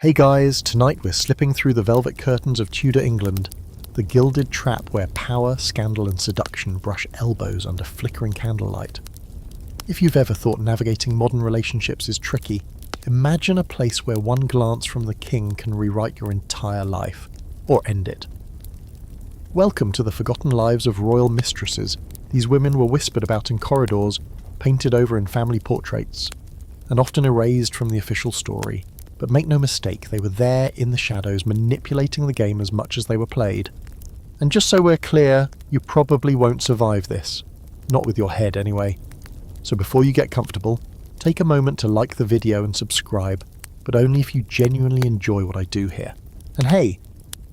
Hey guys, tonight we're slipping through the velvet curtains of Tudor England, the gilded trap where power, scandal and seduction brush elbows under flickering candlelight. If you've ever thought navigating modern relationships is tricky, imagine a place where one glance from the king can rewrite your entire life, or end it. Welcome to the forgotten lives of royal mistresses. These women were whispered about in corridors, painted over in family portraits, and often erased from the official story. But make no mistake, they were there in the shadows, manipulating the game as much as they were played. And just so we're clear, you probably won't survive this. Not with your head, anyway. So before you get comfortable, take a moment to like the video and subscribe, but only if you genuinely enjoy what I do here. And hey,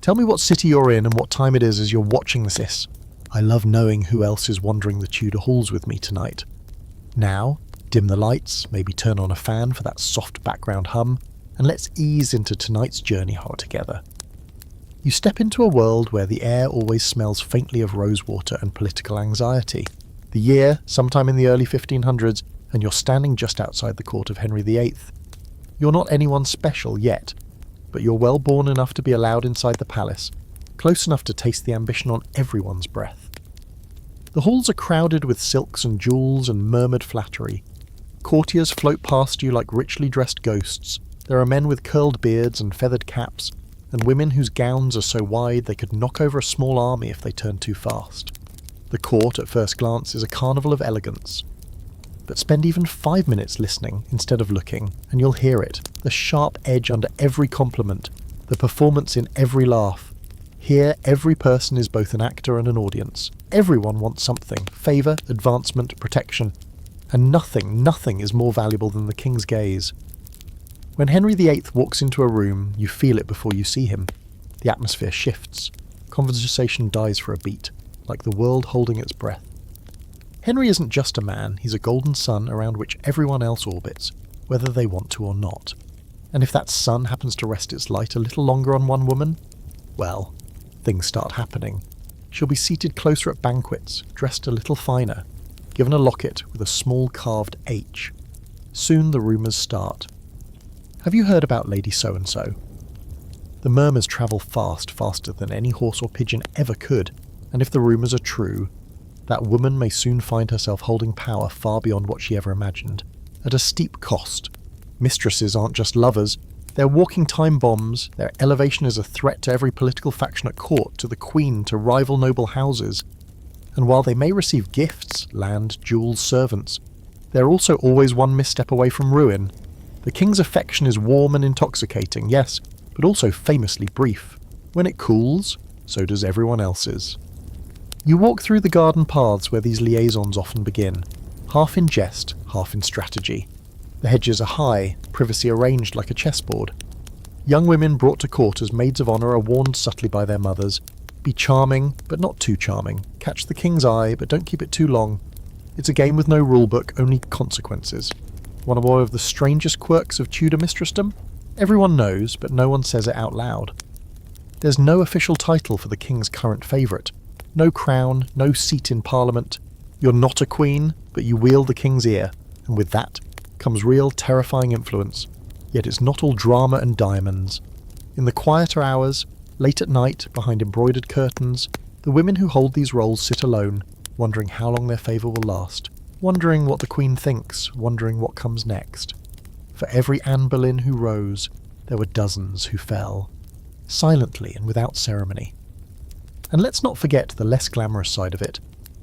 tell me what city you're in and what time it is as you're watching this. I love knowing who else is wandering the Tudor halls with me tonight. Now, dim the lights, maybe turn on a fan for that soft background hum, and let's ease into tonight's journey together. You step into a world where the air always smells faintly of rosewater and political anxiety. The year, sometime in the early 1500s, and you're standing just outside the court of Henry VIII. You're not anyone special yet, but you're well born enough to be allowed inside the palace, close enough to taste the ambition on everyone's breath. The halls are crowded with silks and jewels and murmured flattery. Courtiers float past you like richly dressed ghosts. There are men with curled beards and feathered caps, and women whose gowns are so wide they could knock over a small army if they turned too fast. The court, at first glance, is a carnival of elegance. But spend even 5 minutes listening instead of looking, and you'll hear it, the sharp edge under every compliment, the performance in every laugh. Here, every person is both an actor and an audience. Everyone wants something, favour, advancement, protection, and nothing is more valuable than the king's gaze. When Henry VIII walks into a room, you feel it before you see him. The atmosphere shifts. Conversation dies for a beat, like the world holding its breath. Henry isn't just a man, he's a golden sun around which everyone else orbits, whether they want to or not. And if that sun happens to rest its light a little longer on one woman, well, things start happening. She'll be seated closer at banquets, dressed a little finer, given a locket with a small carved H. Soon the rumours start. Have you heard about Lady So-and-so? The murmurs travel fast, faster than any horse or pigeon ever could, and if the rumours are true, that woman may soon find herself holding power far beyond what she ever imagined, at a steep cost. Mistresses aren't just lovers, they're walking time bombs, their elevation is a threat to every political faction at court, to the Queen, to rival noble houses. And while they may receive gifts, land, jewels, servants, they're also always one misstep away from ruin. The king's affection is warm and intoxicating, yes, but also famously brief. When it cools, so does everyone else's. You walk through the garden paths where these liaisons often begin, half in jest, half in strategy. The hedges are high, privacy arranged like a chessboard. Young women brought to court as maids of honour are warned subtly by their mothers. Be charming, but not too charming. Catch the king's eye, but don't keep it too long. It's a game with no rulebook, only consequences. One of the strangest quirks of Tudor mistressdom? Everyone knows, but no one says it out loud. There's no official title for the king's current favourite. No crown, no seat in parliament. You're not a queen, but you wield the king's ear, and with that comes real terrifying influence. Yet it's not all drama and diamonds. In the quieter hours, late at night, behind embroidered curtains, the women who hold these roles sit alone, wondering how long their favour will last. Wondering what the Queen thinks, wondering what comes next. For every Anne Boleyn who rose, there were dozens who fell, silently and without ceremony. And let's not forget the less glamorous side of it.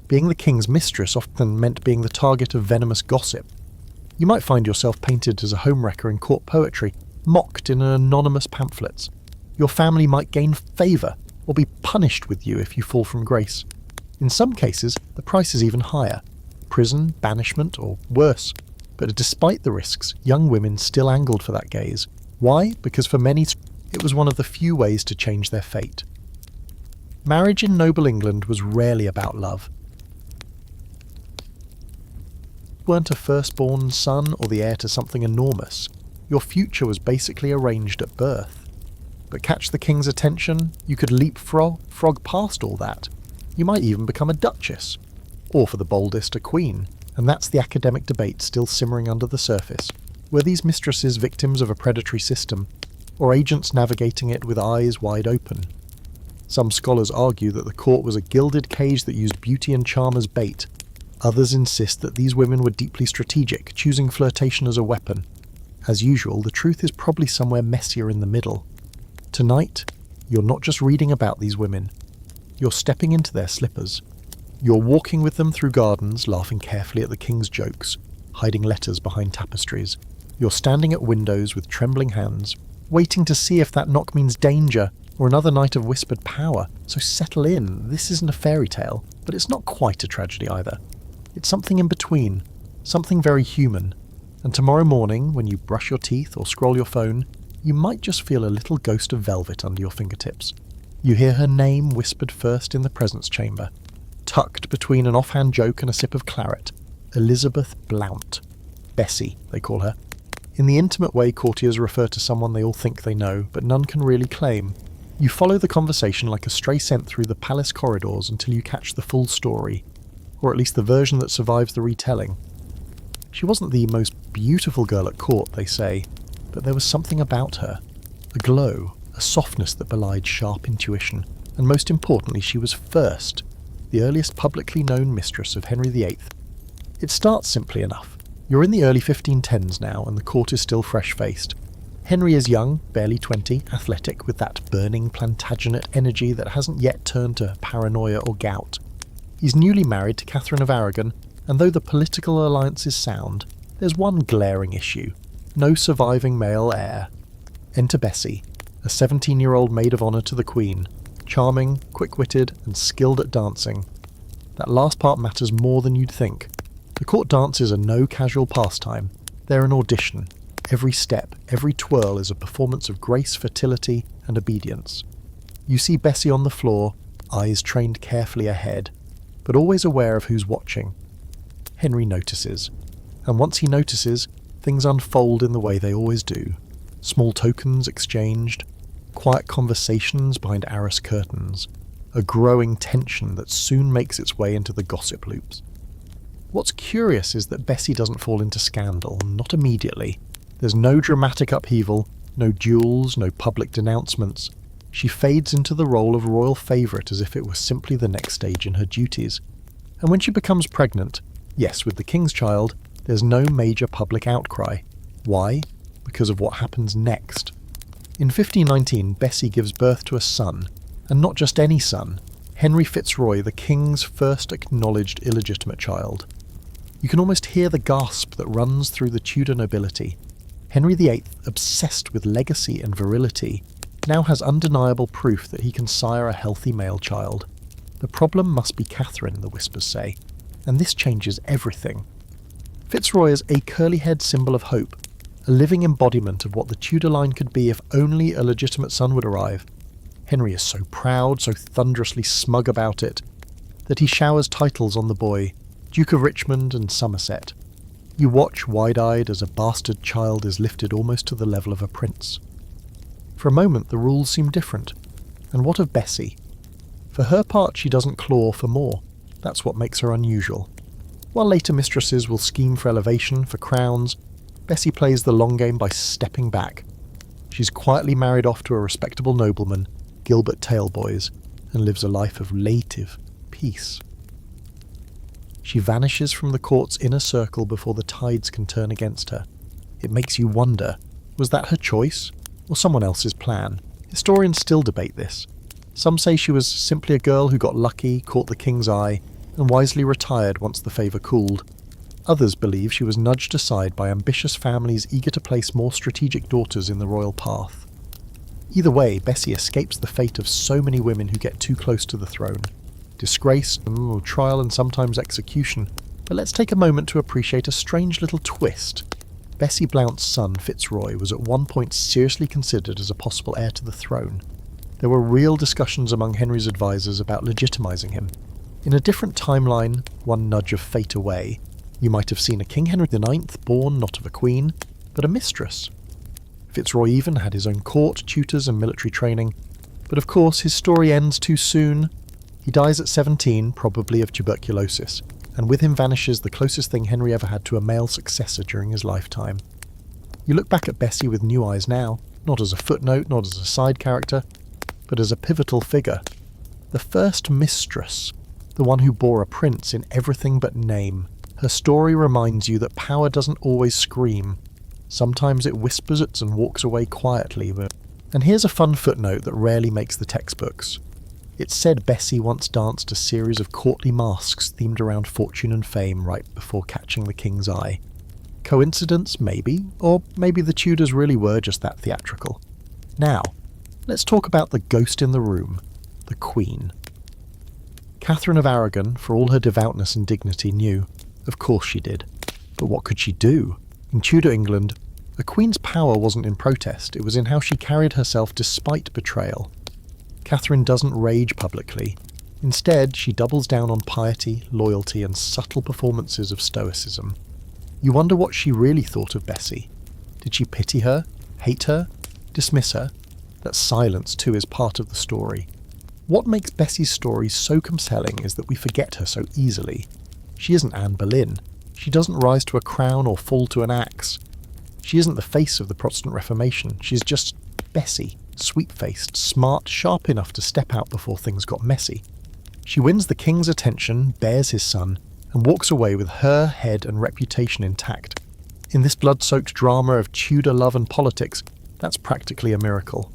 Being the king's mistress often meant being the target of venomous gossip. You might find yourself painted as a homewrecker in court poetry, mocked in anonymous pamphlets. Your family might gain favour, or be punished with you if you fall from grace. In some cases, the price is even higher. Prison, banishment, or worse. But despite the risks, young women still angled for that gaze. Why? Because for many, it was one of the few ways to change their fate. Marriage in noble England was rarely about love. You weren't a firstborn son or the heir to something enormous. Your future was basically arranged at birth. But catch the king's attention, you could leapfrog past all that. You might even become a duchess. Or for the boldest, a queen, and that's the academic debate still simmering under the surface. Were these mistresses victims of a predatory system, or agents navigating it with eyes wide open. Some scholars argue that the court was a gilded cage that used beauty and charm as bait. Others insist that these women were deeply strategic, choosing flirtation as a weapon. As usual, the truth is probably somewhere messier in the middle. Tonight, you're not just reading about these women. You're stepping into their slippers. You're walking with them through gardens, laughing carefully at the king's jokes, hiding letters behind tapestries. You're standing at windows with trembling hands, waiting to see if that knock means danger or another night of whispered power. So settle in. This isn't a fairy tale, but it's not quite a tragedy either. It's something in between, something very human. And tomorrow morning, when you brush your teeth or scroll your phone, you might just feel a little ghost of velvet under your fingertips. You hear her name whispered first in the presence chamber, tucked between an offhand joke and a sip of claret. Elizabeth Blount. Bessie, they call her. In the intimate way courtiers refer to someone they all think they know, but none can really claim. You follow the conversation like a stray scent through the palace corridors until you catch the full story, or at least the version that survives the retelling. She wasn't the most beautiful girl at court, they say, but there was something about her. A glow, a softness that belied sharp intuition, and most importantly she was first, the earliest publicly known mistress of Henry VIII. It starts simply enough. You're in the early 1510s now, and the court is still fresh-faced. Henry is young, barely 20, athletic, with that burning Plantagenet energy that hasn't yet turned to paranoia or gout. He's newly married to Catherine of Aragon, and though the political alliance is sound, there's one glaring issue. No surviving male heir. Enter Bessie, a 17-year-old maid of honour to the Queen, charming, quick-witted, and skilled at dancing. That last part matters more than you'd think. The court dances are no casual pastime. They're an audition. Every step, every twirl is a performance of grace, fertility, and obedience. You see Bessie on the floor, eyes trained carefully ahead, but always aware of who's watching. Henry notices, and once he notices, things unfold in the way they always do. Small tokens exchanged, quiet conversations behind arras curtains, a growing tension that soon makes its way into the gossip loops. What's curious is that Bessie doesn't fall into scandal, not immediately. There's no dramatic upheaval, no duels, no public denouncements. She fades into the role of royal favourite as if it were simply the next stage in her duties. And when she becomes pregnant, yes, with the king's child, there's no major public outcry. Why? Because of what happens next. In 1519, Bessie gives birth to a son, and not just any son, Henry Fitzroy, the king's first acknowledged illegitimate child. You can almost hear the gasp that runs through the Tudor nobility. Henry VIII, obsessed with legacy and virility, now has undeniable proof that he can sire a healthy male child. The problem must be Catherine, the whispers say, and this changes everything. Fitzroy is a curly-haired symbol of hope, a living embodiment of what the Tudor line could be if only a legitimate son would arrive. Henry is so proud, so thunderously smug about it, that he showers titles on the boy, Duke of Richmond and Somerset. You watch wide-eyed as a bastard child is lifted almost to the level of a prince. For a moment the rules seem different. And what of Bessie? For her part she doesn't claw for more. That's what makes her unusual. While later mistresses will scheme for elevation, for crowns, Bessie plays the long game by stepping back. She's quietly married off to a respectable nobleman, Gilbert Taleboys, and lives a life of relative peace. She vanishes from the court's inner circle before the tides can turn against her. It makes you wonder, was that her choice, or someone else's plan? Historians still debate this. Some say she was simply a girl who got lucky, caught the king's eye, and wisely retired once the favour cooled. Others believe she was nudged aside by ambitious families eager to place more strategic daughters in the royal path. Either way, Bessie escapes the fate of so many women who get too close to the throne. Disgrace, trial and sometimes execution. But let's take a moment to appreciate a strange little twist. Bessie Blount's son, Fitzroy, was at one point seriously considered as a possible heir to the throne. There were real discussions among Henry's advisors about legitimising him. In a different timeline, one nudge of fate away, you might have seen a King Henry IX born not of a queen, but a mistress. Fitzroy even had his own court, tutors and military training, but of course his story ends too soon. He dies at 17, probably of tuberculosis, and with him vanishes the closest thing Henry ever had to a male successor during his lifetime. You look back at Bessie with new eyes now. not as a footnote, not as a side character, but as a pivotal figure. The first mistress, the one who bore a prince in everything but name. Her story reminds you that power doesn't always scream. Sometimes it whispers it and walks away quietly. And here's a fun footnote that rarely makes the textbooks. It's said Bessie once danced a series of courtly masks themed around fortune and fame right before catching the king's eye. Coincidence, maybe, or maybe the Tudors really were just that theatrical. Now, let's talk about the ghost in the room, the Queen. Catherine of Aragon, for all her devoutness and dignity, knew. Of course she did. But what could she do? In Tudor England, a queen's power wasn't in protest, it was in how she carried herself despite betrayal. Catherine doesn't rage publicly. Instead, she doubles down on piety, loyalty, and subtle performances of stoicism. You wonder what she really thought of Bessie. Did she pity her? Hate her? Dismiss her? That silence, too, is part of the story. What makes Bessie's story so compelling is that we forget her so easily. She isn't Anne Boleyn. She doesn't rise to a crown or fall to an axe. She isn't the face of the Protestant Reformation. She's just Bessie, sweet-faced, smart, sharp enough to step out before things got messy. She wins the king's attention, bears his son, and walks away with her head and reputation intact. In this blood-soaked drama of Tudor love and politics, that's practically a miracle.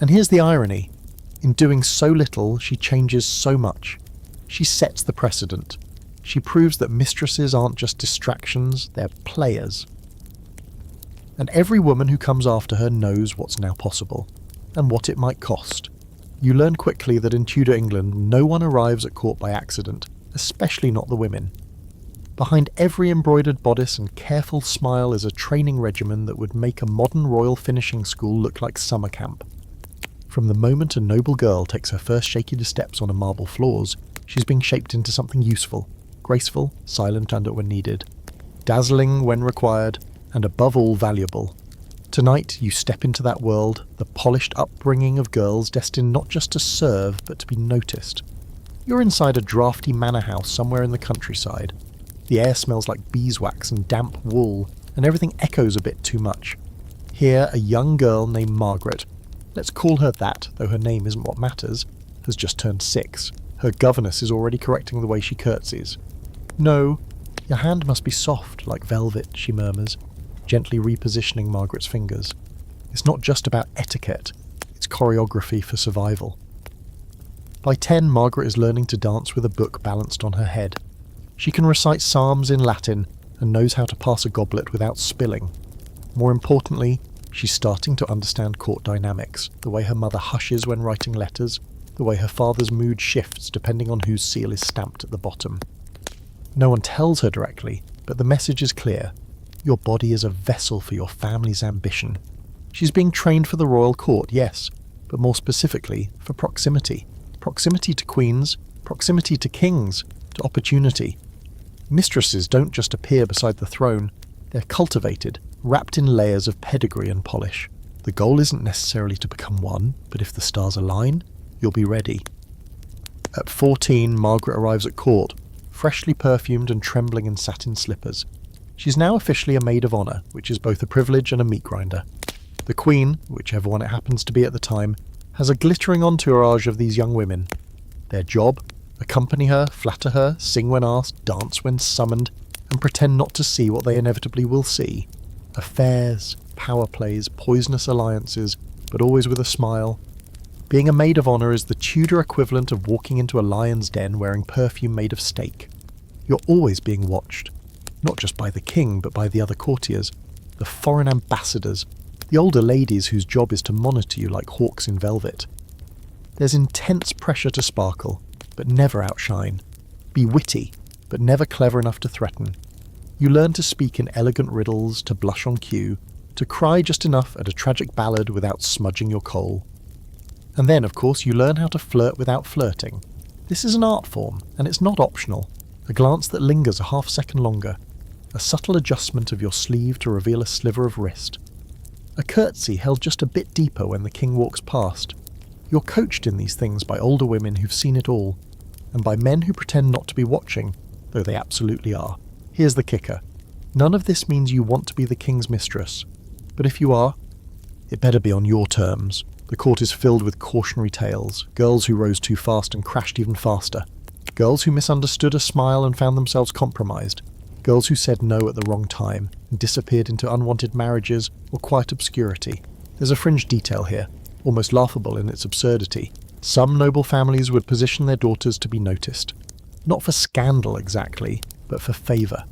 And here's the irony. In doing so little, she changes so much. She sets the precedent. She proves that mistresses aren't just distractions, they're players. And every woman who comes after her knows what's now possible, and what it might cost. You learn quickly that in Tudor England, no one arrives at court by accident, especially not the women. Behind every embroidered bodice and careful smile is a training regimen that would make a modern royal finishing school look like summer camp. From the moment a noble girl takes her first shaky steps on a marble floors, she's being shaped into something useful, graceful, silent and when needed, dazzling when required, and above all valuable. Tonight you step into that world, the polished upbringing of girls destined not just to serve, but to be noticed. You're inside a drafty manor house somewhere in the countryside. The air smells like beeswax and damp wool, and everything echoes a bit too much. Here, a young girl named Margaret, let's call her that, though her name isn't what matters, has just turned 6. Her governess is already correcting the way she curtsies. "No, your hand must be soft, like velvet," she murmurs, gently repositioning Margaret's fingers. It's not just about etiquette, it's choreography for survival. By 10, Margaret is learning to dance with a book balanced on her head. She can recite psalms in Latin and knows how to pass a goblet without spilling. More importantly, she's starting to understand court dynamics, the way her mother hushes when writing letters, the way her father's mood shifts depending on whose seal is stamped at the bottom. No one tells her directly, but the message is clear. Your body is a vessel for your family's ambition. She's being trained for the royal court, yes, but more specifically, for proximity. Proximity to queens, proximity to kings, to opportunity. Mistresses don't just appear beside the throne, they're cultivated, wrapped in layers of pedigree and polish. The goal isn't necessarily to become one, but if the stars align, you'll be ready. At 14, Margaret arrives at court, freshly perfumed and trembling in satin slippers. She's now officially a maid of honour, which is both a privilege and a meat grinder. The Queen, whichever one it happens to be at the time, has a glittering entourage of these young women. Their job? Accompany her, flatter her, sing when asked, dance when summoned, and pretend not to see what they inevitably will see. Affairs, power plays, poisonous alliances, but always with a smile. Being a maid of honour is the Tudor equivalent of walking into a lion's den wearing perfume made of steak. You're always being watched. Not just by the king, but by the other courtiers, the foreign ambassadors, the older ladies whose job is to monitor you like hawks in velvet. There's intense pressure to sparkle, but never outshine. Be witty, but never clever enough to threaten. You learn to speak in elegant riddles, to blush on cue, to cry just enough at a tragic ballad without smudging your coal. And then, of course, you learn how to flirt without flirting. This is an art form, and it's not optional. A glance that lingers a half second longer. A subtle adjustment of your sleeve to reveal a sliver of wrist. A curtsy held just a bit deeper when the king walks past. You're coached in these things by older women who've seen it all, and by men who pretend not to be watching, though they absolutely are. Here's the kicker. None of this means you want to be the king's mistress. But if you are, It better be on your terms. The court is filled with cautionary tales, girls who rose too fast and crashed even faster, girls who misunderstood a smile and found themselves compromised, girls who said no at the wrong time and disappeared into unwanted marriages or quiet obscurity. There's a fringe detail here, almost laughable in its absurdity. Some noble families would position their daughters to be noticed. Not for scandal exactly, but for favour.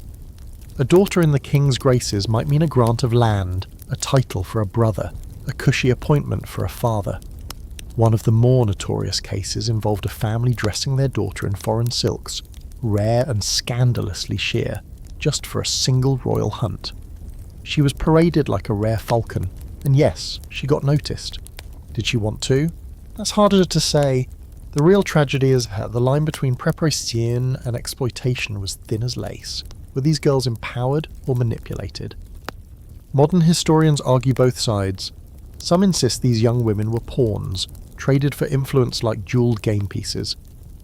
A daughter in the king's graces might mean a grant of land, a title for a brother, a cushy appointment for a father. One of the more notorious cases involved a family dressing their daughter in foreign silks, rare and scandalously sheer, just for a single royal hunt. She was paraded like a rare falcon, and yes, she got noticed. Did she want to? That's harder to say. The real tragedy is that the line between préparation and exploitation was thin as lace. Were these girls empowered or manipulated? Modern historians argue both sides. Some insist these young women were pawns, traded for influence like jewelled game pieces.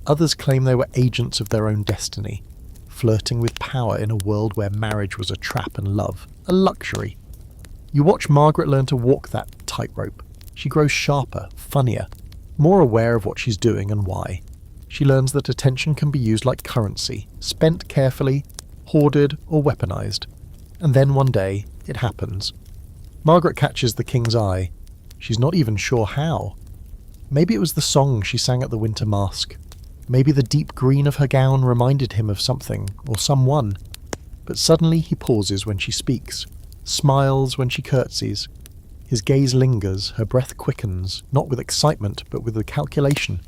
Others claim they were agents of their own destiny, flirting with power in a world where marriage was a trap and love, a luxury. You watch Margaret learn to walk that tightrope. She grows sharper, funnier, more aware of what she's doing and why. She learns that attention can be used like currency, spent carefully, hoarded or weaponized. And then one day, it happens. Margaret catches the king's eye. She's not even sure how. Maybe it was the song she sang at the winter masque. Maybe the deep green of her gown reminded him of something or someone. But suddenly he pauses when she speaks, smiles when she curtsies. His gaze lingers, her breath quickens, not with excitement but with calculation,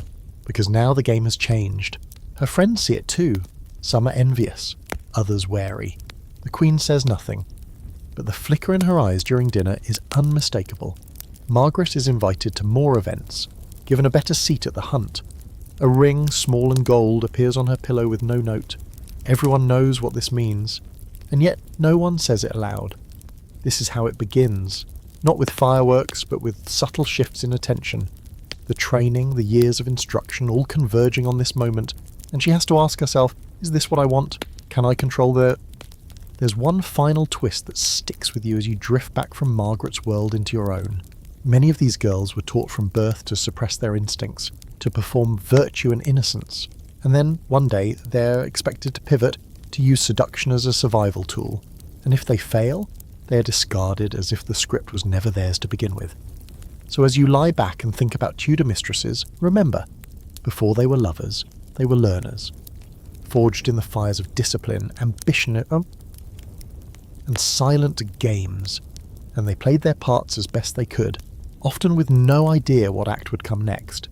because now the game has changed. Her friends see it too. Some are envious, others wary. The Queen says nothing, but the flicker in her eyes during dinner is unmistakable. Margaret is invited to more events, given a better seat at the hunt. A ring, small and gold, appears on her pillow with no note. Everyone knows what this means, and yet no one says it aloud. This is how it begins, not with fireworks, but with subtle shifts in attention. The training, the years of instruction, all converging on this moment, and she has to ask herself, is this what I want? Can I control the... There's one final twist that sticks with you as you drift back from Margaret's world into your own. Many of these girls were taught from birth to suppress their instincts, to perform virtue and innocence, and then, one day, they're expected to pivot, to use seduction as a survival tool. And if they fail, they are discarded as if the script was never theirs to begin with. So as you lie back and think about Tudor mistresses, remember, before they were lovers, they were learners, forged in the fires of discipline, ambition, and silent games, and they played their parts as best they could, often with no idea what act would come next.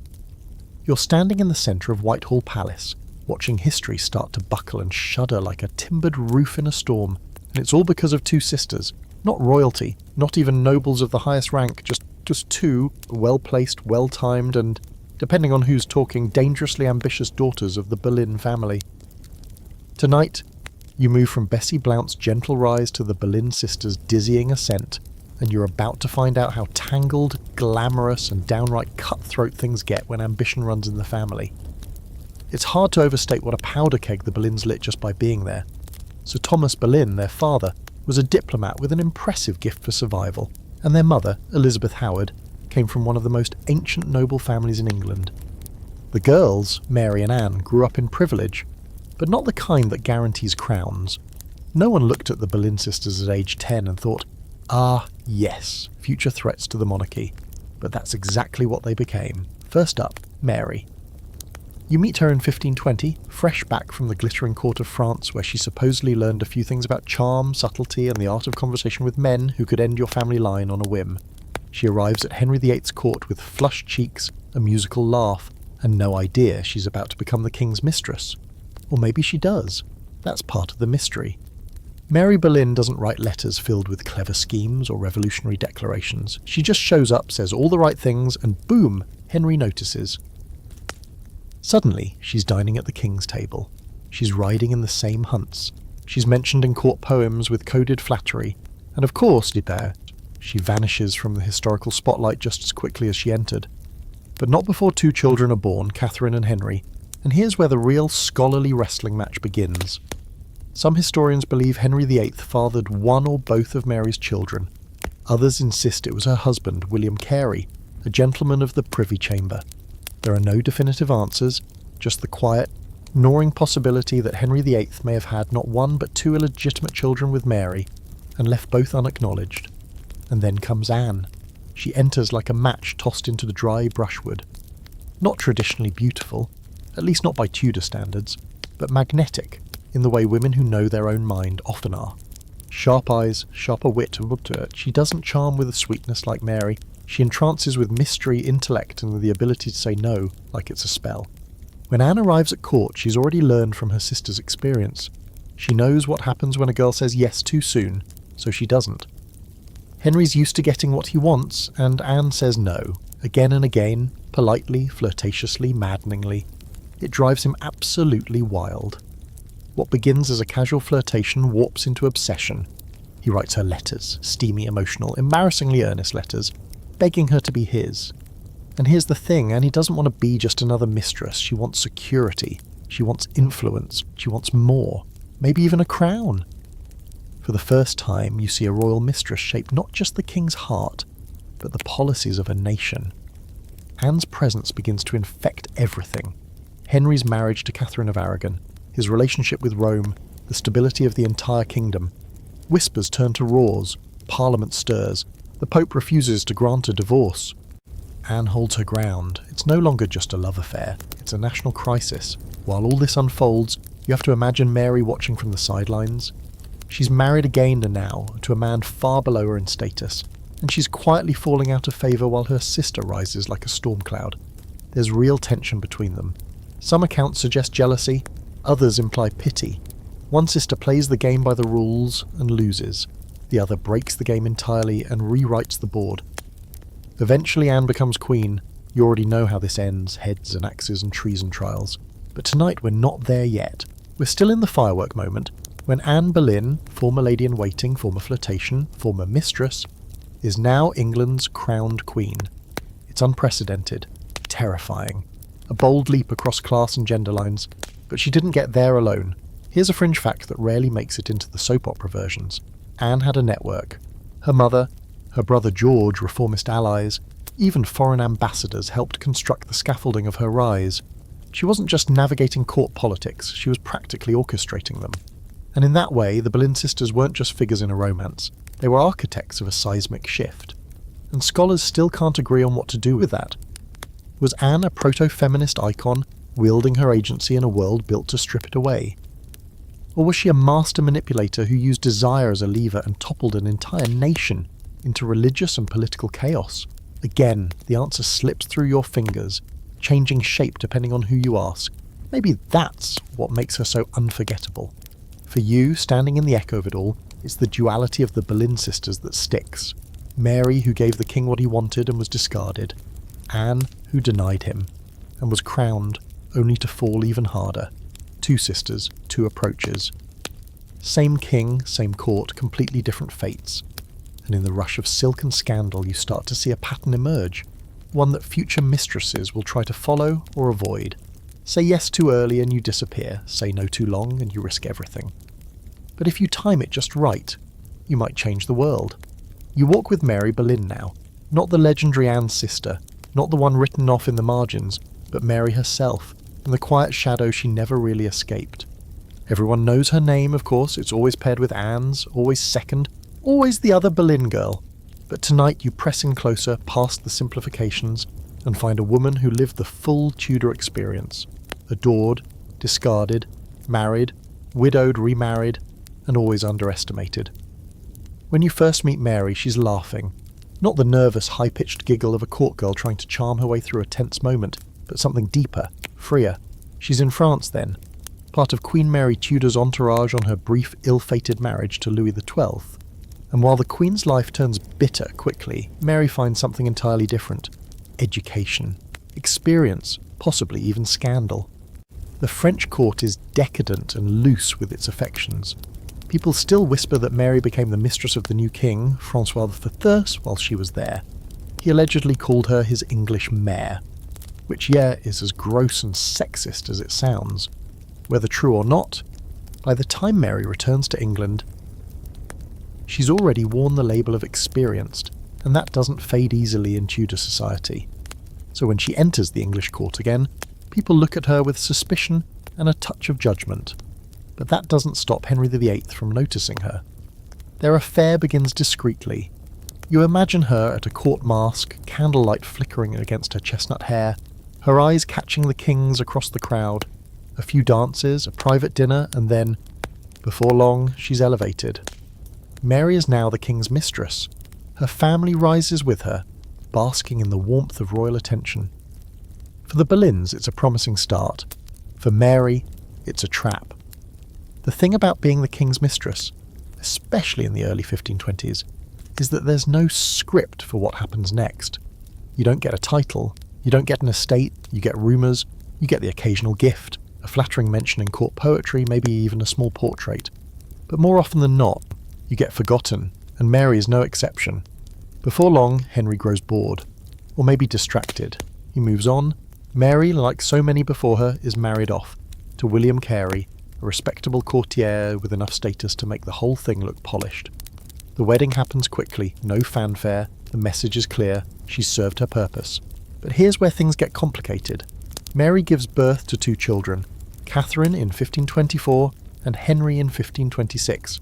You're standing in the centre of Whitehall Palace, watching history start to buckle and shudder like a timbered roof in a storm, and it's all because of two sisters, not royalty, not even nobles of the highest rank, just two well-placed, well-timed, and, depending on who's talking, dangerously ambitious daughters of the Boleyn family. Tonight, you move from Bessie Blount's gentle rise to the Boleyn sisters' dizzying ascent, and you're about to find out how tangled, glamorous, and downright cutthroat things get when ambition runs in the family. It's hard to overstate what a powder keg the Boleyns lit just by being there. Sir Thomas Boleyn, their father, was a diplomat with an impressive gift for survival, and their mother, Elizabeth Howard, came from one of the most ancient noble families in England. The girls, Mary and Anne, grew up in privilege, but not the kind that guarantees crowns. No one looked at the Boleyn sisters at age 10 and thought, ah, yes, future threats to the monarchy. But that's exactly what they became. First up, Mary. You meet her in 1520, fresh back from the glittering court of France, where she supposedly learned a few things about charm, subtlety, and the art of conversation with men who could end your family line on a whim. She arrives at Henry VIII's court with flushed cheeks, a musical laugh, and no idea she's about to become the king's mistress. Or maybe she does. That's part of the mystery. Mary Boleyn doesn't write letters filled with clever schemes or revolutionary declarations. She just shows up, says all the right things, and boom, Henry notices. Suddenly, she's dining at the king's table. She's riding in the same hunts. She's mentioned in court poems with coded flattery. And of course, she vanishes from the historical spotlight just as quickly as she entered. But not before two children are born, Catherine and Henry. And here's where the real scholarly wrestling match begins. Some historians believe Henry VIII fathered one or both of Mary's children. Others insist it was her husband, William Carey, a gentleman of the Privy Chamber. There are no definitive answers, just the quiet, gnawing possibility that Henry VIII may have had not one but two illegitimate children with Mary, and left both unacknowledged. And then comes Anne. She enters like a match tossed into the dry brushwood. Not traditionally beautiful, at least not by Tudor standards, but magnetic, in the way women who know their own mind often are. Sharp eyes, sharper wit, she doesn't charm with a sweetness like Mary. She entrances with mystery, intellect, and the ability to say no, like it's a spell. When Anne arrives at court, she's already learned from her sister's experience. She knows what happens when a girl says yes too soon, so she doesn't. Henry's used to getting what he wants, and Anne says no, again and again, politely, flirtatiously, maddeningly. It drives him absolutely wild. What begins as a casual flirtation warps into obsession. He writes her letters, steamy, emotional, embarrassingly earnest letters, begging her to be his. And here's the thing, Annie doesn't want to be just another mistress. She wants security. She wants influence. She wants more. Maybe even a crown. For the first time, you see a royal mistress shape not just the king's heart, but the policies of a nation. Anne's presence begins to infect everything. Henry's marriage to Catherine of Aragon, his relationship with Rome, the stability of the entire kingdom. Whispers turn to roars, Parliament stirs, the Pope refuses to grant a divorce. Anne holds her ground. It's no longer just a love affair, it's a national crisis. While all this unfolds, you have to imagine Mary watching from the sidelines. She's married again now to a man far below her in status, and she's quietly falling out of favour while her sister rises like a storm cloud. There's real tension between them. Some accounts suggest jealousy, others imply pity. One sister plays the game by the rules and loses. The other breaks the game entirely and rewrites the board. Eventually Anne becomes queen. You already know how this ends, heads and axes and treason trials. But tonight we're not there yet. We're still in the firework moment, when Anne Boleyn, former lady-in-waiting, former flirtation, former mistress, is now England's crowned queen. It's unprecedented, terrifying, a bold leap across class and gender lines, but she didn't get there alone. Here's a fringe fact that rarely makes it into the soap opera versions. Anne had a network. Her mother, her brother George, reformist allies, even foreign ambassadors helped construct the scaffolding of her rise. She wasn't just navigating court politics, she was practically orchestrating them. And in that way, the Boleyn sisters weren't just figures in a romance, they were architects of a seismic shift. And scholars still can't agree on what to do with that. Was Anne a proto-feminist icon, wielding her agency in a world built to strip it away? Or was she a master manipulator who used desire as a lever and toppled an entire nation into religious and political chaos? Again, the answer slips through your fingers, changing shape depending on who you ask. Maybe that's what makes her so unforgettable. For you, standing in the echo of it all, it's the duality of the Boleyn sisters that sticks. Mary, who gave the king what he wanted and was discarded. Anne, who denied him, and was crowned, only to fall even harder. Two sisters, two approaches. Same king, same court, completely different fates. And in the rush of silk and scandal you start to see a pattern emerge, one that future mistresses will try to follow or avoid. Say yes too early and you disappear, say no too long and you risk everything. But if you time it just right, you might change the world. You walk with Mary Boleyn now, not the legendary Anne's sister, not the one written off in the margins, but Mary herself, and the quiet shadow she never really escaped. Everyone knows her name, of course, it's always paired with Anne's, always second, always the other Boleyn girl. But tonight you press in closer, past the simplifications, and find a woman who lived the full Tudor experience. Adored, discarded, married, widowed, remarried, and always underestimated. When you first meet Mary, she's laughing. Not the nervous, high-pitched giggle of a court girl trying to charm her way through a tense moment, but something deeper, freer. She's in France then, part of Queen Mary Tudor's entourage on her brief, ill-fated marriage to Louis XII. And while the Queen's life turns bitter quickly, Mary finds something entirely different. Education, experience, possibly even scandal. The French court is decadent and loose with its affections. People still whisper that Mary became the mistress of the new king, Francois I, while she was there. He allegedly called her his English mare, which, is as gross and sexist as it sounds. Whether true or not, by the time Mary returns to England, She's already worn the label of experienced, and that doesn't fade easily in Tudor society. So when she enters the English court again, people look at her with suspicion and a touch of judgment. But that doesn't stop Henry VIII from noticing her. Their affair begins discreetly. You imagine her at a court masque, candlelight flickering against her chestnut hair, her eyes catching the king's across the crowd, a few dances, a private dinner, and then, before long, she's elevated. Mary is now the king's mistress. Her family rises with her, basking in the warmth of royal attention. For the Boleyns, it's a promising start. For Mary, it's a trap. The thing about being the king's mistress, especially in the early 1520s, is that there's no script for what happens next. You don't get a title, you don't get an estate, you get rumours, you get the occasional gift, a flattering mention in court poetry, maybe even a small portrait. But more often than not, you get forgotten, and Mary is no exception. Before long, Henry grows bored, or maybe distracted. He moves on. Mary, like so many before her, is married off to William Carey, a respectable courtier with enough status to make the whole thing look polished. The wedding happens quickly, no fanfare, the message is clear, she's served her purpose. But here's where things get complicated. Mary gives birth to 2 children, Catherine in 1524 and Henry in 1526.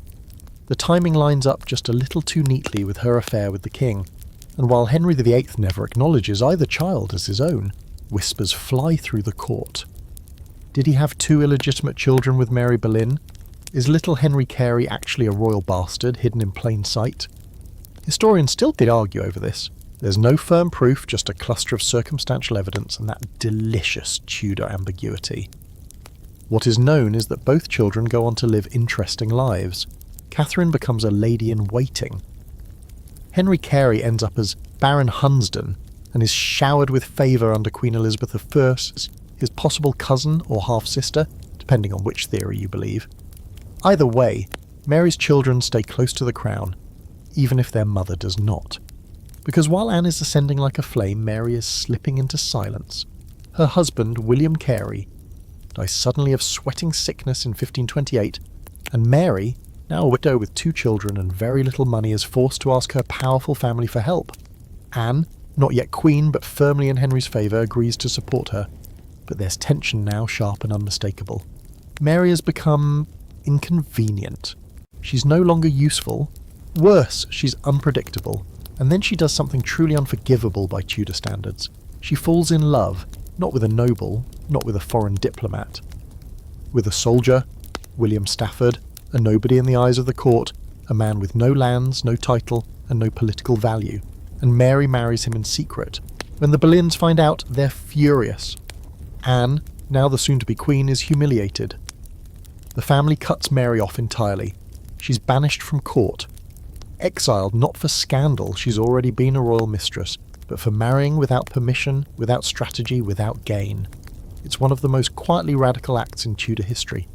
The timing lines up just a little too neatly with her affair with the king, and while Henry VIII never acknowledges either child as his own, whispers fly through the court. Did he have 2 illegitimate children with Mary Boleyn? Is little Henry Carey actually a royal bastard hidden in plain sight? Historians still did argue over this. There's no firm proof, just a cluster of circumstantial evidence and that delicious Tudor ambiguity. What is known is that both children go on to live interesting lives. Catherine becomes a lady-in-waiting. Henry Carey ends up as Baron Hunsdon and is showered with favour under Queen Elizabeth I, his possible cousin or half-sister, depending on which theory you believe. Either way, Mary's children stay close to the crown, even if their mother does not. Because while Anne is ascending like a flame, Mary is slipping into silence. Her husband, William Carey, dies suddenly of sweating sickness in 1528, and Mary, now a widow with 2 children and very little money, is forced to ask her powerful family for help. Anne, not yet queen but firmly in Henry's favour, agrees to support her. But there's tension now, sharp and unmistakable. Mary has become inconvenient. She's no longer useful. Worse, she's unpredictable. And then she does something truly unforgivable by Tudor standards. She falls in love, not with a noble, not with a foreign diplomat. With a soldier, William Stafford, a nobody in the eyes of the court, a man with no lands, no title, and no political value. And Mary marries him in secret. When the Boleyns find out, they're furious. Anne, now the soon-to-be queen, is humiliated. The family cuts Mary off entirely. She's banished from court. Exiled not for scandal, she's already been a royal mistress, but for marrying without permission, without strategy, without gain. It's one of the most quietly radical acts in Tudor history.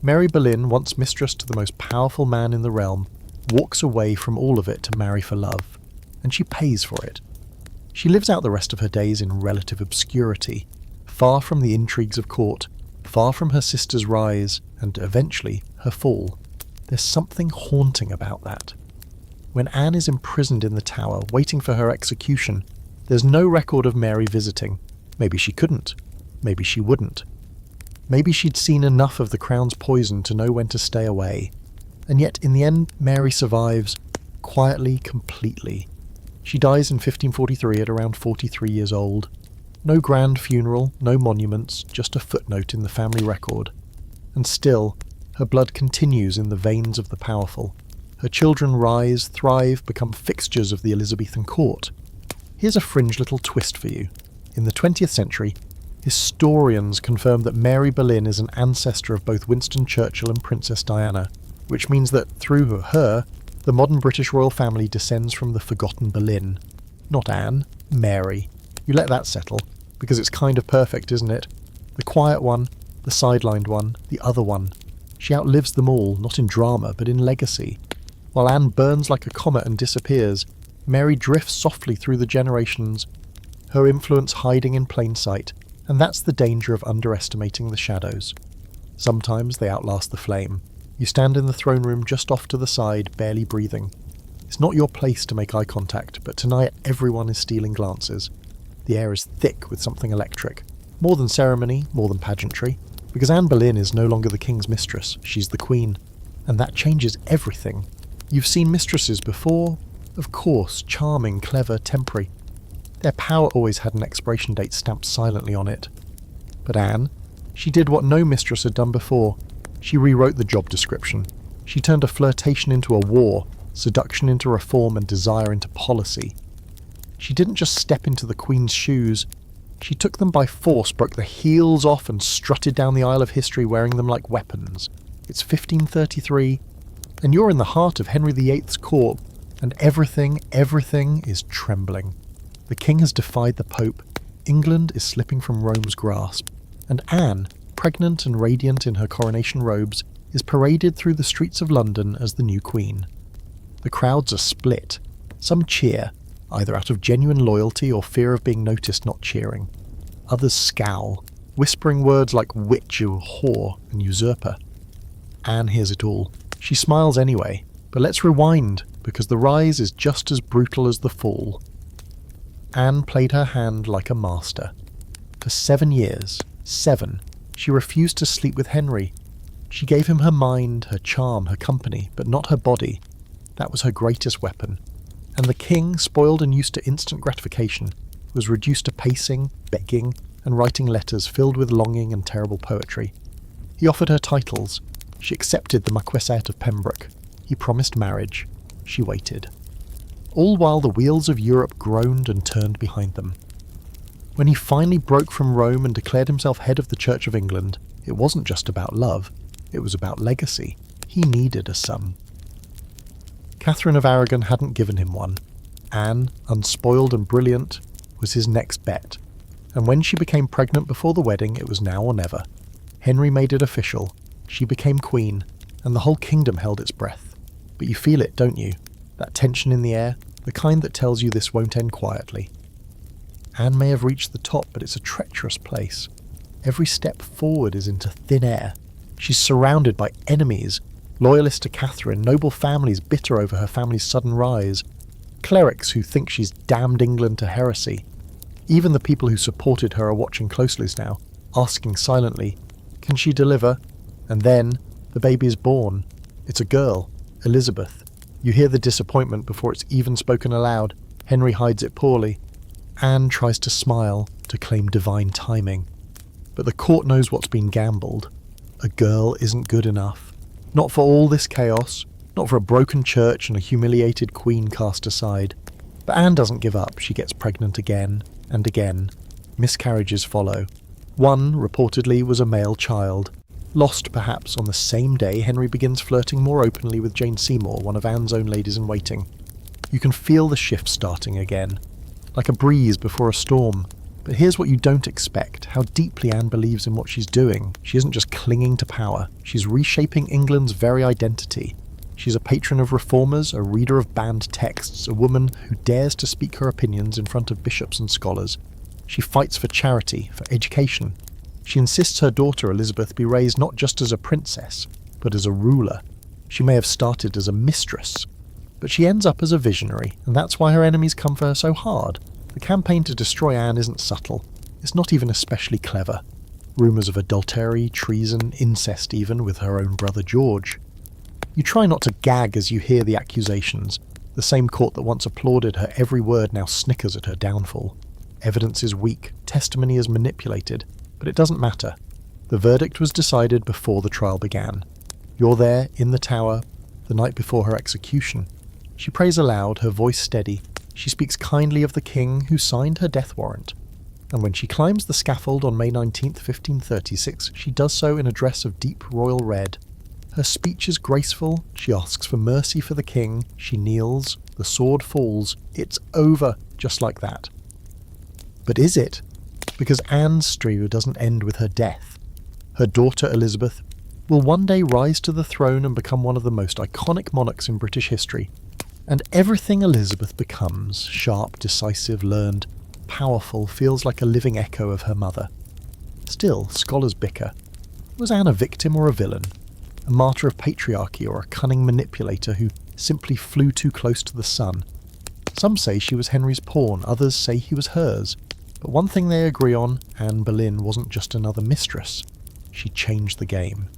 Mary Boleyn, once mistress to the most powerful man in the realm, walks away from all of it to marry for love, and she pays for it. She lives out the rest of her days in relative obscurity, far from the intrigues of court, far from her sister's rise, and eventually her fall. There's something haunting about that. When Anne is imprisoned in the tower, waiting for her execution, there's no record of Mary visiting. Maybe she couldn't. Maybe she wouldn't. Maybe she'd seen enough of the crown's poison to know when to stay away. And yet, in the end, Mary survives, quietly, completely. She dies in 1543 at around 43 years old. No grand funeral, no monuments, just a footnote in the family record. And still, her blood continues in the veins of the powerful. Her children rise, thrive, become fixtures of the Elizabethan court. Here's a fringe little twist for you. In the 20th century, historians confirm that Mary Boleyn is an ancestor of both Winston Churchill and Princess Diana, which means that, through her, the modern British royal family descends from the forgotten Boleyn. Not Anne, Mary. You let that settle, because it's kind of perfect, isn't it? The quiet one, the sidelined one, the other one. She outlives them all, not in drama, but in legacy. While Anne burns like a comet and disappears, Mary drifts softly through the generations, her influence hiding in plain sight, and that's the danger of underestimating the shadows. Sometimes they outlast the flame. You stand in the throne room just off to the side, barely breathing. It's not your place to make eye contact, but tonight everyone is stealing glances. The air is thick with something electric. More than ceremony, more than pageantry. Because Anne Boleyn is no longer the king's mistress, she's the queen. And that changes everything. You've seen mistresses before, of course, charming, clever, temporary. Their power always had an expiration date stamped silently on it. But Anne, she did what no mistress had done before. She rewrote the job description. She turned a flirtation into a war, seduction into reform, and desire into policy. She didn't just step into the Queen's shoes. She took them by force, broke the heels off, and strutted down the aisle of history wearing them like weapons. It's 1533, and you're in the heart of Henry VIII's court, and everything is trembling. The king has defied the Pope. England is slipping from Rome's grasp. And Anne, pregnant and radiant in her coronation robes, is paraded through the streets of London as the new queen. The crowds are split. Some cheer, either out of genuine loyalty or fear of being noticed not cheering. Others scowl, whispering words like witch or whore and usurper. Anne hears it all. She smiles anyway, but let's rewind, because the rise is just as brutal as the fall. Anne played her hand like a master. For 7 years, 7, she refused to sleep with Henry. She gave him her mind, her charm, her company, but not her body. That was her greatest weapon. And the king, spoiled and used to instant gratification, was reduced to pacing, begging, and writing letters filled with longing and terrible poetry. He offered her titles. She accepted the Marquessate of Pembroke. He promised marriage. She waited. All while the wheels of Europe groaned and turned behind them. When he finally broke from Rome and declared himself head of the Church of England, it wasn't just about love, it was about legacy. He needed a son. Catherine of Aragon hadn't given him one. Anne, unspoiled and brilliant, was his next bet. And when she became pregnant before the wedding, it was now or never. Henry made it official. She became queen, and the whole kingdom held its breath. But you feel it, don't you? That tension in the air, the kind that tells you this won't end quietly. Anne may have reached the top, but it's a treacherous place. Every step forward is into thin air. She's surrounded by enemies, loyalists to Catherine, noble families bitter over her family's sudden rise, clerics who think she's damned England to heresy. Even the people who supported her are watching closely now, asking silently, can she deliver? And then, the baby is born. It's a girl, Elizabeth. You hear the disappointment before it's even spoken aloud. Henry hides it poorly. Anne tries to smile, to claim divine timing. But the court knows what's been gambled. A girl isn't good enough. Not for all this chaos, not for a broken church and a humiliated queen cast aside. But Anne doesn't give up. She gets pregnant again and again. Miscarriages follow. One, reportedly, was a male child. Lost, perhaps, on the same day Henry begins flirting more openly with Jane Seymour, one of Anne's own ladies-in-waiting. You can feel the shift starting again, like a breeze before a storm. But here's what you don't expect, how deeply Anne believes in what she's doing. She isn't just clinging to power, she's reshaping England's very identity. She's a patron of reformers, a reader of banned texts, a woman who dares to speak her opinions in front of bishops and scholars. She fights for charity, for education. She insists her daughter Elizabeth be raised not just as a princess, but as a ruler. She may have started as a mistress, but she ends up as a visionary, and that's why her enemies come for her so hard. The campaign to destroy Anne isn't subtle. It's not even especially clever. Rumours of adultery, treason, incest even, with her own brother George. You try not to gag as you hear the accusations. The same court that once applauded her every word now snickers at her downfall. Evidence is weak, testimony is manipulated, but it doesn't matter. The verdict was decided before the trial began. You're there, in the tower, the night before her execution. She prays aloud, her voice steady. She speaks kindly of the king who signed her death warrant. And when she climbs the scaffold on May 19th, 1536, she does so in a dress of deep royal red. Her speech is graceful, she asks for mercy for the king, she kneels, the sword falls, it's over, just like that. But is it? Because Anne's story doesn't end with her death. Her daughter Elizabeth will one day rise to the throne and become one of the most iconic monarchs in British history. And everything Elizabeth becomes, sharp, decisive, learned, powerful, feels like a living echo of her mother. Still, scholars bicker. Was Anne a victim or a villain? a martyr of patriarchy or a cunning manipulator who simply flew too close to the sun. Some say she was Henry's pawn, others say he was hers. But one thing they agree on, Anne Boleyn wasn't just another mistress. She changed the game.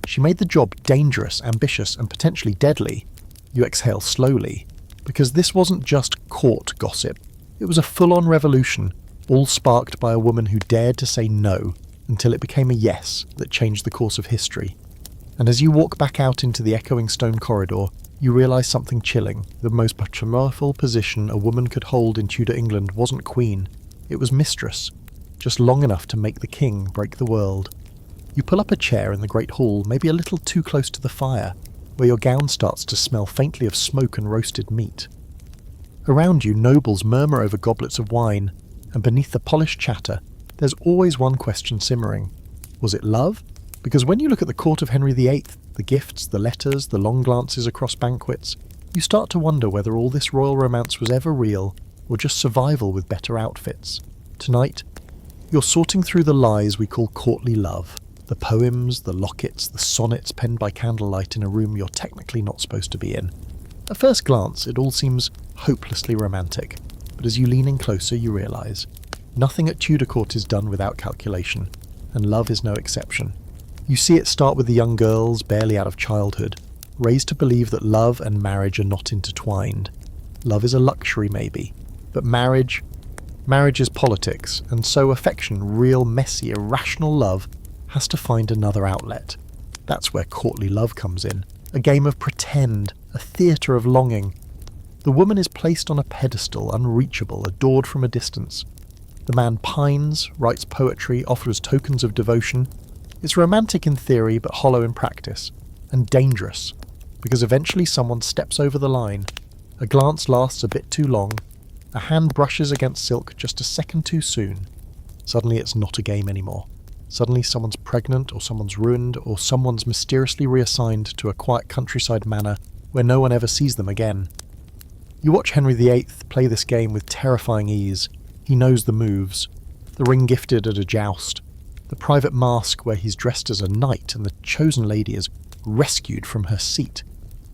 She made the job dangerous, ambitious, and potentially deadly. You exhale slowly, because this wasn't just court gossip. It was a full-on revolution, all sparked by a woman who dared to say no until it became a yes that changed the course of history. And as you walk back out into the echoing stone corridor, you realise something chilling. The most powerful position a woman could hold in Tudor England wasn't queen, it was mistress, just long enough to make the king break the world. You pull up a chair in the great hall, maybe a little too close to the fire, where your gown starts to smell faintly of smoke and roasted meat. Around you, nobles murmur over goblets of wine, and beneath the polished chatter, there's always one question simmering. Was it love? Because when you look at the court of Henry VIII, the gifts, the letters, the long glances across banquets, you start to wonder whether all this royal romance was ever real, or just survival with better outfits. Tonight, you're sorting through the lies we call courtly love. The poems, the lockets, the sonnets penned by candlelight in a room you're technically not supposed to be in. At first glance, it all seems hopelessly romantic, but as you lean in closer, you realise nothing at Tudor court is done without calculation, and love is no exception. You see it start with the young girls, barely out of childhood, raised to believe that love and marriage are not intertwined. Love is a luxury, maybe, but marriage is politics, and so affection, real, messy, irrational love, has to find another outlet. That's where courtly love comes in. A game of pretend, a theatre of longing. The woman is placed on a pedestal, unreachable, adored from a distance. The man pines, writes poetry, offers tokens of devotion. It's romantic in theory, but hollow in practice. And dangerous, because eventually someone steps over the line. A glance lasts a bit too long. A hand brushes against silk just a second too soon. Suddenly it's not a game anymore. Suddenly someone's pregnant, or someone's ruined, or someone's mysteriously reassigned to a quiet countryside manor where no one ever sees them again. You watch Henry VIII play this game with terrifying ease. He knows the moves. The ring gifted at a joust. The private masque where he's dressed as a knight and the chosen lady is rescued from her seat.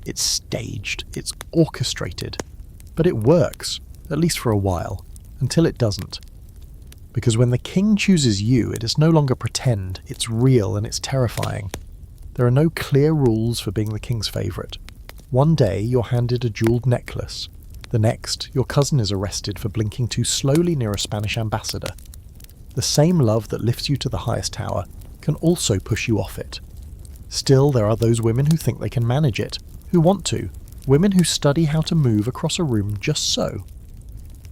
It's staged. It's orchestrated. But it works, at least for a while, until it doesn't. Because when the king chooses you, it is no longer pretend, it's real and it's terrifying. There are no clear rules for being the king's favourite. One day you're handed a jewelled necklace. The next, your cousin is arrested for blinking too slowly near a Spanish ambassador. The same love that lifts you to the highest tower can also push you off it. Still, there are those women who think they can manage it, who want to, women who study how to move across a room just so.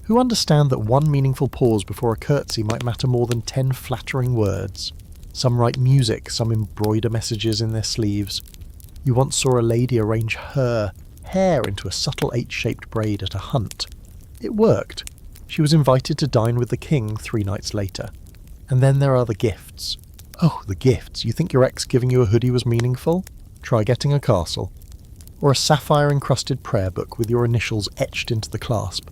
Who understand that one meaningful pause before a curtsy might matter more than 10 flattering words. Some write music, some embroider messages in their sleeves. You once saw a lady arrange her hair into a subtle H-shaped braid at a hunt. It worked. She was invited to dine with the king 3 nights later. And then there are the gifts. Oh, the gifts. You think your ex giving you a hoodie was meaningful? Try getting a castle. Or a sapphire-encrusted prayer book with your initials etched into the clasp.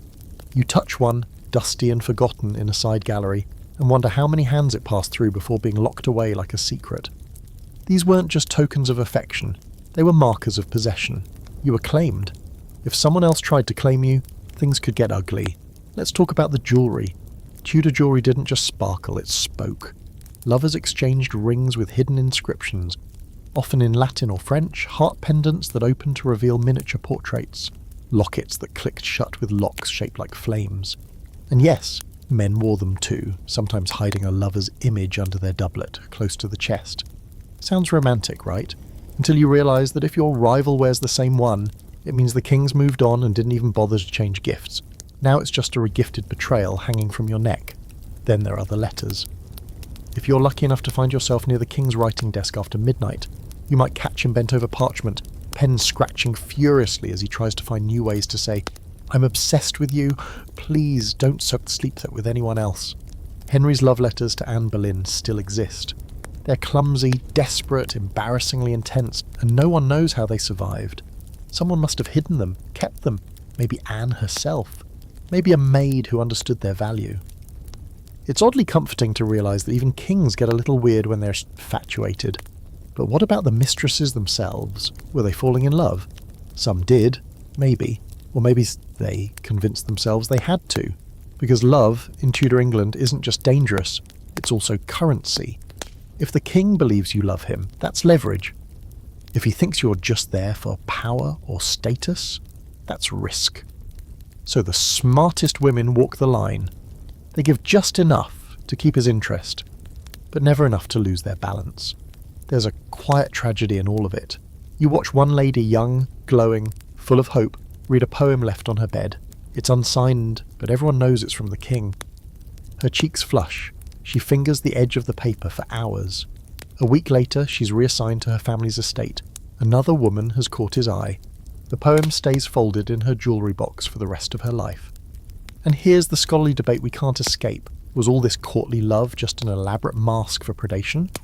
You touch one, dusty and forgotten, in a side gallery, and wonder how many hands it passed through before being locked away like a secret. These weren't just tokens of affection, they were markers of possession. You were claimed. If someone else tried to claim you, things could get ugly. Let's talk about the jewellery. Tudor jewellery didn't just sparkle, it spoke. Lovers exchanged rings with hidden inscriptions, often in Latin or French, heart pendants that opened to reveal miniature portraits. Lockets that clicked shut with locks shaped like flames. And yes, men wore them too, sometimes hiding a lover's image under their doublet, close to the chest. Sounds romantic, right? Until you realise that if your rival wears the same one, it means the king's moved on and didn't even bother to change gifts. Now it's just a regifted betrayal hanging from your neck. Then there are the letters. If you're lucky enough to find yourself near the king's writing desk after midnight, you might catch him bent over parchment, pen scratching furiously as he tries to find new ways to say, "I'm obsessed with you, please don't sleep with anyone else." Henry's love letters to Anne Boleyn still exist. They're clumsy, desperate, embarrassingly intense, and no one knows how they survived. Someone must have hidden them, kept them, maybe Anne herself, maybe a maid who understood their value. It's oddly comforting to realise that even kings get a little weird when they're infatuated. But what about the mistresses themselves? Were they falling in love? Some did, maybe. Or maybe they convinced themselves they had to. Because love in Tudor England isn't just dangerous, it's also currency. If the king believes you love him, that's leverage. If he thinks you're just there for power or status, that's risk. So the smartest women walk the line. They give just enough to keep his interest, but never enough to lose their balance. There's a quiet tragedy in all of it. You watch one lady, young, glowing, full of hope, read a poem left on her bed. It's unsigned, but everyone knows it's from the king. Her cheeks flush. She fingers the edge of the paper for hours. A week later, she's reassigned to her family's estate. Another woman has caught his eye. The poem stays folded in her jewellery box for the rest of her life. And here's the scholarly debate we can't escape. Was all this courtly love just an elaborate mask for predation?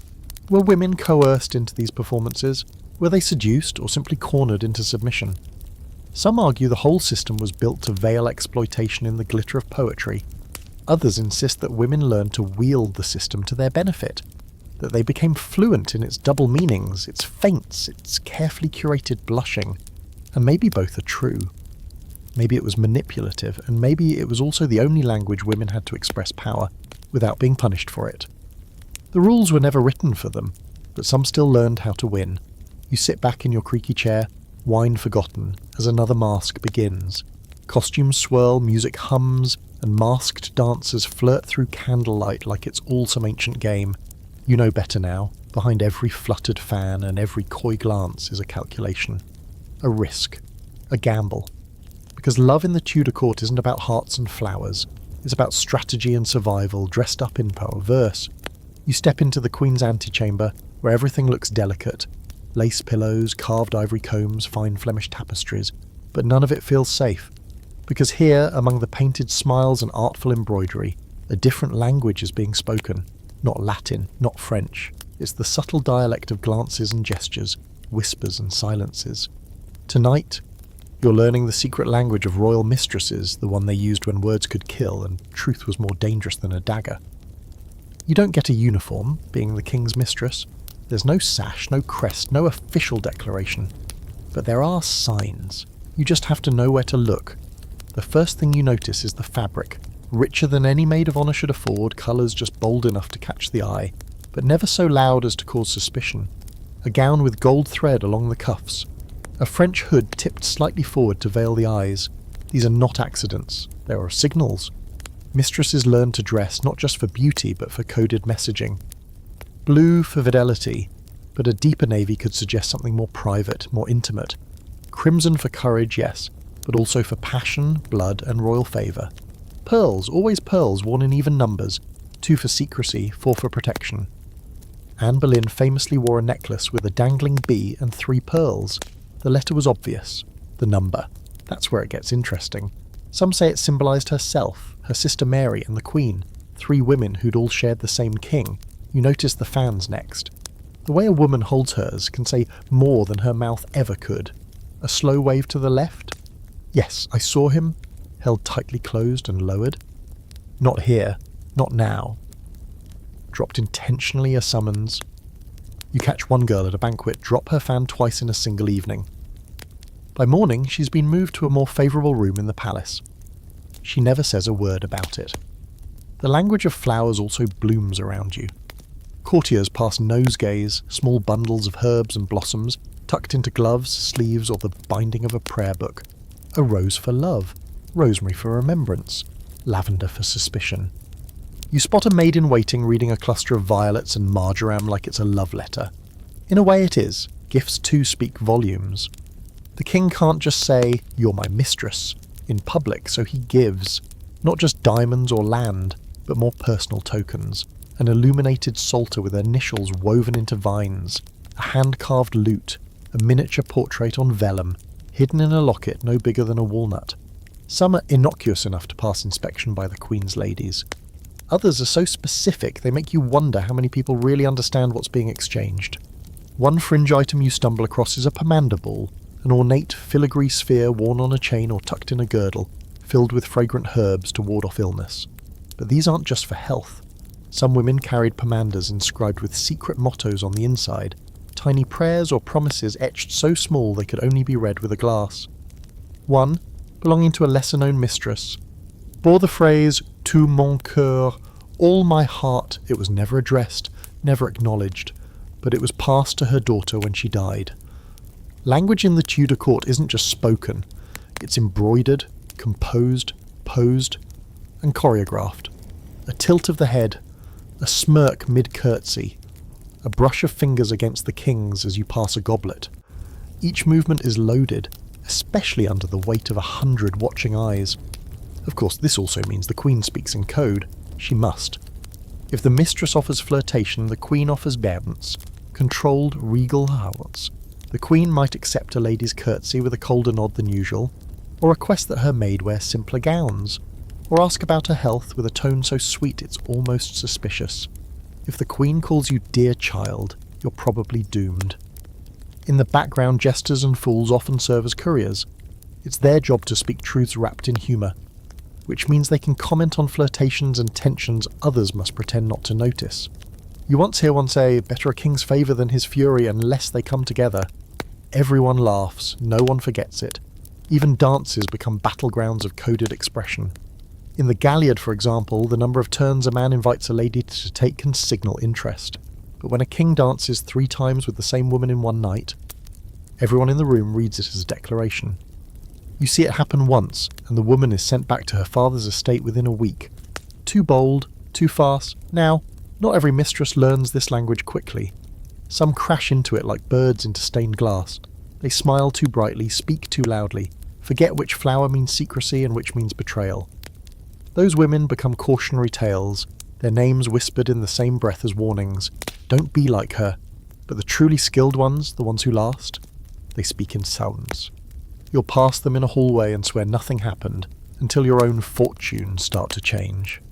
Were women coerced into these performances? Were they seduced or simply cornered into submission? Some argue the whole system was built to veil exploitation in the glitter of poetry. Others insist that women learned to wield the system to their benefit, that they became fluent in its double meanings, its feints, its carefully curated blushing. And maybe both are true. Maybe it was manipulative, and maybe it was also the only language women had to express power without being punished for it. The rules were never written for them, but some still learned how to win. You sit back in your creaky chair, wine forgotten, as another mask begins. Costumes swirl, music hums, and masked dancers flirt through candlelight like it's all some ancient game. You know better now. Behind every fluttered fan and every coy glance is a calculation. A risk. A gamble. Because love in the Tudor court isn't about hearts and flowers. It's about strategy and survival dressed up in power verse. You step into the Queen's antechamber, where everything looks delicate. Lace pillows, carved ivory combs, fine Flemish tapestries. But none of it feels safe. Because here, among the painted smiles and artful embroidery, a different language is being spoken. Not Latin, not French. It's the subtle dialect of glances and gestures, whispers and silences. Tonight, you're learning the secret language of royal mistresses, the one they used when words could kill and truth was more dangerous than a dagger. You don't get a uniform, being the king's mistress. There's no sash, no crest, no official declaration. But there are signs. You just have to know where to look. The first thing you notice is the fabric. Richer than any maid of honour should afford, colours just bold enough to catch the eye, but never so loud as to cause suspicion. A gown with gold thread along the cuffs. A French hood tipped slightly forward to veil the eyes. These are not accidents. There are signals. Mistresses learn to dress not just for beauty, but for coded messaging. Blue for fidelity, but a deeper navy could suggest something more private, more intimate. Crimson for courage, yes, but also for passion, blood, and royal favour. Pearls, always pearls, worn in even numbers, 2 for secrecy, 4 for protection. Anne Boleyn famously wore a necklace with a dangling bee and 3 pearls. The letter was obvious. The number. That's where it gets interesting. Some say it symbolised herself, her sister Mary, and the Queen, 3 women who'd all shared the same king. You notice the fans next. The way a woman holds hers can say more than her mouth ever could. A slow wave to the left? Yes, I saw him, held tightly closed and lowered. Not here, not now. Dropped intentionally a summons. You catch one girl at a banquet drop her fan twice in a single evening. By morning, she's been moved to a more favourable room in the palace. She never says a word about it. The language of flowers also blooms around you. Courtiers pass nosegays, small bundles of herbs and blossoms, tucked into gloves, sleeves, or the binding of a prayer book. A rose for love, rosemary for remembrance, lavender for suspicion. You spot a maid-in-waiting reading a cluster of violets and marjoram like it's a love letter. In a way it is. Gifts too speak volumes. The king can't just say, "You're my mistress," in public, so he gives. Not just diamonds or land, but more personal tokens. An illuminated psalter with initials woven into vines, a hand-carved lute, a miniature portrait on vellum, hidden in a locket no bigger than a walnut. Some are innocuous enough to pass inspection by the Queen's ladies. Others are so specific they make you wonder how many people really understand what's being exchanged. One fringe item you stumble across is a pomander ball, an ornate filigree sphere worn on a chain or tucked in a girdle, filled with fragrant herbs to ward off illness. But these aren't just for health. Some women carried pomanders inscribed with secret mottos on the inside, tiny prayers or promises etched so small they could only be read with a glass. One, belonging to a lesser-known mistress, bore the phrase tout mon cœur, all my heart. It was never addressed, never acknowledged, but it was passed to her daughter when she died. Language in the Tudor court isn't just spoken, it's embroidered, composed, posed, and choreographed. A tilt of the head, a smirk mid-curtsy, a brush of fingers against the king's as you pass a goblet. Each movement is loaded, especially under the weight of 100 watching eyes. Of course, this also means the Queen speaks in code. She must. If the mistress offers flirtation, the Queen offers guidance, controlled regal howls. The Queen might accept a lady's curtsy with a colder nod than usual, or request that her maid wear simpler gowns, or ask about her health with a tone so sweet it's almost suspicious. If the Queen calls you dear child, you're probably doomed. In the background, jesters and fools often serve as couriers. It's their job to speak truths wrapped in humour, which means they can comment on flirtations and tensions others must pretend not to notice. You once hear one say, better a king's favour than his fury unless they come together. Everyone laughs, no one forgets it. Even dances become battlegrounds of coded expression. In the Galliard, for example, the number of turns a man invites a lady to take can signal interest. But when a king dances 3 times with the same woman in one night, everyone in the room reads it as a declaration. You see it happen once, and the woman is sent back to her father's estate within a week. Too bold, too fast. Now, not every mistress learns this language quickly. Some crash into it like birds into stained glass. They smile too brightly, speak too loudly, forget which flower means secrecy and which means betrayal. Those women become cautionary tales, their names whispered in the same breath as warnings. Don't be like her. But the truly skilled ones, the ones who last, they speak in silence. You'll pass them in a hallway and swear nothing happened until your own fortunes start to change.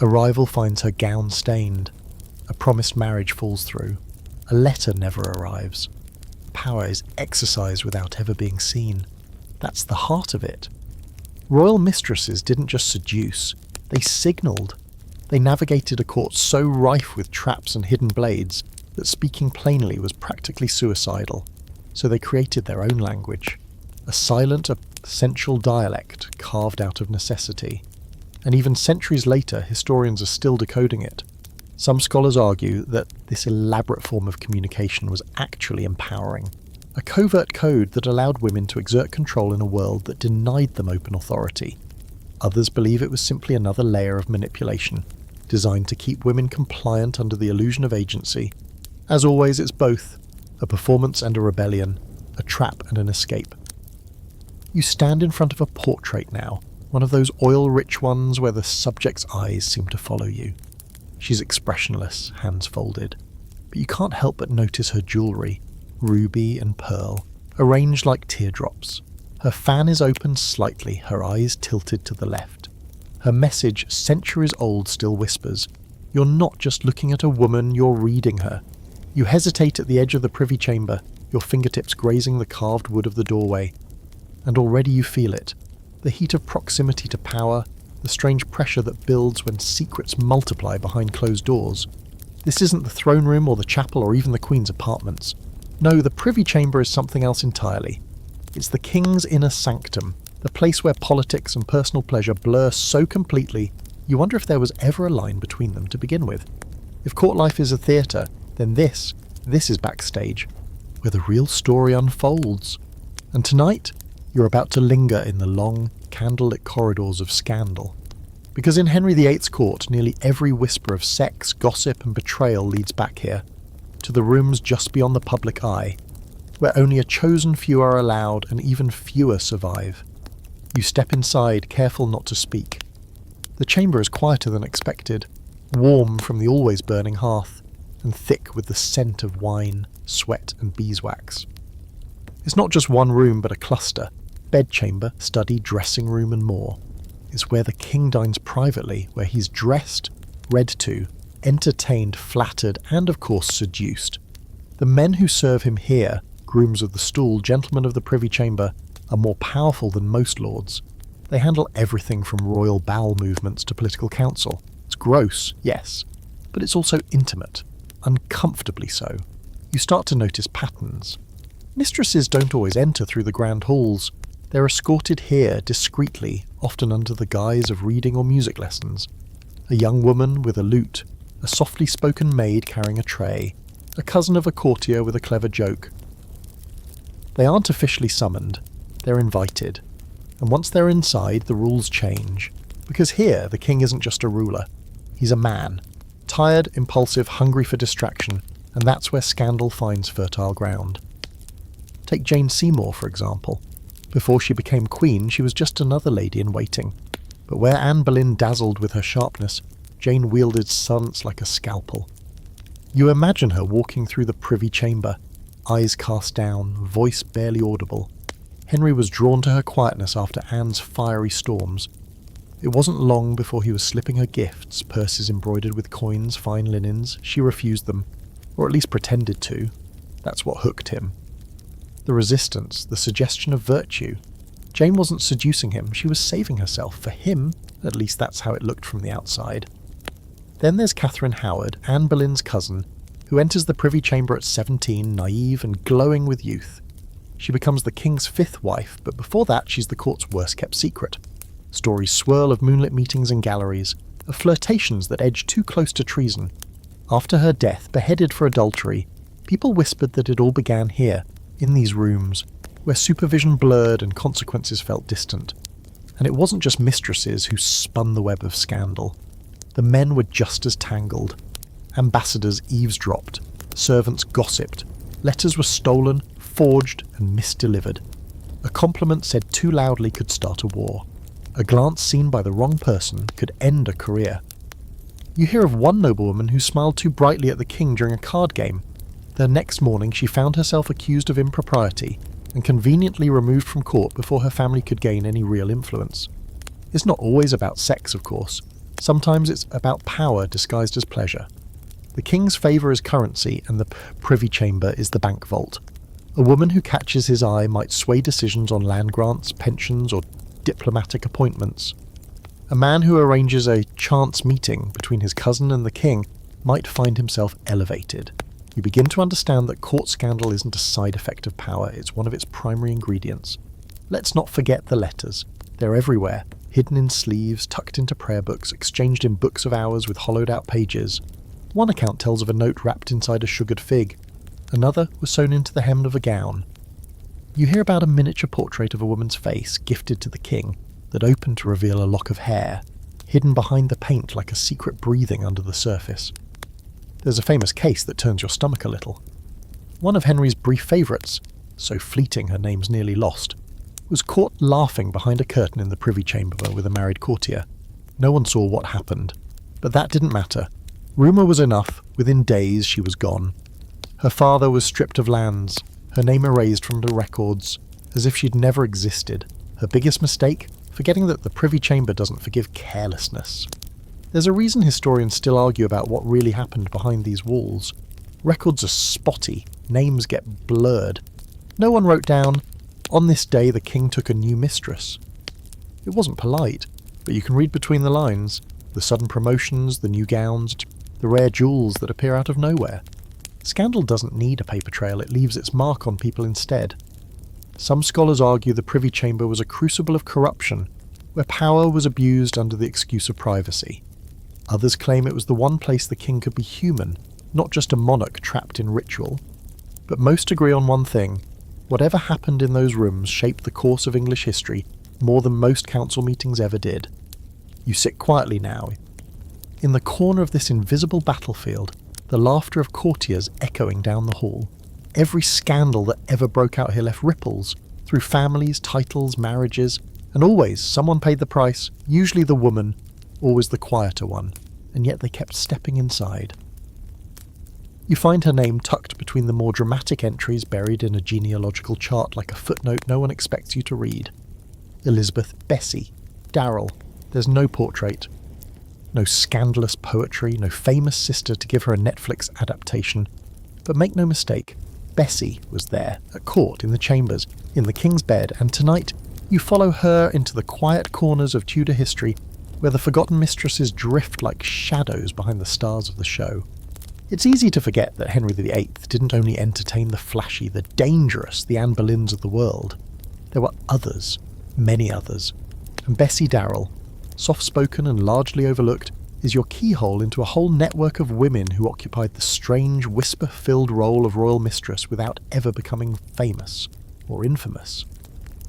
A rival finds her gown stained. A promised marriage falls through. A letter never arrives. Power is exercised without ever being seen. That's the heart of it. Royal mistresses didn't just seduce, they signalled. They navigated a court so rife with traps and hidden blades that speaking plainly was practically suicidal. So they created their own language. A silent, essential dialect carved out of necessity. And even centuries later, historians are still decoding it. Some scholars argue that this elaborate form of communication was actually empowering. A covert code that allowed women to exert control in a world that denied them open authority. Others believe it was simply another layer of manipulation, designed to keep women compliant under the illusion of agency. As always, it's both, a performance and a rebellion, a trap and an escape. You stand in front of a portrait now, one of those oil-rich ones where the subject's eyes seem to follow you. She's expressionless, hands folded, but you can't help but notice her jewellery, ruby and pearl, arranged like teardrops. Her fan is open slightly, her eyes tilted to the left. Her message, centuries old, still whispers, you're not just looking at a woman, you're reading her. You hesitate at the edge of the privy chamber, your fingertips grazing the carved wood of the doorway. And already you feel it, the heat of proximity to power, the strange pressure that builds when secrets multiply behind closed doors. This isn't the throne room or the chapel or even the Queen's apartments. No, the privy chamber is something else entirely. It's the king's inner sanctum, the place where politics and personal pleasure blur so completely you wonder if there was ever a line between them to begin with. If court life is a theatre, then this is backstage, where the real story unfolds. And tonight, you're about to linger in the long, candlelit corridors of scandal. Because in Henry VIII's court, nearly every whisper of sex, gossip and betrayal leads back here, to the rooms just beyond the public eye, where only a chosen few are allowed and even fewer survive. You step inside, careful not to speak. The chamber is quieter than expected, warm from the always burning hearth, and thick with the scent of wine, sweat and beeswax. It's not just one room but a cluster. Bedchamber, study, dressing room and more. It's where the king dines privately, where he's dressed, read to, entertained, flattered and of course seduced. The men who serve him here, grooms of the stool, gentlemen of the privy chamber, are more powerful than most lords. They handle everything from royal bowel movements to political counsel. It's gross, yes, but it's also intimate, uncomfortably so. you start to notice patterns. Mistresses don't always enter through the grand halls. They're escorted here discreetly, often under the guise of reading or music lessons. A young woman with a lute, a softly spoken maid carrying a tray, a cousin of a courtier with a clever joke. They aren't officially summoned, they're invited. And once they're inside, the rules change. Because here, the king isn't just a ruler. He's a man. Tired, impulsive, hungry for distraction, and that's where scandal finds fertile ground. Take Jane Seymour, for example. Before she became queen, she was just another lady in waiting. But where Anne Boleyn dazzled with her sharpness, Jane wielded silence like a scalpel. You imagine her walking through the privy chamber, eyes cast down, voice barely audible. Henry was drawn to her quietness after Anne's fiery storms. It wasn't long before he was slipping her gifts, purses embroidered with coins, fine linens. She refused them, or at least pretended to. That's what hooked him. The resistance, the suggestion of virtue. Jane wasn't seducing him, she was saving herself. For him, at least that's how it looked from the outside. Then there's Catherine Howard, Anne Boleyn's cousin, who enters the privy chamber at 17, naive and glowing with youth. She becomes the king's fifth wife, but before that she's the court's worst-kept secret. Stories swirl of moonlit meetings and galleries, of flirtations that edge too close to treason. After her death, beheaded for adultery, people whispered that it all began here, in these rooms, where supervision blurred and consequences felt distant. And it wasn't just mistresses who spun the web of scandal. The men were just as tangled. Ambassadors eavesdropped, servants gossiped, letters were stolen, forged and misdelivered. A compliment said too loudly could start a war. A glance seen by the wrong person could end a career. You hear of one noblewoman who smiled too brightly at the king during a card game. The next morning she found herself accused of impropriety and conveniently removed from court before her family could gain any real influence. It's not always about sex, of course. Sometimes it's about power disguised as pleasure. The king's favour is currency and the privy chamber is the bank vault. A woman who catches his eye might sway decisions on land grants, pensions or diplomatic appointments. A man who arranges a chance meeting between his cousin and the king might find himself elevated. You begin to understand that court scandal isn't a side effect of power, it's one of its primary ingredients. Let's not forget the letters. They're everywhere, hidden in sleeves, tucked into prayer books, exchanged in books of hours with hollowed-out pages. One account tells of a note wrapped inside a sugared fig. Another was sewn into the hem of a gown. You hear about a miniature portrait of a woman's face, gifted to the king, that opened to reveal a lock of hair, hidden behind the paint like a secret breathing under the surface. There's a famous case that turns your stomach a little. One of Henry's brief favourites, so fleeting her name's nearly lost, was caught laughing behind a curtain in the privy chamber with a married courtier. No one saw what happened, but that didn't matter. Rumour was enough, within days she was gone. Her father was stripped of lands, her name erased from the records, as if she'd never existed. Her biggest mistake? Forgetting that the privy chamber doesn't forgive carelessness. There's a reason historians still argue about what really happened behind these walls. Records are spotty, names get blurred. No one wrote down, "On this day the king took a new mistress." It wasn't polite, but you can read between the lines. The sudden promotions, the new gowns, the rare jewels that appear out of nowhere. Scandal doesn't need a paper trail, it leaves its mark on people instead. Some scholars argue the privy chamber was a crucible of corruption, where power was abused under the excuse of privacy. Others claim it was the one place the king could be human, not just a monarch trapped in ritual. But most agree on one thing: whatever happened in those rooms shaped the course of English history more than most council meetings ever did. You sit quietly now. In the corner of this invisible battlefield, the laughter of courtiers echoing down the hall. Every scandal that ever broke out here left ripples, through families, titles, marriages, and always someone paid the price, usually the woman, always the quieter one, and yet they kept stepping inside. You find her name tucked between the more dramatic entries buried in a genealogical chart like a footnote no one expects you to read. Elizabeth, Bessie, Darrell. There's no portrait. No scandalous poetry, no famous sister to give her a Netflix adaptation. But make no mistake, Bessie was there, at court, in the chambers, in the king's bed, and tonight you follow her into the quiet corners of Tudor history where the forgotten mistresses drift like shadows behind the stars of the show. It's easy to forget that Henry VIII didn't only entertain the flashy, the dangerous, the Anne Boleyns of the world. There were others, many others. And Bessie Darrell, soft-spoken and largely overlooked, is your keyhole into a whole network of women who occupied the strange, whisper-filled role of royal mistress without ever becoming famous or infamous.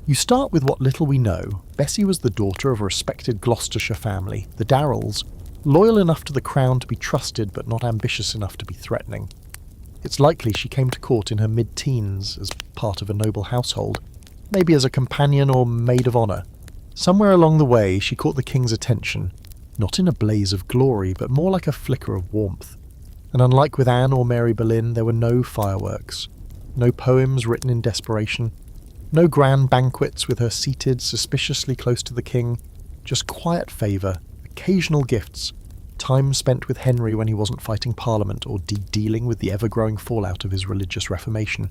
You start with what little we know. Bessie was the daughter of a respected Gloucestershire family, the Darrells, loyal enough to the crown to be trusted but not ambitious enough to be threatening. It's likely she came to court in her mid-teens as part of a noble household, maybe as a companion or maid of honour. Somewhere along the way she caught the king's attention, not in a blaze of glory, but more like a flicker of warmth. And unlike with Anne or Mary Boleyn, there were no fireworks, no poems written in desperation, no grand banquets with her seated suspiciously close to the king, just quiet favour, occasional gifts, time spent with Henry when he wasn't fighting Parliament or dealing with the ever-growing fallout of his religious reformation.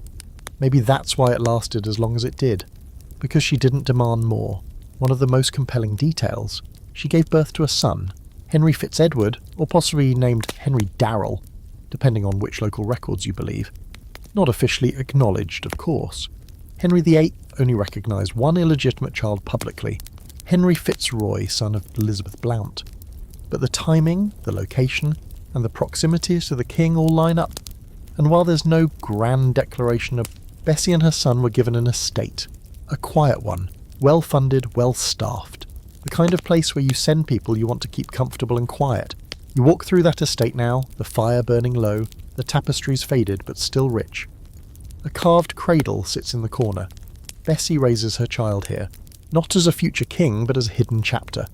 Maybe that's why it lasted as long as it did, because she didn't demand more. One of the most compelling details: she gave birth to a son, Henry Fitz-Edward, or possibly named Henry Darrell, depending on which local records you believe. Not officially acknowledged, of course. Henry VIII only recognised one illegitimate child publicly, Henry Fitzroy, son of Elizabeth Blount. But the timing, the location, and the proximity to the king all line up. And while there's no grand declaration, Bessie and her son were given an estate. A quiet one, well-funded, well-staffed. The kind of place where you send people you want to keep comfortable and quiet. You walk through that estate now, the fire burning low, the tapestries faded but still rich. A carved cradle sits in the corner. Bessie raises her child here, not as a future king, but as a hidden chapter.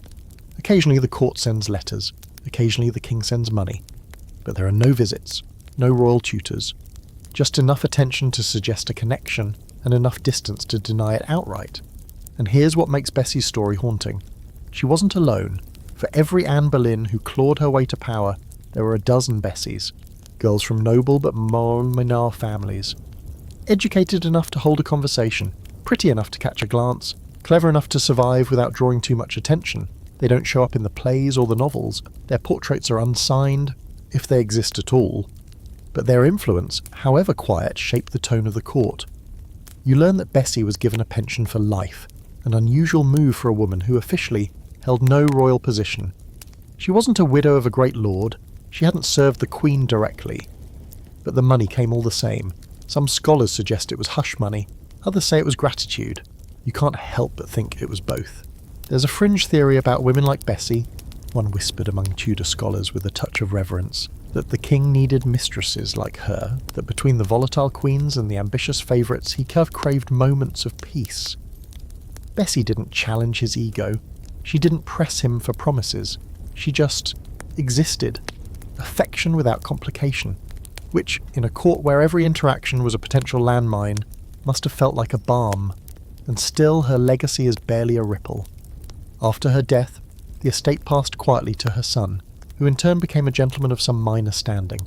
Occasionally the court sends letters, occasionally the king sends money. But there are no visits, no royal tutors. Just enough attention to suggest a connection, and enough distance to deny it outright. And here's what makes Bessie's story haunting. She wasn't alone. For every Anne Boleyn who clawed her way to power, there were a dozen Bessies, girls from noble but minor families. Educated enough to hold a conversation, pretty enough to catch a glance, clever enough to survive without drawing too much attention. They don't show up in the plays or the novels. Their portraits are unsigned, if they exist at all. But their influence, however quiet, shaped the tone of the court. You learn that Bessie was given a pension for life, an unusual move for a woman who officially held no royal position. She wasn't a widow of a great lord. She hadn't served the Queen directly. But the money came all the same. Some scholars suggest it was hush money. Others say it was gratitude. You can't help but think it was both. There's a fringe theory about women like Bessie, one whispered among Tudor scholars with a touch of reverence, that the king needed mistresses like her, that between the volatile queens and the ambitious favourites he craved moments of peace. Bessie didn't challenge his ego. She didn't press him for promises. She just existed. Affection without complication, which, in a court where every interaction was a potential landmine, must have felt like a balm. And still her legacy is barely a ripple. After her death, the estate passed quietly to her son, who in turn became a gentleman of some minor standing.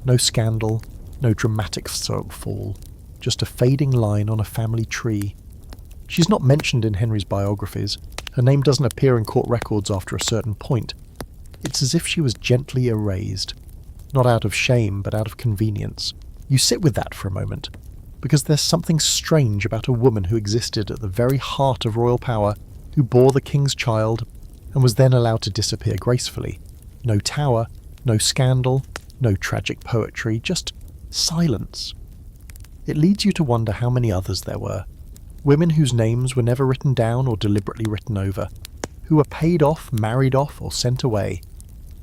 No scandal, no dramatic fall, just a fading line on a family tree. She's not mentioned in Henry's biographies. Her name doesn't appear in court records after a certain point. It's as if she was gently erased. Not out of shame, but out of convenience. You sit with that for a moment, because there's something strange about a woman who existed at the very heart of royal power, who bore the king's child, and was then allowed to disappear gracefully. No tower, no scandal, no tragic poetry, just silence. It leads you to wonder how many others there were. Women whose names were never written down or deliberately written over, who were paid off, married off, or sent away.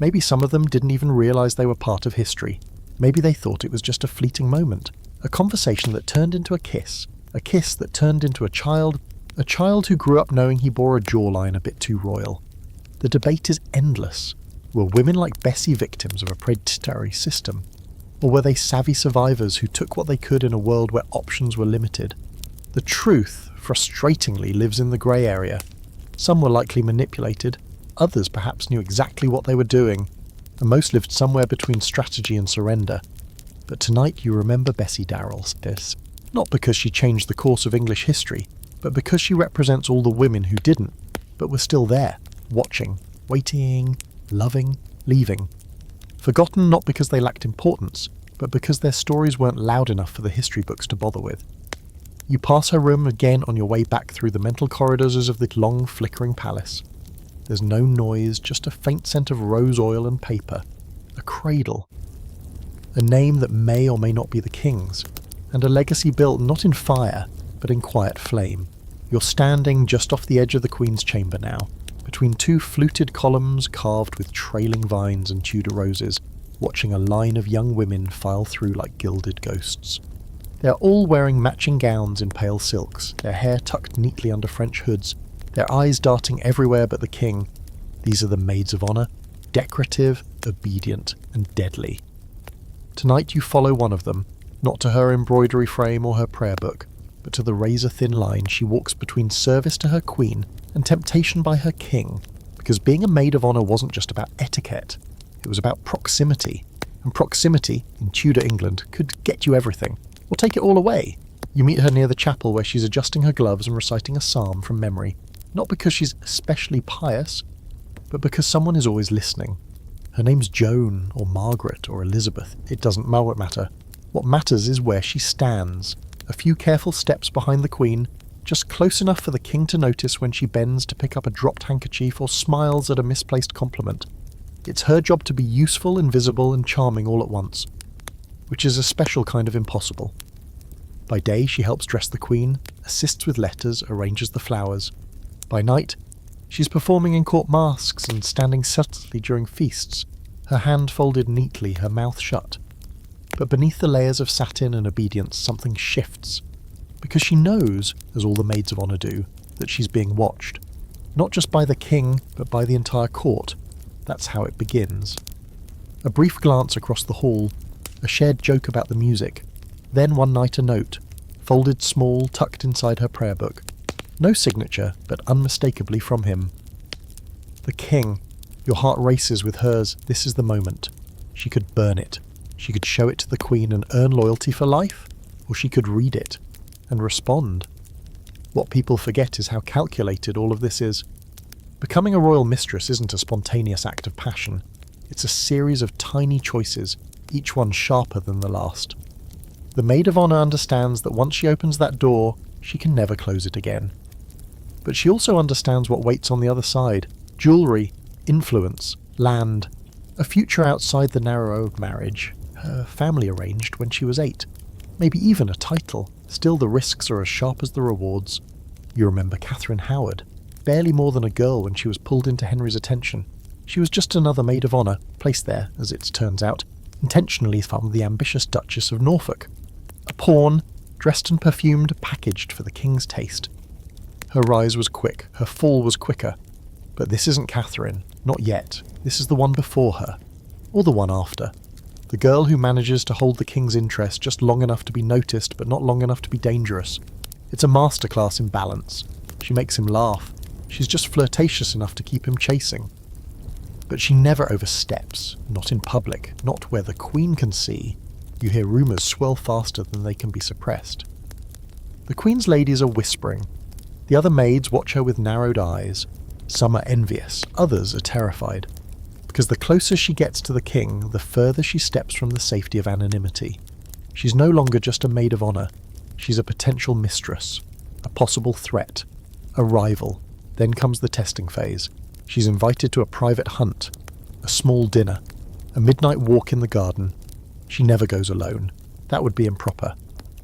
Maybe some of them didn't even realise they were part of history. Maybe they thought it was just a fleeting moment, a conversation that turned into a kiss that turned into a child who grew up knowing he bore a jawline a bit too royal. The debate is endless. Were women like Bessie victims of a predatory system? Or were they savvy survivors who took what they could in a world where options were limited? The truth, frustratingly, lives in the grey area. Some were likely manipulated, others perhaps knew exactly what they were doing, and most lived somewhere between strategy and surrender. But tonight you remember Bessie Darrell's this, not because she changed the course of English history, but because she represents all the women who didn't, but were still there, watching, waiting, loving, leaving. Forgotten not because they lacked importance, but because their stories weren't loud enough for the history books to bother with. You pass her room again on your way back through the mental corridors of the long, flickering palace. There's no noise, just a faint scent of rose oil and paper. A cradle. A name that may or may not be the king's, and a legacy built not in fire, but in quiet flame. You're standing just off the edge of the Queen's chamber now, between two fluted columns carved with trailing vines and Tudor roses, watching a line of young women file through like gilded ghosts. They're all wearing matching gowns in pale silks, their hair tucked neatly under French hoods, their eyes darting everywhere but the king. These are the maids of honour, decorative, obedient, and deadly. Tonight you follow one of them, not to her embroidery frame or her prayer book, but to the razor-thin line she walks between service to her queen and temptation by her king, because being a maid of honour wasn't just about etiquette, it was about proximity, and proximity, in Tudor England, could get you everything, or take it all away. You meet her near the chapel where she's adjusting her gloves and reciting a psalm from memory, not because she's especially pious, but because someone is always listening. Her name's Joan, or Margaret, or Elizabeth. It doesn't matter. What matters is where she stands, a few careful steps behind the Queen, just close enough for the king to notice when she bends to pick up a dropped handkerchief or smiles at a misplaced compliment. It's her job to be useful, invisible, and charming all at once, which is a special kind of impossible. By day she helps dress the Queen, assists with letters, arranges the flowers. By night, she's performing in court masks and standing subtly during feasts, her hand folded neatly, her mouth shut. But beneath the layers of satin and obedience something shifts, because she knows, as all the maids of honour do, that she's being watched. Not just by the king, but by the entire court. That's how it begins. A brief glance across the hall, a shared joke about the music, then one night a note, folded small, tucked inside her prayer book. No signature, but unmistakably from him. The king. Your heart races with hers. This is the moment. She could burn it. She could show it to the Queen and earn loyalty for life, or she could read it and respond. What people forget is how calculated all of this is. Becoming a royal mistress isn't a spontaneous act of passion. It's a series of tiny choices, each one sharper than the last. The maid of honour understands that once she opens that door, she can never close it again. But she also understands what waits on the other side. Jewellery, influence, land, a future outside the narrow of marriage. Her family arranged when she was 8. Maybe even a title. Still the risks are as sharp as the rewards. You remember Catherine Howard. Barely more than a girl when she was pulled into Henry's attention. She was just another maid of honour, placed there, as it turns out, intentionally from the ambitious Duchess of Norfolk. A pawn, dressed and perfumed, packaged for the king's taste. Her rise was quick, her fall was quicker. But this isn't Catherine, not yet. This is the one before her, or the one after. The girl who manages to hold the king's interest just long enough to be noticed, but not long enough to be dangerous. It's a masterclass in balance. She makes him laugh. She's just flirtatious enough to keep him chasing. But she never oversteps, not in public, not where the Queen can see. You hear rumours swirl faster than they can be suppressed. The Queen's ladies are whispering. The other maids watch her with narrowed eyes. Some are envious, others are terrified. Because the closer she gets to the king, the further she steps from the safety of anonymity. She's no longer just a maid of honour. She's a potential mistress, a possible threat, a rival. Then comes the testing phase. She's invited to a private hunt, a small dinner, a midnight walk in the garden. She never goes alone. That would be improper.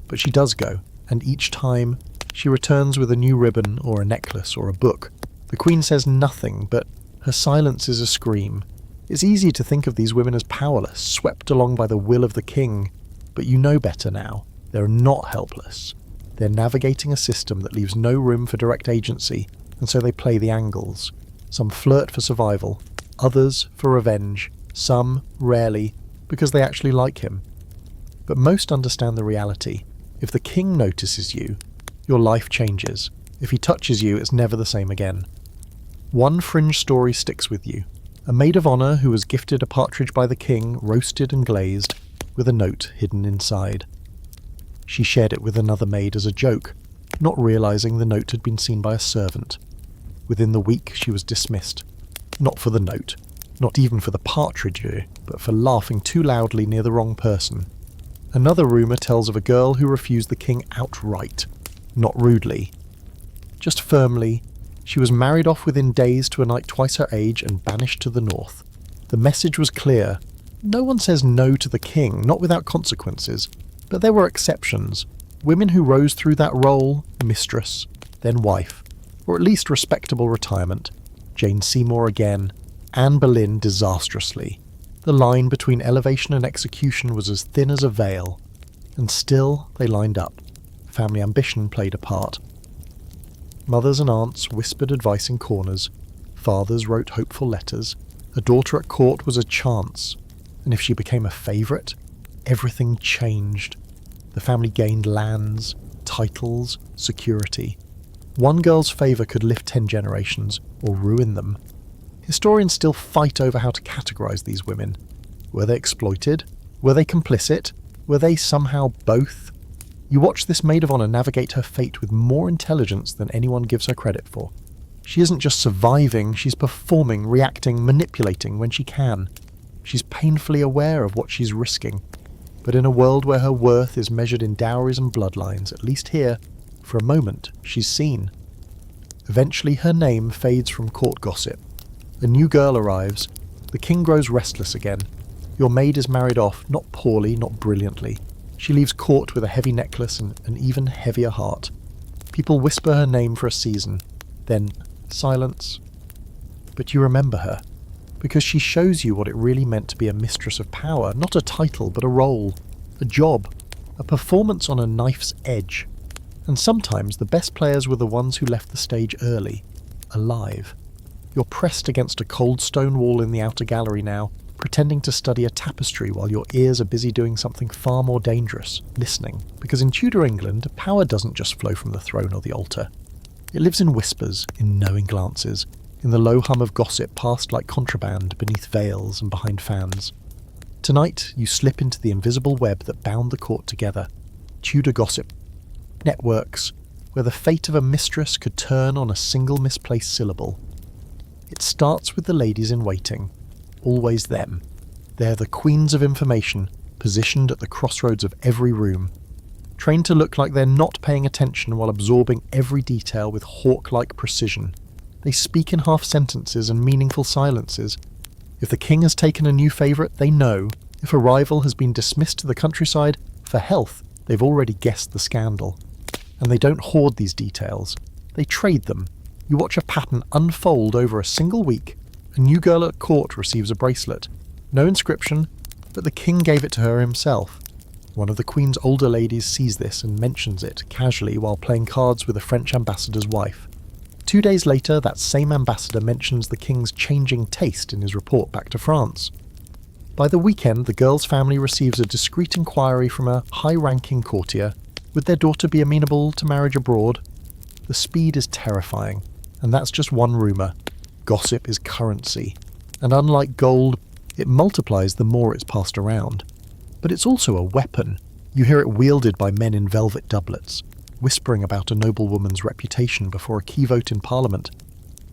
But she does go, and each time, she returns with a new ribbon or a necklace or a book. The Queen says nothing, but her silence is a scream. It's easy to think of these women as powerless, swept along by the will of the king, but you know better now. They're not helpless. They're navigating a system that leaves no room for direct agency, and so they play the angles. Some flirt for survival, others for revenge, some, rarely, because they actually like him. But most understand the reality. If the king notices you, your life changes. If he touches you, it's never the same again. One fringe story sticks with you. A maid of honour who was gifted a partridge by the king, roasted and glazed, with a note hidden inside. She shared it with another maid as a joke, not realising the note had been seen by a servant. Within the week she was dismissed. Not for the note, not even for the partridge, but for laughing too loudly near the wrong person. Another rumour tells of a girl who refused the king outright, not rudely. Just firmly, she was married off within days to a knight twice her age and banished to the north. The message was clear. No one says no to the king, not without consequences. But there were exceptions. Women who rose through that role, mistress, then wife, or at least respectable retirement. Jane Seymour again, Anne Boleyn disastrously. The line between elevation and execution was as thin as a veil. And still they lined up. Family ambition played a part. Mothers and aunts whispered advice in corners. Fathers wrote hopeful letters. A daughter at court was a chance. And if she became a favourite, everything changed. The family gained lands, titles, security. One girl's favour could lift 10 generations, or ruin them. Historians still fight over how to categorise these women. Were they exploited? Were they complicit? Were they somehow both? You watch this maid of honour navigate her fate with more intelligence than anyone gives her credit for. She isn't just surviving, she's performing, reacting, manipulating when she can. She's painfully aware of what she's risking. But in a world where her worth is measured in dowries and bloodlines, at least here, for a moment, she's seen. Eventually her name fades from court gossip. A new girl arrives. The king grows restless again. Your maid is married off, not poorly, not brilliantly. She leaves court with a heavy necklace and an even heavier heart. People whisper her name for a season. Then silence. But you remember her. Because she shows you what it really meant to be a mistress of power, not a title, but a role, a job, a performance on a knife's edge. And sometimes the best players were the ones who left the stage early, alive. You're pressed against a cold stone wall in the outer gallery now, pretending to study a tapestry while your ears are busy doing something far more dangerous, listening. Because in Tudor England, power doesn't just flow from the throne or the altar. It lives in whispers, in knowing glances, in the low hum of gossip passed like contraband beneath veils and behind fans. Tonight, you slip into the invisible web that bound the court together. Tudor gossip. Networks, where the fate of a mistress could turn on a single misplaced syllable. It starts with the ladies in waiting. Always them. They're the queens of information, positioned at the crossroads of every room. Trained to look like they're not paying attention while absorbing every detail with hawk-like precision. They speak in half sentences and meaningful silences. If the king has taken a new favourite, they know. If a rival has been dismissed to the countryside, for health, they've already guessed the scandal. And they don't hoard these details. They trade them. You watch a pattern unfold over a single week. A new girl at court receives a bracelet. No inscription, but the king gave it to her himself. One of the queen's older ladies sees this and mentions it casually while playing cards with a French ambassador's wife. 2 days later, that same ambassador mentions the king's changing taste in his report back to France. By the weekend, the girl's family receives a discreet inquiry from a high-ranking courtier. Would their daughter be amenable to marriage abroad? The speed is terrifying, and that's just one rumour. Gossip is currency, and unlike gold, it multiplies the more it's passed around. But it's also a weapon. You hear it wielded by men in velvet doublets, whispering about a noblewoman's reputation before a key vote in Parliament.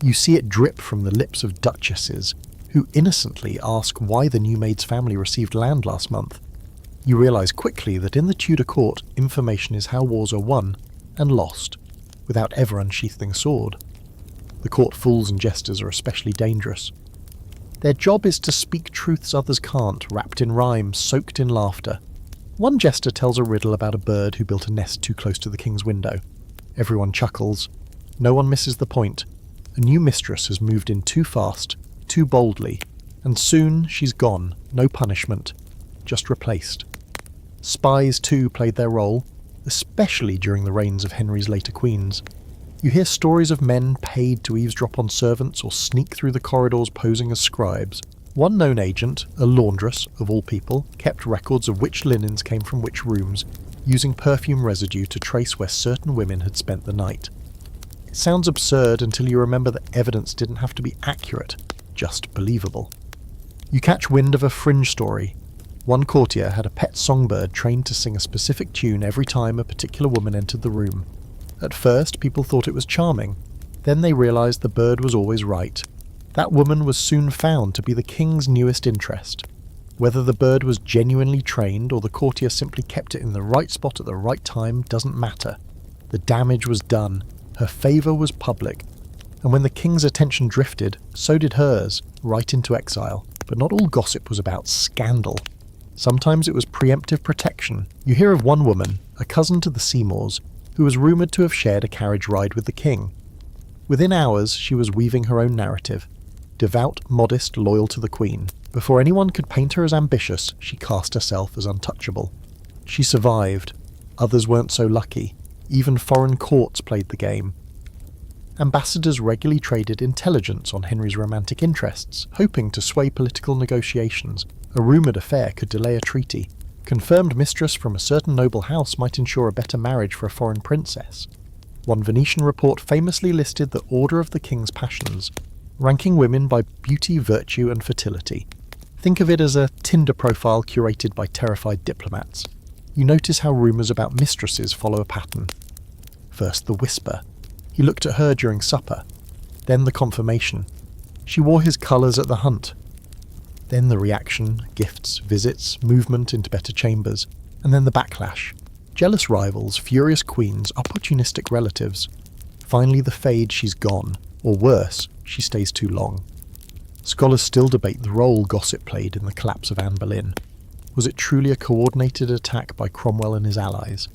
You see it drip from the lips of duchesses, who innocently ask why the new maid's family received land last month. You realise quickly that in the Tudor court, information is how wars are won and lost, without ever unsheathing a sword. The court fools and jesters are especially dangerous. Their job is to speak truths others can't, wrapped in rhyme, soaked in laughter. One jester tells a riddle about a bird who built a nest too close to the king's window. Everyone chuckles. No one misses the point. A new mistress has moved in too fast, too boldly, and soon she's gone, no punishment, just replaced. Spies too played their role, especially during the reigns of Henry's later queens. You hear stories of men paid to eavesdrop on servants or sneak through the corridors posing as scribes. One known agent, a laundress of all people, kept records of which linens came from which rooms, using perfume residue to trace where certain women had spent the night. It sounds absurd until you remember that evidence didn't have to be accurate, just believable. You catch wind of a fringe story. One courtier had a pet songbird trained to sing a specific tune every time a particular woman entered the room. At first, people thought it was charming. Then they realised the bird was always right. That woman was soon found to be the king's newest interest. Whether the bird was genuinely trained or the courtier simply kept it in the right spot at the right time doesn't matter. The damage was done, her favour was public, and when the king's attention drifted, so did hers, right into exile. But not all gossip was about scandal. Sometimes it was preemptive protection. You hear of one woman, a cousin to the Seymours, who was rumoured to have shared a carriage ride with the king. Within hours, she was weaving her own narrative. Devout, modest, loyal to the queen. Before anyone could paint her as ambitious, she cast herself as untouchable. She survived. Others weren't so lucky. Even foreign courts played the game. Ambassadors regularly traded intelligence on Henry's romantic interests, hoping to sway political negotiations. A rumoured affair could delay a treaty. Confirmed mistress from a certain noble house might ensure a better marriage for a foreign princess. One Venetian report famously listed the order of the king's passions, ranking women by beauty, virtue, and fertility. Think of it as a Tinder profile curated by terrified diplomats. You notice how rumours about mistresses follow a pattern. First the whisper. He looked at her during supper. Then the confirmation. She wore his colours at the hunt. Then the reaction, gifts, visits, movement into better chambers. And then the backlash. Jealous rivals, furious queens, opportunistic relatives. Finally the fade, she's gone. Or worse, she stays too long. Scholars still debate the role gossip played in the collapse of Anne Boleyn. Was it truly a coordinated attack by Cromwell and his allies?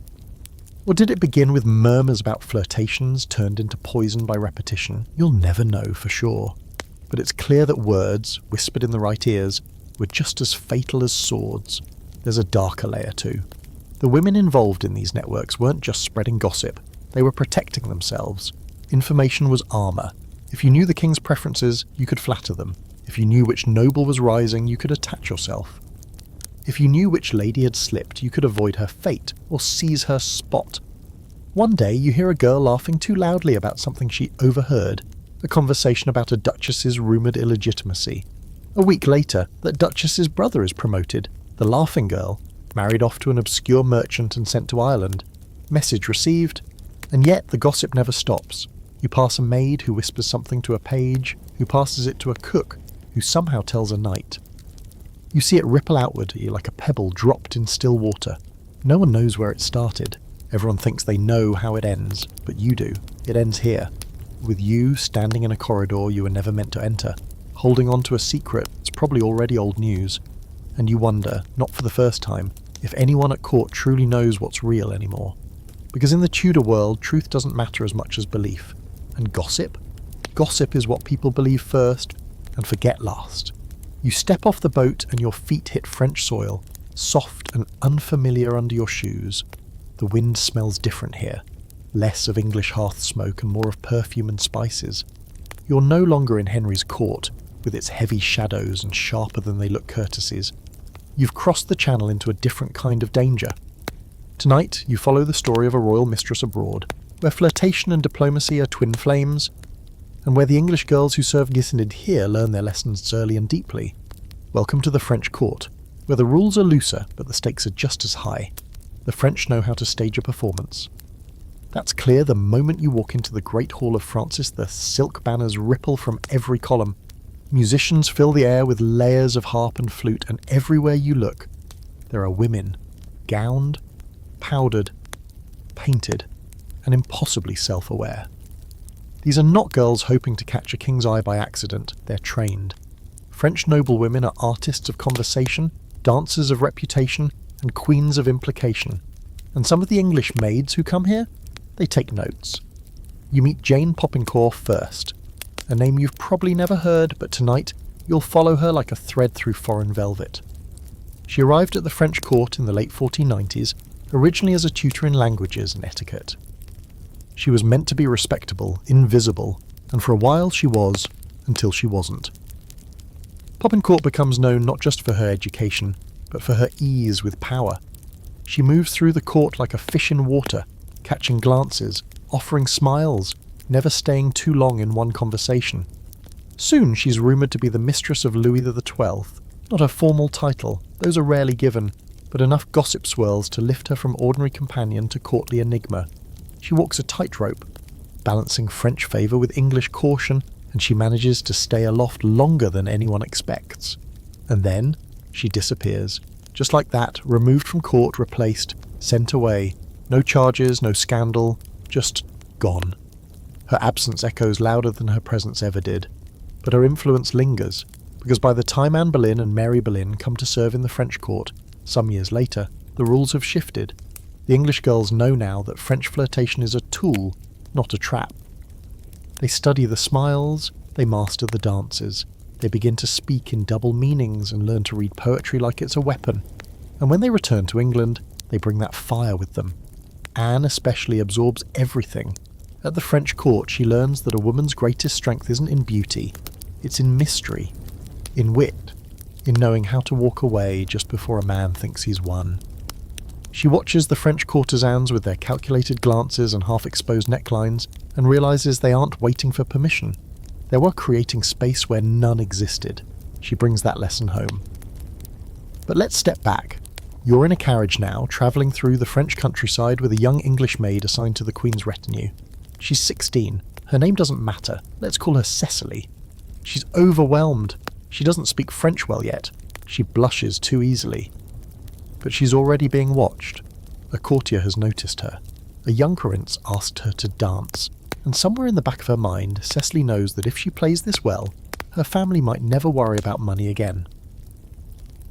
Or did it begin with murmurs about flirtations turned into poison by repetition? You'll never know for sure. But it's clear that words, whispered in the right ears, were just as fatal as swords. There's a darker layer too. The women involved in these networks weren't just spreading gossip, they were protecting themselves. Information was armour. If you knew the king's preferences, you could flatter them. If you knew which noble was rising, you could attach yourself. If you knew which lady had slipped, you could avoid her fate or seize her spot. One day you hear a girl laughing too loudly about something she overheard, a conversation about a duchess's rumoured illegitimacy. A week later, that duchess's brother is promoted, the laughing girl, married off to an obscure merchant and sent to Ireland. Message received, and yet the gossip never stops. You pass a maid who whispers something to a page, who passes it to a cook, who somehow tells a knight. You see it ripple outwardly like a pebble dropped in still water. No one knows where it started. Everyone thinks they know how it ends, but you do. It ends here, with you standing in a corridor you were never meant to enter, holding on to a secret that's probably already old news. And you wonder, not for the first time, if anyone at court truly knows what's real anymore. Because in the Tudor world, truth doesn't matter as much as belief. And gossip? Gossip is what people believe first and forget last. You step off the boat and your feet hit French soil, soft and unfamiliar under your shoes. The wind smells different here, less of English hearth smoke and more of perfume and spices. You're no longer in Henry's court, with its heavy shadows and sharper than they look courtesies. You've crossed the channel into a different kind of danger. Tonight, you follow the story of a royal mistress abroad, where flirtation and diplomacy are twin flames, and where the English girls who serve Gislined here learn their lessons early and deeply. Welcome to the French court, where the rules are looser, but the stakes are just as high. The French know how to stage a performance. That's clear the moment you walk into the Great Hall of Francis. The silk banners ripple from every column. Musicians fill the air with layers of harp and flute, and everywhere you look, there are women, gowned, powdered, painted, and impossibly self-aware. These are not girls hoping to catch a king's eye by accident, they're trained. French noblewomen are artists of conversation, dancers of reputation, and queens of implication. And some of the English maids who come here, they take notes. You meet Jane Popincourt first, a name you've probably never heard, but tonight you'll follow her like a thread through foreign velvet. She arrived at the French court in the late 1490s, originally as a tutor in languages and etiquette. She was meant to be respectable, invisible, and for a while she was, until she wasn't. Popincourt becomes known not just for her education, but for her ease with power. She moves through the court like a fish in water, catching glances, offering smiles, never staying too long in one conversation. Soon she's rumoured to be the mistress of Louis XII, not a formal title, those are rarely given, but enough gossip swirls to lift her from ordinary companion to courtly enigma. She walks a tightrope, balancing French favour with English caution, and she manages to stay aloft longer than anyone expects. And then, She disappears. Just like that, removed from court, replaced, sent away. No charges, no scandal, just gone. Her absence echoes louder than her presence ever did. But her influence lingers, because by the time Anne Boleyn and Mary Boleyn come to serve in the French court, some years later, the rules have shifted. The English girls know now that French flirtation is a tool, not a trap. They study the smiles, they master the dances. They begin to speak in double meanings and learn to read poetry like it's a weapon. And when they return to England, they bring that fire with them. Anne especially absorbs everything. At the French court, she learns that a woman's greatest strength isn't in beauty, it's in mystery, in wit, in knowing how to walk away just before a man thinks he's won. She watches the French courtesans with their calculated glances and half-exposed necklines and realizes they aren't waiting for permission. They were creating space where none existed. She brings that lesson home. But let's step back. You're in a carriage now, travelling through the French countryside with a young English maid assigned to the Queen's retinue. She's 16. Her name doesn't matter. Let's call her Cecily. She's overwhelmed. She doesn't speak French well yet. She blushes too easily. But she's already being watched. A courtier has noticed her. A young prince asked her to dance. And somewhere in the back of her mind, Cecily knows that if she plays this well, her family might never worry about money again.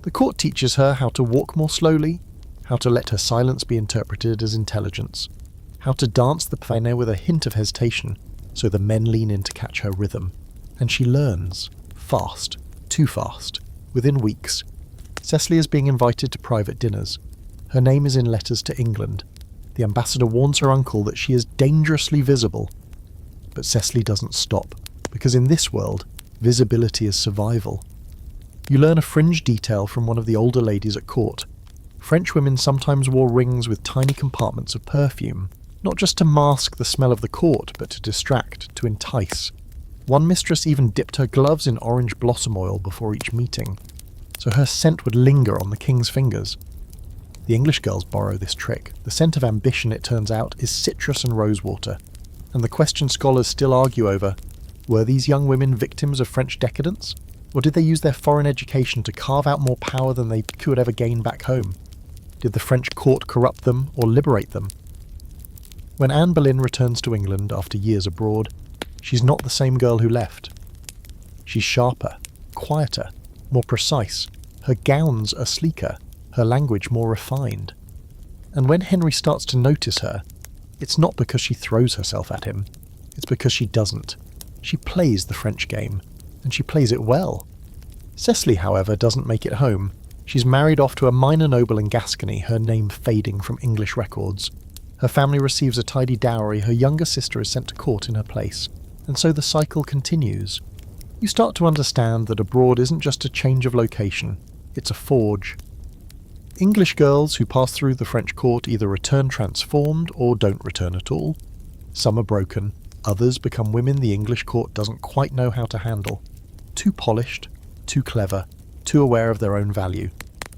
The court teaches her how to walk more slowly, how to let her silence be interpreted as intelligence, how to dance the pene with a hint of hesitation, so the men lean in to catch her rhythm. And she learns. Fast. Too fast. Within weeks. Cecily is being invited to private dinners. Her name is in letters to England. The ambassador warns her uncle that she is dangerously visible. But Cecily doesn't stop, because in this world, visibility is survival. You learn a fringe detail from one of the older ladies at court. French women sometimes wore rings with tiny compartments of perfume, not just to mask the smell of the court, but to distract, to entice. One mistress even dipped her gloves in orange blossom oil before each meeting, so her scent would linger on the king's fingers. The English girls borrow this trick. The scent of ambition, it turns out, is citrus and rosewater. And the question scholars still argue over, were these young women victims of French decadence? Or did they use their foreign education to carve out more power than they could ever gain back home? Did the French court corrupt them or liberate them? When Anne Boleyn returns to England after years abroad, she's not the same girl who left. She's sharper, quieter, more precise. Her gowns are sleeker, her language more refined. And when Henry starts to notice her, it's not because she throws herself at him, it's because she doesn't. She plays the French game, and she plays it well. Cecily, however, doesn't make it home. She's married off to a minor noble in Gascony, her name fading from English records. Her family receives a tidy dowry, her younger sister is sent to court in her place, and so the cycle continues. You start to understand that abroad isn't just a change of location, it's a forge. English girls who pass through the French court either return transformed or don't return at all. Some are broken, others become women the English court doesn't quite know how to handle. Too polished, too clever, too aware of their own value.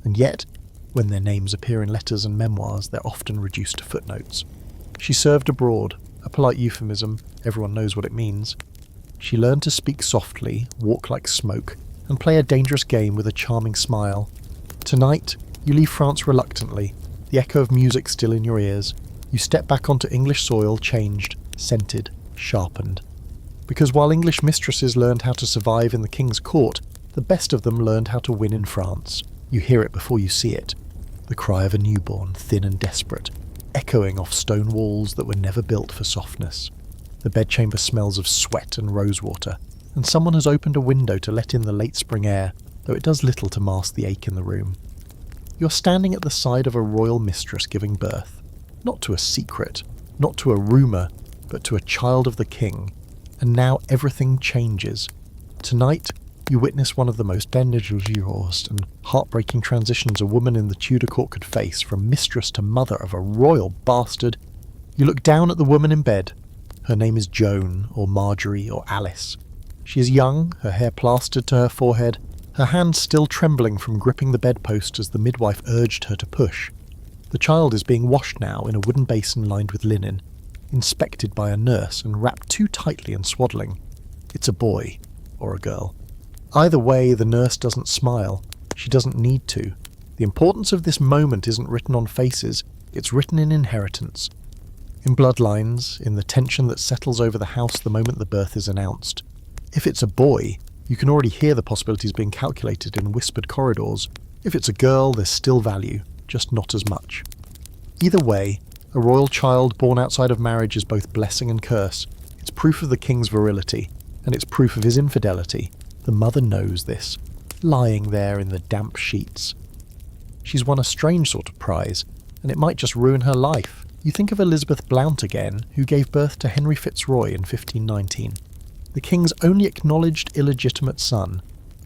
And yet, when their names appear in letters and memoirs, they're often reduced to footnotes. She served abroad, a polite euphemism, everyone knows what it means. She learned to speak softly, walk like smoke, and play a dangerous game with a charming smile. Tonight, you leave France reluctantly, the echo of music still in your ears. You step back onto English soil changed, scented, sharpened. Because while English mistresses learned how to survive in the king's court, the best of them learned how to win in France. You hear it before you see it. The cry of a newborn, thin and desperate, echoing off stone walls that were never built for softness. The bedchamber smells of sweat and rosewater, and someone has opened a window to let in the late spring air, though it does little to mask the ache in the room. You're standing at the side of a royal mistress giving birth, not to a secret, not to a rumour, but to a child of the king, and now everything changes. Tonight, you witness one of the most dangerous and heartbreaking transitions a woman in the Tudor court could face, from mistress to mother of a royal bastard. You look down at the woman in bed. Her name is Joan, or Marjorie, or Alice. She is young, her hair plastered to her forehead, her hands still trembling from gripping the bedpost as the midwife urged her to push. The child is being washed now in a wooden basin lined with linen, inspected by a nurse and wrapped too tightly and swaddling. It's a boy, or a girl. Either way, the nurse doesn't smile. She doesn't need to. The importance of this moment isn't written on faces, it's written in inheritance. In bloodlines, in the tension that settles over the house the moment the birth is announced. If it's a boy, you can already hear the possibilities being calculated in whispered corridors. If it's a girl, there's still value, just not as much. Either way, a royal child born outside of marriage is both blessing and curse. It's proof of the king's virility, and it's proof of his infidelity. The mother knows this, lying there in the damp sheets. She's won a strange sort of prize, and it might just ruin her life. You think of Elizabeth Blount again, who gave birth to Henry Fitzroy in 1519. The king's only acknowledged illegitimate son.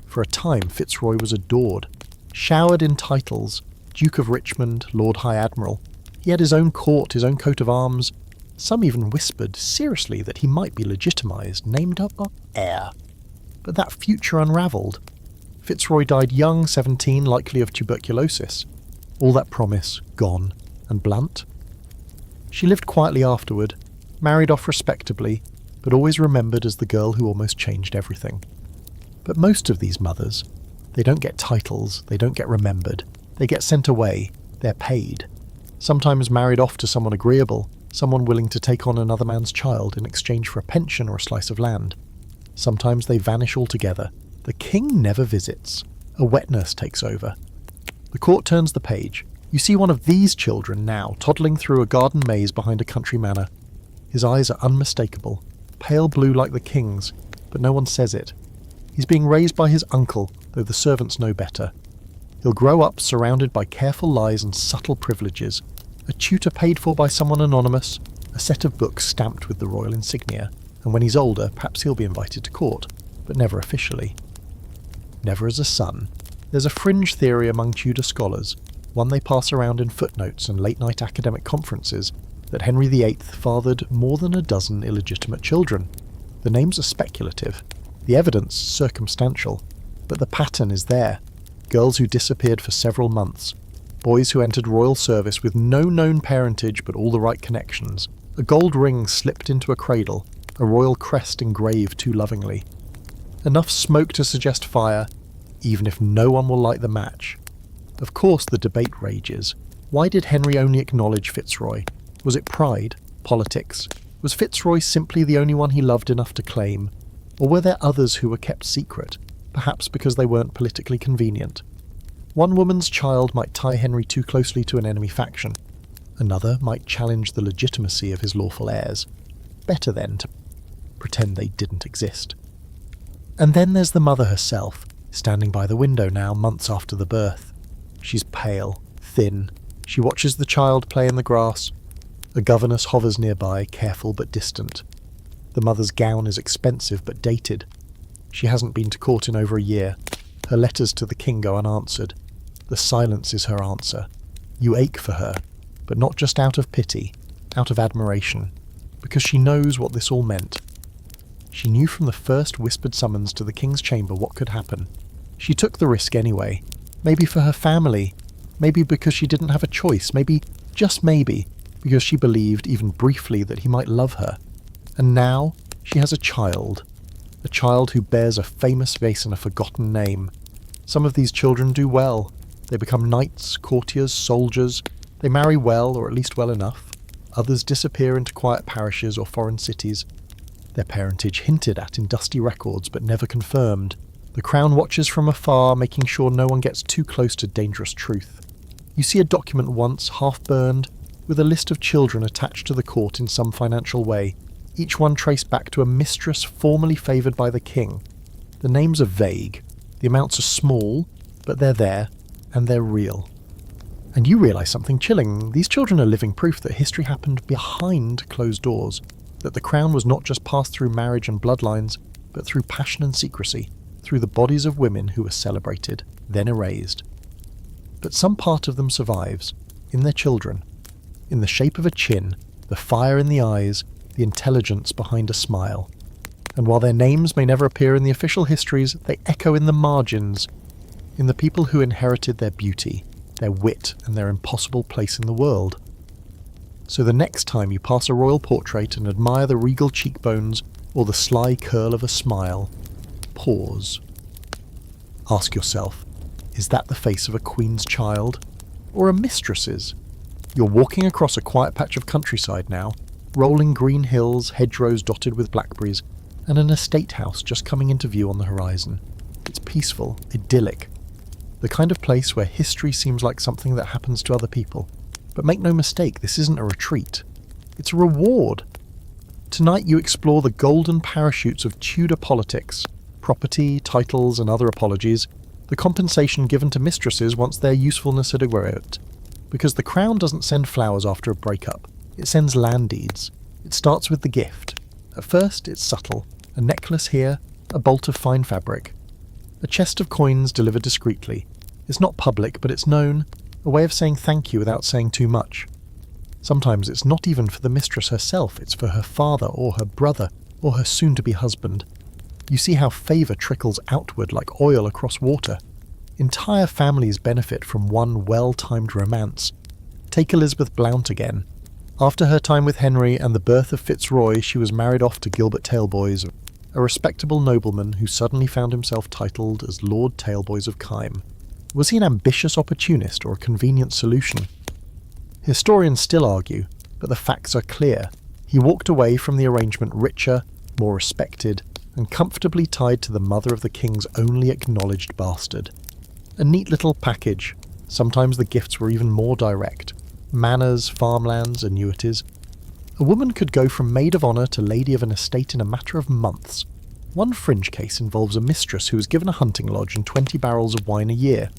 For a time, Fitzroy was adored, showered in titles, Duke of Richmond, Lord High Admiral. He had his own court, his own coat of arms. Some even whispered, seriously, that he might be legitimised, named up heir. But that future unravelled. Fitzroy died young, 17, likely of tuberculosis. All that promise, gone. And Blount? She lived quietly afterward, married off respectably, but always remembered as the girl who almost changed everything. But most of these mothers, they don't get titles, they don't get remembered. They get sent away, they're paid. Sometimes married off to someone agreeable, someone willing to take on another man's child in exchange for a pension or a slice of land. Sometimes they vanish altogether. The king never visits. A wet nurse takes over. The court turns the page. You see one of these children now, toddling through a garden maze behind a country manor. His eyes are unmistakable, pale blue like the king's, but no one says it. He's being raised by his uncle, though the servants know better. He'll grow up surrounded by careful lies and subtle privileges, a tutor paid for by someone anonymous, a set of books stamped with the royal insignia, and when he's older, perhaps he'll be invited to court, but never officially. Never as a son. There's a fringe theory among Tudor scholars, one they pass around in footnotes and late-night academic conferences, that Henry VIII fathered more than a dozen illegitimate children. The names are speculative, the evidence circumstantial, but the pattern is there. Girls who disappeared for several months, boys who entered royal service with no known parentage but all the right connections, a gold ring slipped into a cradle, a royal crest engraved too lovingly. Enough smoke to suggest fire, even if no one will light the match. Of course the debate rages. Why did Henry only acknowledge Fitzroy? Was it pride? Politics? Was Fitzroy simply the only one he loved enough to claim? Or were there others who were kept secret, perhaps because they weren't politically convenient? One woman's child might tie Henry too closely to an enemy faction. Another might challenge the legitimacy of his lawful heirs. Better then to pretend they didn't exist. And then there's the mother herself, standing by the window now, months after the birth. She's pale, thin. She watches the child play in the grass. A governess hovers nearby, careful but distant. The mother's gown is expensive but dated. She hasn't been to court in over a year. Her letters to the king go unanswered. The silence is her answer. You ache for her, but not just out of pity, out of admiration, because she knows what this all meant. She knew from the first whispered summons to the king's chamber what could happen. She took the risk anyway. Maybe for her family, maybe because she didn't have a choice, maybe, just maybe, because she believed, even briefly, that he might love her. And now, she has a child who bears a famous face and a forgotten name. Some of these children do well. They become knights, courtiers, soldiers. They marry well, or at least well enough. Others disappear into quiet parishes or foreign cities. Their parentage hinted at in dusty records, but never confirmed. The crown watches from afar, making sure no one gets too close to dangerous truth. You see a document once, half-burned, with a list of children attached to the court in some financial way, each one traced back to a mistress formerly favoured by the king. The names are vague, the amounts are small, but they're there, and they're real. And you realise something chilling. These children are living proof that history happened behind closed doors, that the crown was not just passed through marriage and bloodlines, but through passion and secrecy, through the bodies of women who were celebrated, then erased. But some part of them survives, in their children, in the shape of a chin, the fire in the eyes, the intelligence behind a smile. And while their names may never appear in the official histories, they echo in the margins, in the people who inherited their beauty, their wit, and their impossible place in the world. So the next time you pass a royal portrait and admire the regal cheekbones or the sly curl of a smile, pause. Ask yourself, Is that the face of a queen's child? Or a mistress's? You're walking across a quiet patch of countryside now, rolling green hills, hedgerows dotted with blackberries, and an estate house just coming into view on the horizon. It's peaceful, idyllic. The kind of place where history seems like something that happens to other people. But make no mistake, this isn't a retreat. It's a reward. Tonight you explore the golden parachutes of Tudor politics, property, titles and other apologies, the compensation given to mistresses once their usefulness had erode. Because the crown doesn't send flowers after a breakup, it sends land deeds. It starts with the gift. At first it's subtle, a necklace here, a bolt of fine fabric. A chest of coins delivered discreetly. It's not public, but it's known, a way of saying thank you without saying too much. Sometimes it's not even for the mistress herself, it's for her father or her brother or her soon-to-be husband. You see how favour trickles outward like oil across water. Entire families benefit from one well-timed romance. Take Elizabeth Blount again. After her time with Henry and the birth of Fitzroy, she was married off to Gilbert Taleboys, a respectable nobleman who suddenly found himself titled as Lord Taleboys of Kyme. Was he an ambitious opportunist or a convenient solution? Historians still argue, but the facts are clear. He walked away from the arrangement richer, more respected, and comfortably tied to the mother of the king's only acknowledged bastard. A neat little package. Sometimes the gifts were even more direct. Manors, farmlands, annuities. A woman could go from maid of honour to lady of an estate in a matter of months. One fringe case involves a mistress who was given a hunting lodge and 20 barrels of wine a year.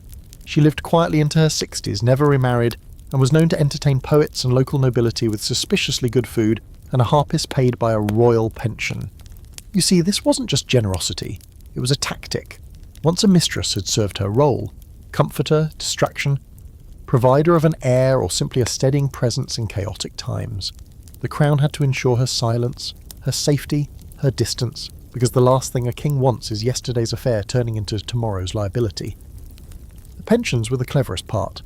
She lived quietly into her 60s, never remarried, and was known to entertain poets and local nobility with suspiciously good food and a harpist paid by a royal pension. You see, this wasn't just generosity, it was a tactic. Once a mistress had served her role, comforter, distraction, provider of an heir or simply a steadying presence in chaotic times, the crown had to ensure her silence, her safety, her distance, because the last thing a king wants is yesterday's affair turning into tomorrow's liability. The pensions were the cleverest part.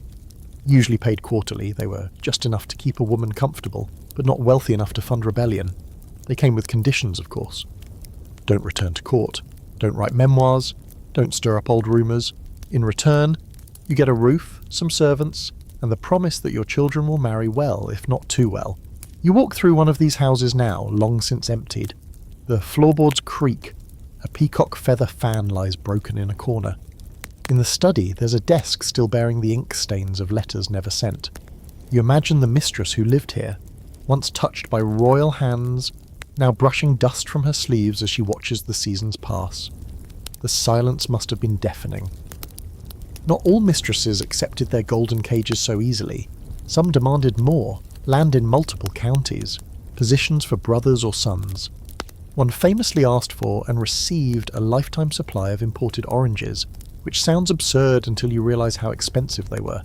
Usually paid quarterly, they were just enough to keep a woman comfortable, but not wealthy enough to fund rebellion. They came with conditions, of course. Don't return to court. Don't write memoirs. Don't stir up old rumours. In return, you get a roof, some servants, and the promise that your children will marry well, if not too well. You walk through one of these houses now, long since emptied. The floorboards creak. A peacock feather fan lies broken in a corner. In the study, there's a desk still bearing the ink stains of letters never sent. You imagine the mistress who lived here, once touched by royal hands, now brushing dust from her sleeves as she watches the seasons pass. The silence must have been deafening. Not all mistresses accepted their golden cages so easily. Some demanded more, land in multiple counties, positions for brothers or sons. One famously asked for and received a lifetime supply of imported oranges, which sounds absurd until you realise how expensive they were.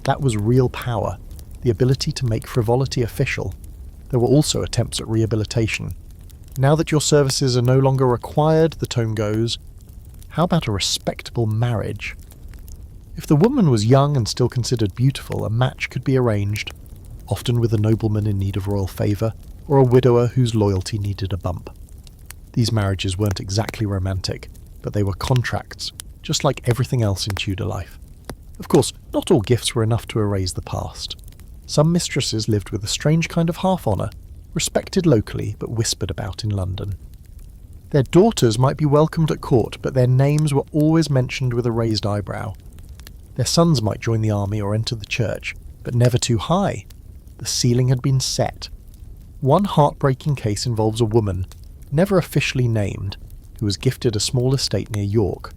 That was real power, the ability to make frivolity official. There were also attempts at rehabilitation. Now that your services are no longer required, the tone goes, how about a respectable marriage? If the woman was young and still considered beautiful, a match could be arranged, often with a nobleman in need of royal favour, or a widower whose loyalty needed a bump. These marriages weren't exactly romantic, but they were contracts, just like everything else in Tudor life. Of course, not all gifts were enough to erase the past. Some mistresses lived with a strange kind of half-honour, respected locally but whispered about in London. Their daughters might be welcomed at court, but their names were always mentioned with a raised eyebrow. Their sons might join the army or enter the church, but never too high. The ceiling had been set. One heartbreaking case involves a woman, never officially named, who was gifted a small estate near York.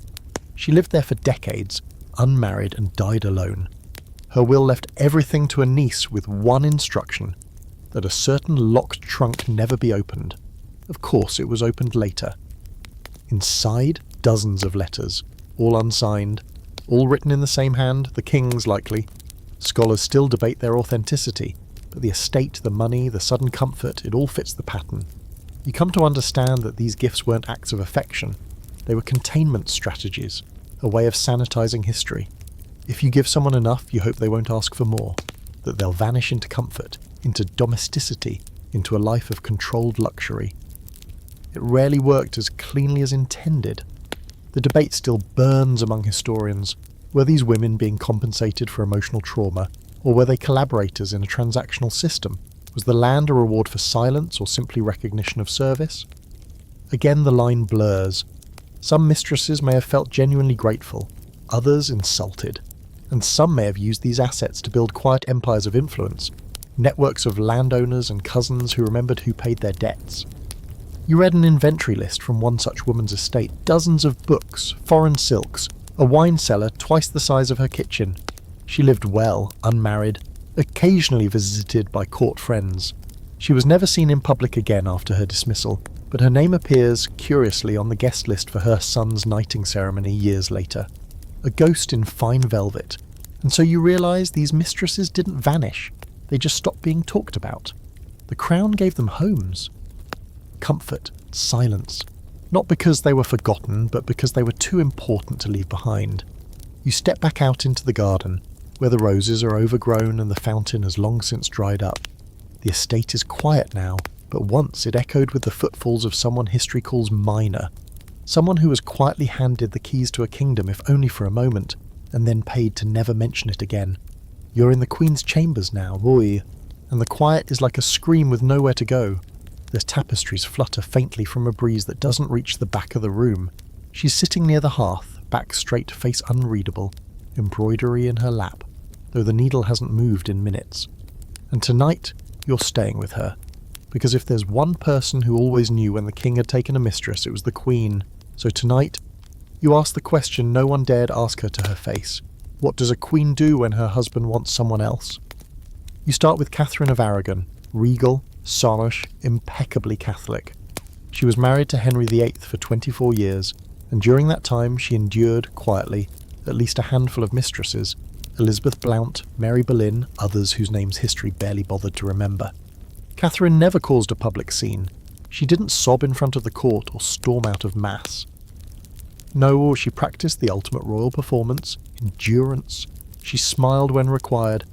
She lived there for decades, unmarried, and died alone. Her will left everything to a niece with one instruction, that a certain locked trunk never be opened. Of course it was opened later. Inside, dozens of letters, all unsigned, all written in the same hand, the king's likely. Scholars still debate their authenticity, but the estate, the money, the sudden comfort, it all fits the pattern. You come to understand that these gifts weren't acts of affection. They were containment strategies, a way of sanitizing history. If you give someone enough, you hope they won't ask for more, that they'll vanish into comfort, into domesticity, into a life of controlled luxury. It rarely worked as cleanly as intended. The debate still burns among historians. Were these women being compensated for emotional trauma, or were they collaborators in a transactional system? Was the land a reward for silence or simply recognition of service? Again, the line blurs. Some mistresses may have felt genuinely grateful, others insulted, and some may have used these assets to build quiet empires of influence, networks of landowners and cousins who remembered who paid their debts. You read an inventory list from one such woman's estate, dozens of books, foreign silks, a wine cellar twice the size of her kitchen. She lived well, unmarried, occasionally visited by court friends. She was never seen in public again after her dismissal, but her name appears, curiously, on the guest list for her son's knighting ceremony years later. A ghost in fine velvet. And so you realise these mistresses didn't vanish, they just stopped being talked about. The crown gave them homes. Comfort, silence. Not because they were forgotten, but because they were too important to leave behind. You step back out into the garden, where the roses are overgrown and the fountain has long since dried up. The estate is quiet now, but once it echoed with the footfalls of someone history calls minor. Someone who was quietly handed the keys to a kingdom, if only for a moment, and then paid to never mention it again. You're in the Queen's chambers now, boy, and the quiet is like a scream with nowhere to go. The tapestries flutter faintly from a breeze that doesn't reach the back of the room. She's sitting near the hearth, back straight, face unreadable, embroidery in her lap, though the needle hasn't moved in minutes. And tonight, you're staying with her, because if there's one person who always knew when the king had taken a mistress, it was the Queen. So tonight, you ask the question no one dared ask her to her face. What does a queen do when her husband wants someone else? You start with Catherine of Aragon, regal, Sarnish, impeccably Catholic. She was married to Henry VIII for 24 years, and during that time she endured, quietly, at least a handful of mistresses, Elizabeth Blount, Mary Boleyn, others whose names history barely bothered to remember. Catherine never caused a public scene. She didn't sob in front of the court or storm out of mass. No, she practiced the ultimate royal performance, endurance. She smiled when required,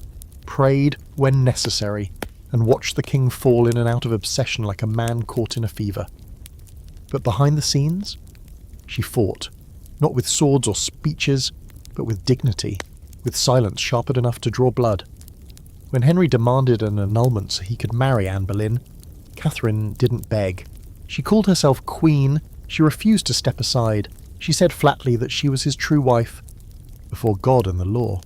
prayed when necessary, and watched the king fall in and out of obsession like a man caught in a fever. But behind the scenes, she fought, not with swords or speeches, but with dignity, with silence sharpened enough to draw blood. When Henry demanded an annulment so he could marry Anne Boleyn, Catherine didn't beg. She called herself Queen. She refused to step aside. She said flatly that she was his true wife, before God and the law.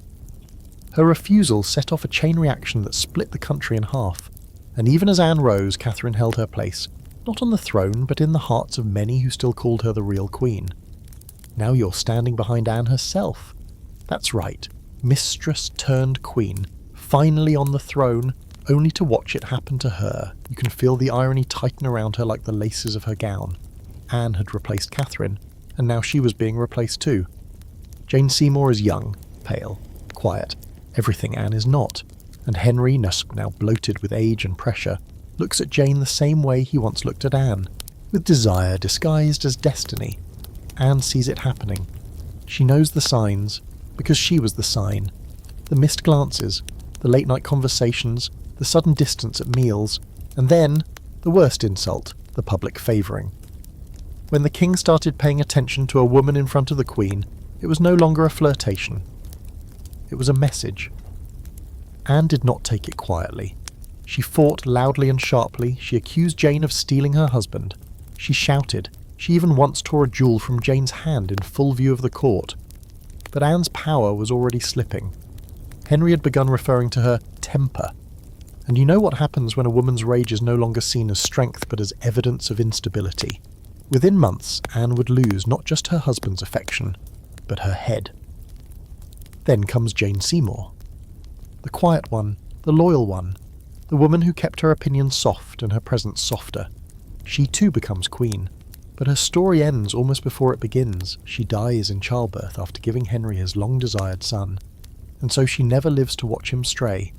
Her refusal set off a chain reaction that split the country in half, and even as Anne rose, Catherine held her place, not on the throne, but in the hearts of many who still called her the real queen. Now you're standing behind Anne herself. That's right, mistress turned queen, finally on the throne, only to watch it happen to her. You can feel the irony tighten around her like the laces of her gown. Anne had replaced Catherine, and now she was being replaced too. Jane Seymour is young, pale, quiet, everything Anne is not, and Henry, now bloated with age and pressure, looks at Jane the same way he once looked at Anne, with desire disguised as destiny. Anne sees it happening. She knows the signs, because she was the sign. The missed glances, the late-night conversations, the sudden distance at meals, and then, the worst insult, the public favouring. When the king started paying attention to a woman in front of the Queen, it was no longer a flirtation. It was a message. Anne did not take it quietly. She fought loudly and sharply. She accused Jane of stealing her husband. She shouted. She even once tore a jewel from Jane's hand in full view of the court. But Anne's power was already slipping. Henry had begun referring to her temper. And you know what happens when a woman's rage is no longer seen as strength but as evidence of instability. Within months, Anne would lose not just her husband's affection, but her head. Then comes Jane Seymour. The quiet one, the loyal one, the woman who kept her opinions soft and her presence softer. She too becomes queen, but her story ends almost before it begins. She dies in childbirth after giving Henry his long-desired son, and so she never lives to watch him stray.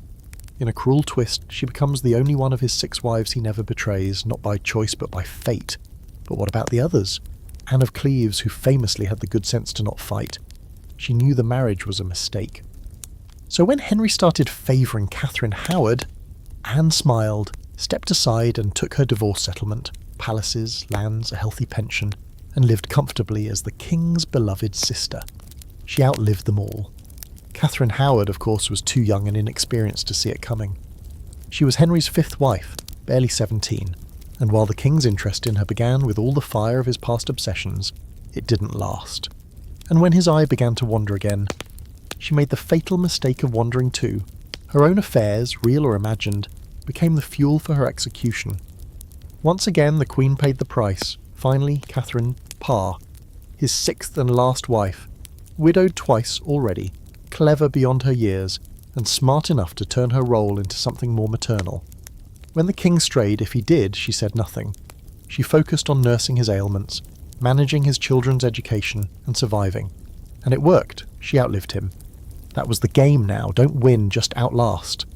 In a cruel twist, she becomes the only one of his 6 wives he never betrays, not by choice but by fate. But what about the others? Anne of Cleves, who famously had the good sense to not fight. She knew the marriage was a mistake. So when Henry started favouring Catherine Howard, Anne smiled, stepped aside and took her divorce settlement, palaces, lands, a healthy pension, and lived comfortably as the king's beloved sister. She outlived them all. Catherine Howard, of course, was too young and inexperienced to see it coming. She was Henry's fifth wife, barely 17, and while the king's interest in her began with all the fire of his past obsessions, it didn't last. And when his eye began to wander again, she made the fatal mistake of wandering too. Her own affairs, real or imagined, became the fuel for her execution. Once again the Queen paid the price. Finally, Catherine Parr, his sixth and last wife, widowed twice already, clever beyond her years, and smart enough to turn her role into something more maternal. When the king strayed, if he did, she said nothing. She focused on nursing his ailments, managing his children's education, and surviving. And it worked. She outlived him. That was the game now. Don't win, just outlast.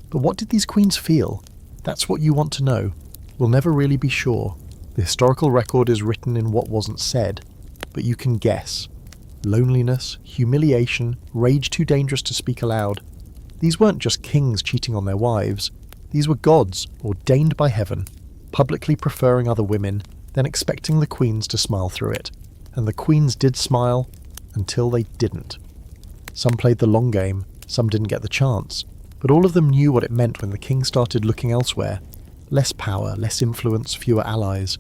But what did these queens feel? That's what you want to know. We'll never really be sure. The historical record is written in what wasn't said, but you can guess. Loneliness, humiliation, rage too dangerous to speak aloud. These weren't just kings cheating on their wives. These were gods, ordained by heaven, publicly preferring other women, then expecting the queens to smile through it. And the queens did smile, until they didn't. Some played the long game, some didn't get the chance, but all of them knew what it meant when the king started looking elsewhere. Less power, less influence, fewer allies.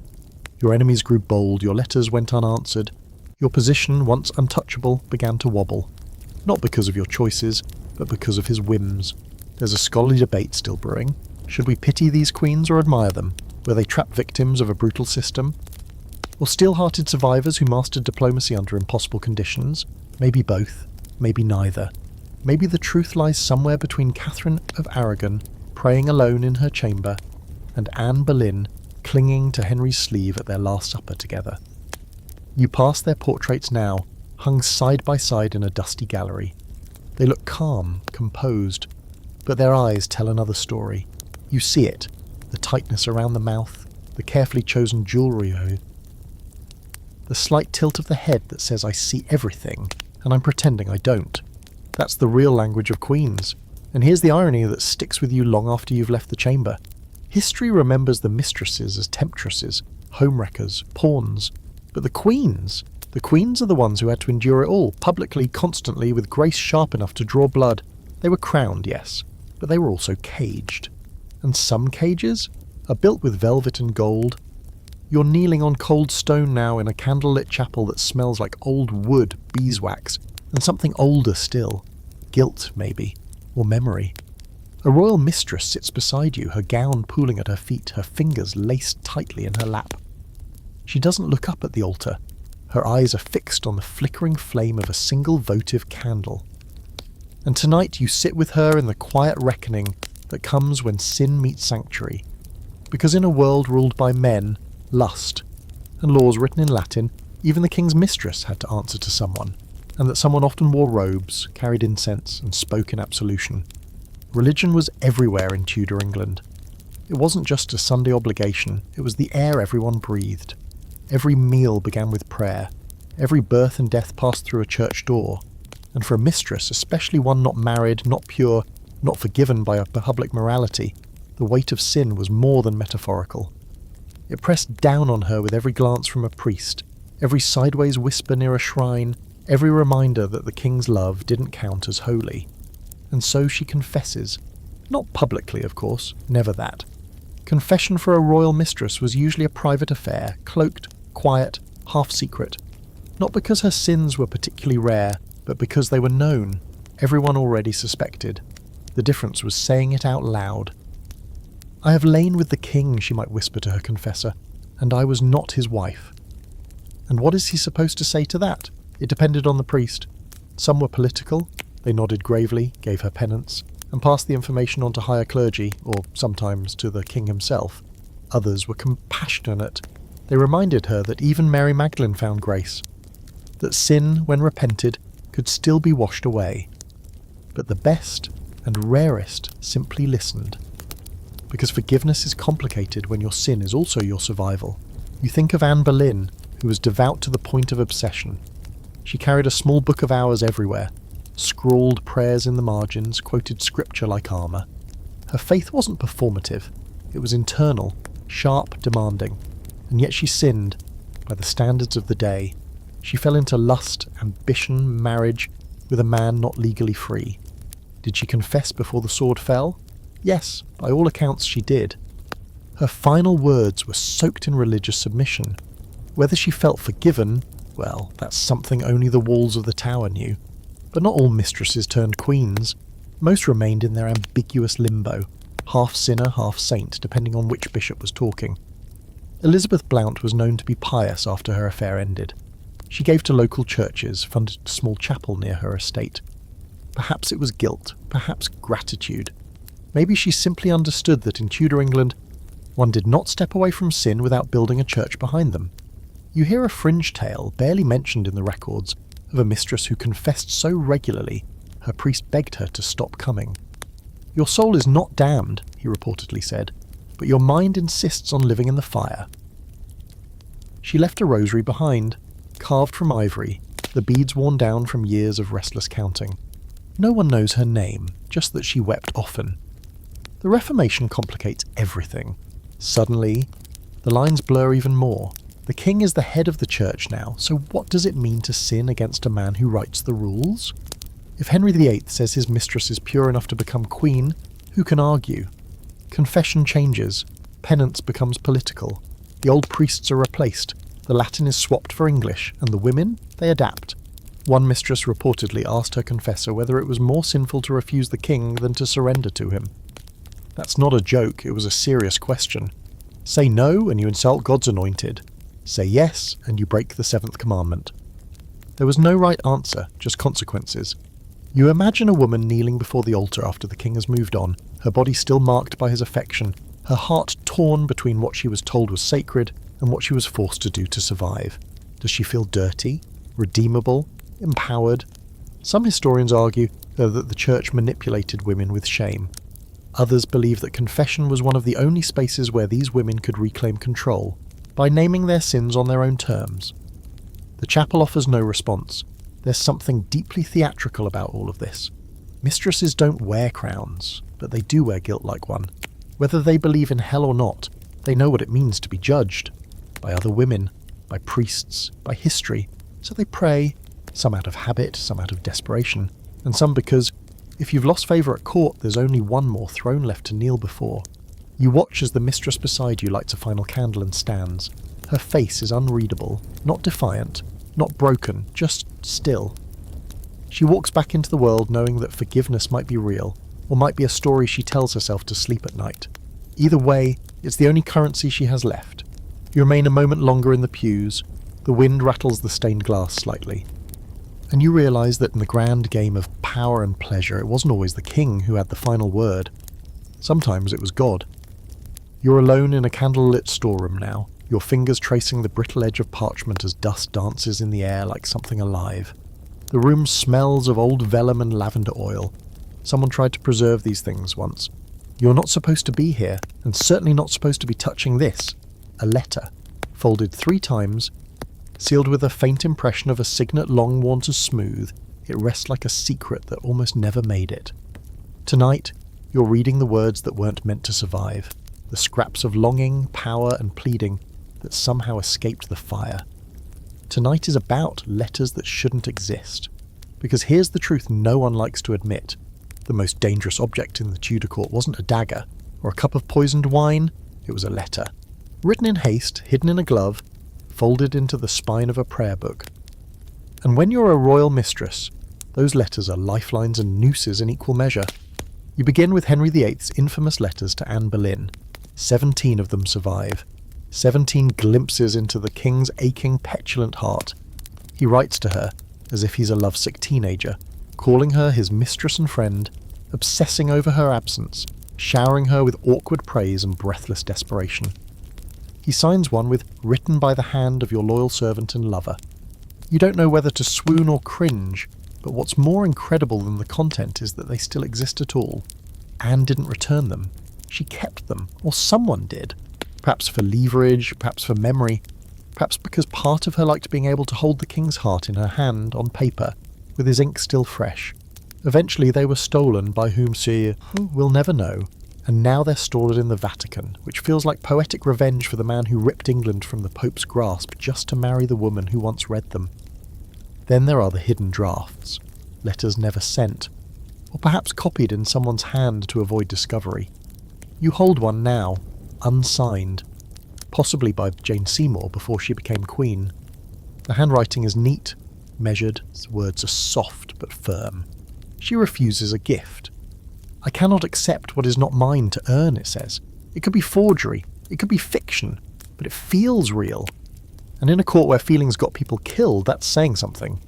Your enemies grew bold, your letters went unanswered. Your position, once untouchable, began to wobble. Not because of your choices, but because of his whims. There's a scholarly debate still brewing. Should we pity these queens or admire them? Were they trapped victims of a brutal system? Or steel-hearted survivors who mastered diplomacy under impossible conditions? Maybe both, maybe neither. Maybe the truth lies somewhere between Catherine of Aragon, praying alone in her chamber, and Anne Boleyn, clinging to Henry's sleeve at their last supper together. You pass their portraits now, hung side by side in a dusty gallery. They look calm, composed, but their eyes tell another story. You see it, the tightness around the mouth, the carefully chosen jewellery, the slight tilt of the head that says I see everything, and I'm pretending I don't. That's the real language of queens. And here's the irony that sticks with you long after you've left the chamber. History remembers the mistresses as temptresses, homewreckers, pawns. But the queens are the ones who had to endure it all, publicly, constantly, with grace sharp enough to draw blood. They were crowned, yes, but they were also caged. And some cages are built with velvet and gold. You're kneeling on cold stone now in a candlelit chapel that smells like old wood, beeswax, and something older still. Guilt, maybe, or memory. A royal mistress sits beside you, her gown pooling at her feet, her fingers laced tightly in her lap. She doesn't look up at the altar. Her eyes are fixed on the flickering flame of a single votive candle. And tonight you sit with her in the quiet reckoning that comes when sin meets sanctuary. Because in a world ruled by men, lust, and laws written in Latin, even the king's mistress had to answer to someone, and that someone often wore robes, carried incense, and spoke in absolution. Religion was everywhere in Tudor England. It wasn't just a Sunday obligation, it was the air everyone breathed. Every meal began with prayer. Every birth and death passed through a church door. And for a mistress, especially one not married, not pure, not forgiven by a public morality, the weight of sin was more than metaphorical. It pressed down on her with every glance from a priest, every sideways whisper near a shrine, every reminder that the king's love didn't count as holy. And so she confesses. Not publicly, of course, never that. Confession for a royal mistress was usually a private affair, cloaked, quiet, half-secret. Not because her sins were particularly rare, but because they were known. Everyone already suspected. The difference was saying it out loud. "I have lain with the king," she might whisper to her confessor, "and I was not his wife." And what is he supposed to say to that? It depended on the priest. Some were political. They nodded gravely, gave her penance, and passed the information on to higher clergy, or sometimes to the king himself. Others were compassionate. They reminded her that even Mary Magdalene found grace, that sin, when repented, could still be washed away. But the best and rarest simply listened. Because forgiveness is complicated when your sin is also your survival. You think of Anne Boleyn, who was devout to the point of obsession. She carried a small book of hours everywhere, scrawled prayers in the margins, quoted scripture like armour. Her faith wasn't performative. It was internal, sharp, demanding. And yet she sinned, by the standards of the day. She fell into lust, ambition, marriage, with a man not legally free. Did she confess before the sword fell? Yes, by all accounts she did. Her final words were soaked in religious submission. Whether she felt forgiven, well, that's something only the walls of the tower knew. But not all mistresses turned queens. Most remained in their ambiguous limbo, half sinner, half saint, depending on which bishop was talking. Elizabeth Blount was known to be pious after her affair ended. She gave to local churches, funded a small chapel near her estate. Perhaps it was guilt, perhaps gratitude. Maybe she simply understood that in Tudor England, one did not step away from sin without building a church behind them. You hear a fringe tale, barely mentioned in the records, of a mistress who confessed so regularly her priest begged her to stop coming. "Your soul is not damned," he reportedly said, "but your mind insists on living in the fire." She left a rosary behind, carved from ivory, the beads worn down from years of restless counting. No one knows her name, just that she wept often. The Reformation complicates everything. Suddenly, the lines blur even more. The king is the head of the church now, so what does it mean to sin against a man who writes the rules? If Henry VIII says his mistress is pure enough to become queen, who can argue? Confession changes. Penance becomes political. The old priests are replaced. The Latin is swapped for English, and the women, they adapt. One mistress reportedly asked her confessor whether it was more sinful to refuse the king than to surrender to him. That's not a joke, it was a serious question. Say no and you insult God's anointed. Say yes and you break the seventh commandment. There was no right answer, just consequences. You imagine a woman kneeling before the altar after the king has moved on, her body still marked by his affection, her heart torn between what she was told was sacred and what she was forced to do to survive. Does she feel dirty, redeemable, empowered? Some historians argue, though, that the church manipulated women with shame. Others believe that confession was one of the only spaces where these women could reclaim control, by naming their sins on their own terms. The chapel offers no response. There's something deeply theatrical about all of this. Mistresses don't wear crowns, but they do wear guilt like one. Whether they believe in hell or not, they know what it means to be judged. By other women, by priests, by history. So they pray, some out of habit, some out of desperation, and some because, if you've lost favour at court, there's only one more throne left to kneel before. You watch as the mistress beside you lights a final candle and stands. Her face is unreadable, not defiant, not broken, just still. She walks back into the world knowing that forgiveness might be real, or might be a story she tells herself to sleep at night. Either way, it's the only currency she has left. You remain a moment longer in the pews, the wind rattles the stained glass slightly. And you realise that in the grand game of power and pleasure, it wasn't always the king who had the final word. Sometimes it was God. You're alone in a candlelit storeroom now, your fingers tracing the brittle edge of parchment as dust dances in the air like something alive. The room smells of old vellum and lavender oil. Someone tried to preserve these things once. You're not supposed to be here, and certainly not supposed to be touching this. A letter, folded 3 times, sealed with a faint impression of a signet long worn to smooth. It rests like a secret that almost never made it. Tonight, you're reading the words that weren't meant to survive. The scraps of longing, power and pleading that somehow escaped the fire. Tonight is about letters that shouldn't exist. Because here's the truth no one likes to admit. The most dangerous object in the Tudor court wasn't a dagger or a cup of poisoned wine, it was a letter. Written in haste, hidden in a glove, folded into the spine of a prayer book. And when you're a royal mistress, those letters are lifelines and nooses in equal measure. You begin with Henry VIII's infamous letters to Anne Boleyn. 17 of them survive. 17 glimpses into the king's aching, petulant heart. He writes to her as if he's a lovesick teenager, calling her his mistress and friend, obsessing over her absence, showering her with awkward praise and breathless desperation. He signs one with "written by the hand of your loyal servant and lover." You don't know whether to swoon or cringe, but what's more incredible than the content is that they still exist at all. Anne didn't return them. She kept them, or someone did. Perhaps for leverage, perhaps for memory, perhaps because part of her liked being able to hold the king's heart in her hand on paper, with his ink still fresh. Eventually they were stolen by whom we'll never know, and now they're stored in the Vatican, which feels like poetic revenge for the man who ripped England from the Pope's grasp just to marry the woman who once read them. Then there are the hidden drafts, letters never sent, or perhaps copied in someone's hand to avoid discovery. You hold one now, unsigned, possibly by Jane Seymour before she became queen. The handwriting is neat, measured, the words are soft but firm. She refuses a gift. "I cannot accept what is not mine to earn," it says. It could be forgery, it could be fiction, but it feels real. And in a court where feelings got people killed, that's saying something.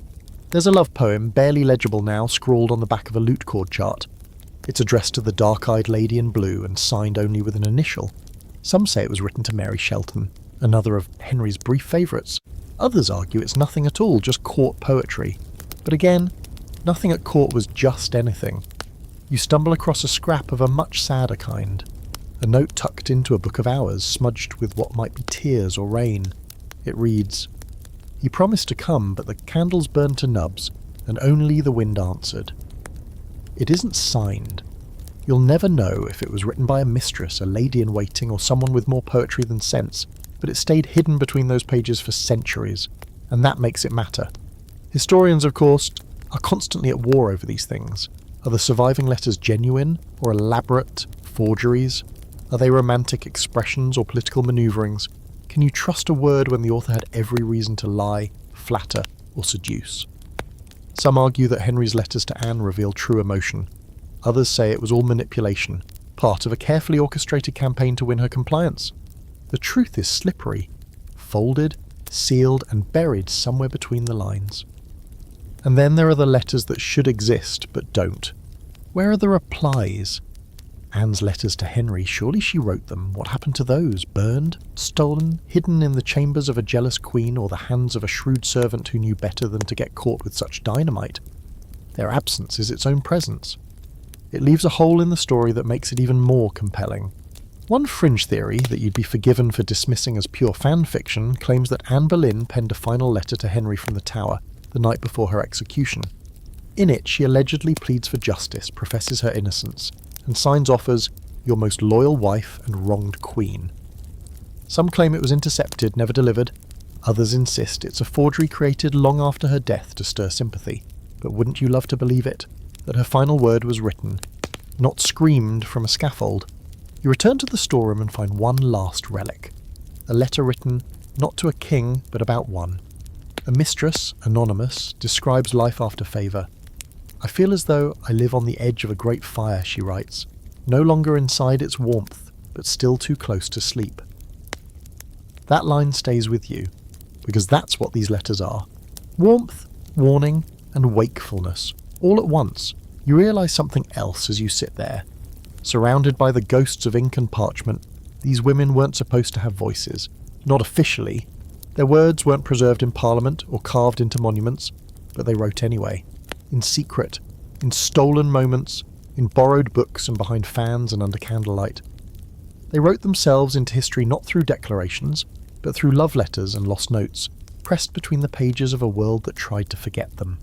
There's a love poem, barely legible now, scrawled on the back of a lute chord chart. It's addressed to the dark-eyed lady in blue and signed only with an initial. Some say it was written to Mary Shelton, another of Henry's brief favourites. Others argue it's nothing at all, just court poetry. But again, nothing at court was just anything. You stumble across a scrap of a much sadder kind. A note tucked into a book of hours, smudged with what might be tears or rain. It reads, "He promised to come, but the candles burned to nubs, and only the wind answered." It isn't signed. You'll never know if it was written by a mistress, a lady-in-waiting, or someone with more poetry than sense, but it stayed hidden between those pages for centuries, and that makes it matter. Historians, of course, are constantly at war over these things. Are the surviving letters genuine, or elaborate forgeries? Are they romantic expressions or political manoeuvrings? Can you trust a word when the author had every reason to lie, flatter, or seduce? Some argue that Henry's letters to Anne reveal true emotion. Others say it was all manipulation, part of a carefully orchestrated campaign to win her compliance. The truth is slippery, folded, sealed, and buried somewhere between the lines. And then there are the letters that should exist but don't. Where are the replies? Anne's letters to Henry, surely she wrote them. What happened to those? Burned? Stolen? Hidden in the chambers of a jealous queen or the hands of a shrewd servant who knew better than to get caught with such dynamite? Their absence is its own presence. It leaves a hole in the story that makes it even more compelling. One fringe theory, that you'd be forgiven for dismissing as pure fan fiction, claims that Anne Boleyn penned a final letter to Henry from the Tower the night before her execution. In it, she allegedly pleads for justice, professes her innocence, and signs off as "your most loyal wife and wronged queen." Some claim it was intercepted, never delivered. Others insist it's a forgery created long after her death to stir sympathy. But wouldn't you love to believe it? That her final word was written, not screamed from a scaffold. You return to the storeroom and find one last relic. A letter written, not to a king, but about one. A mistress, anonymous, describes life after favour. "I feel as though I live on the edge of a great fire," she writes, "no longer inside its warmth, but still too close to sleep." That line stays with you, because that's what these letters are. Warmth, warning, and wakefulness, all at once. You realise something else as you sit there. Surrounded by the ghosts of ink and parchment, these women weren't supposed to have voices. Not officially. Their words weren't preserved in Parliament or carved into monuments, but they wrote anyway. In secret, in stolen moments, in borrowed books and behind fans and under candlelight. They wrote themselves into history not through declarations, but through love letters and lost notes, pressed between the pages of a world that tried to forget them.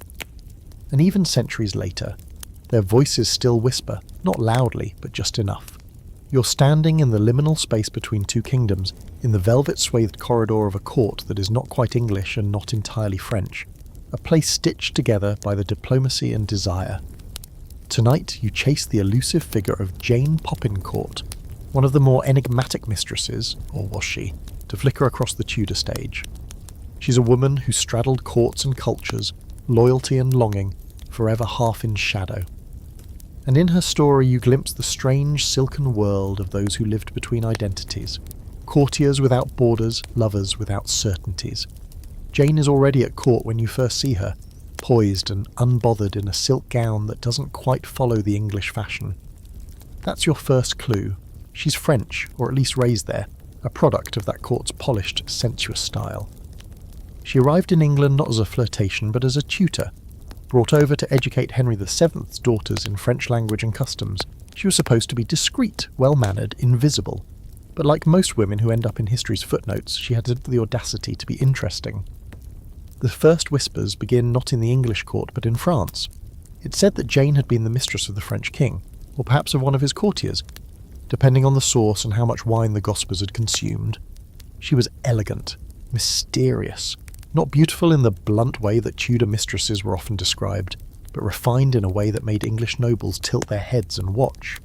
And even centuries later, their voices still whisper, not loudly, but just enough. You're standing in the liminal space between two kingdoms, in the velvet-swathed corridor of a court that is not quite English and not entirely French, a place stitched together by the diplomacy and desire. Tonight you chase the elusive figure of Jane Poppincourt, one of the more enigmatic mistresses, or was she, to flicker across the Tudor stage. She's a woman who straddled courts and cultures, loyalty and longing, forever half in shadow. And in her story you glimpse the strange silken world of those who lived between identities, courtiers without borders, lovers without certainties. Jane is already at court when you first see her, poised and unbothered in a silk gown that doesn't quite follow the English fashion. That's your first clue. She's French, or at least raised there, a product of that court's polished, sensuous style. She arrived in England not as a flirtation, but as a tutor. Brought over to educate Henry VII's daughters in French language and customs, she was supposed to be discreet, well-mannered, invisible. But like most women who end up in history's footnotes, she had the audacity to be interesting. The first whispers begin not in the English court, but in France. It said that Jane had been the mistress of the French king, or perhaps of one of his courtiers, depending on the source and how much wine the gossipers had consumed. She was elegant, mysterious, Not beautiful in the blunt way that Tudor mistresses were often described, but refined in a way that made English nobles tilt their heads and watch.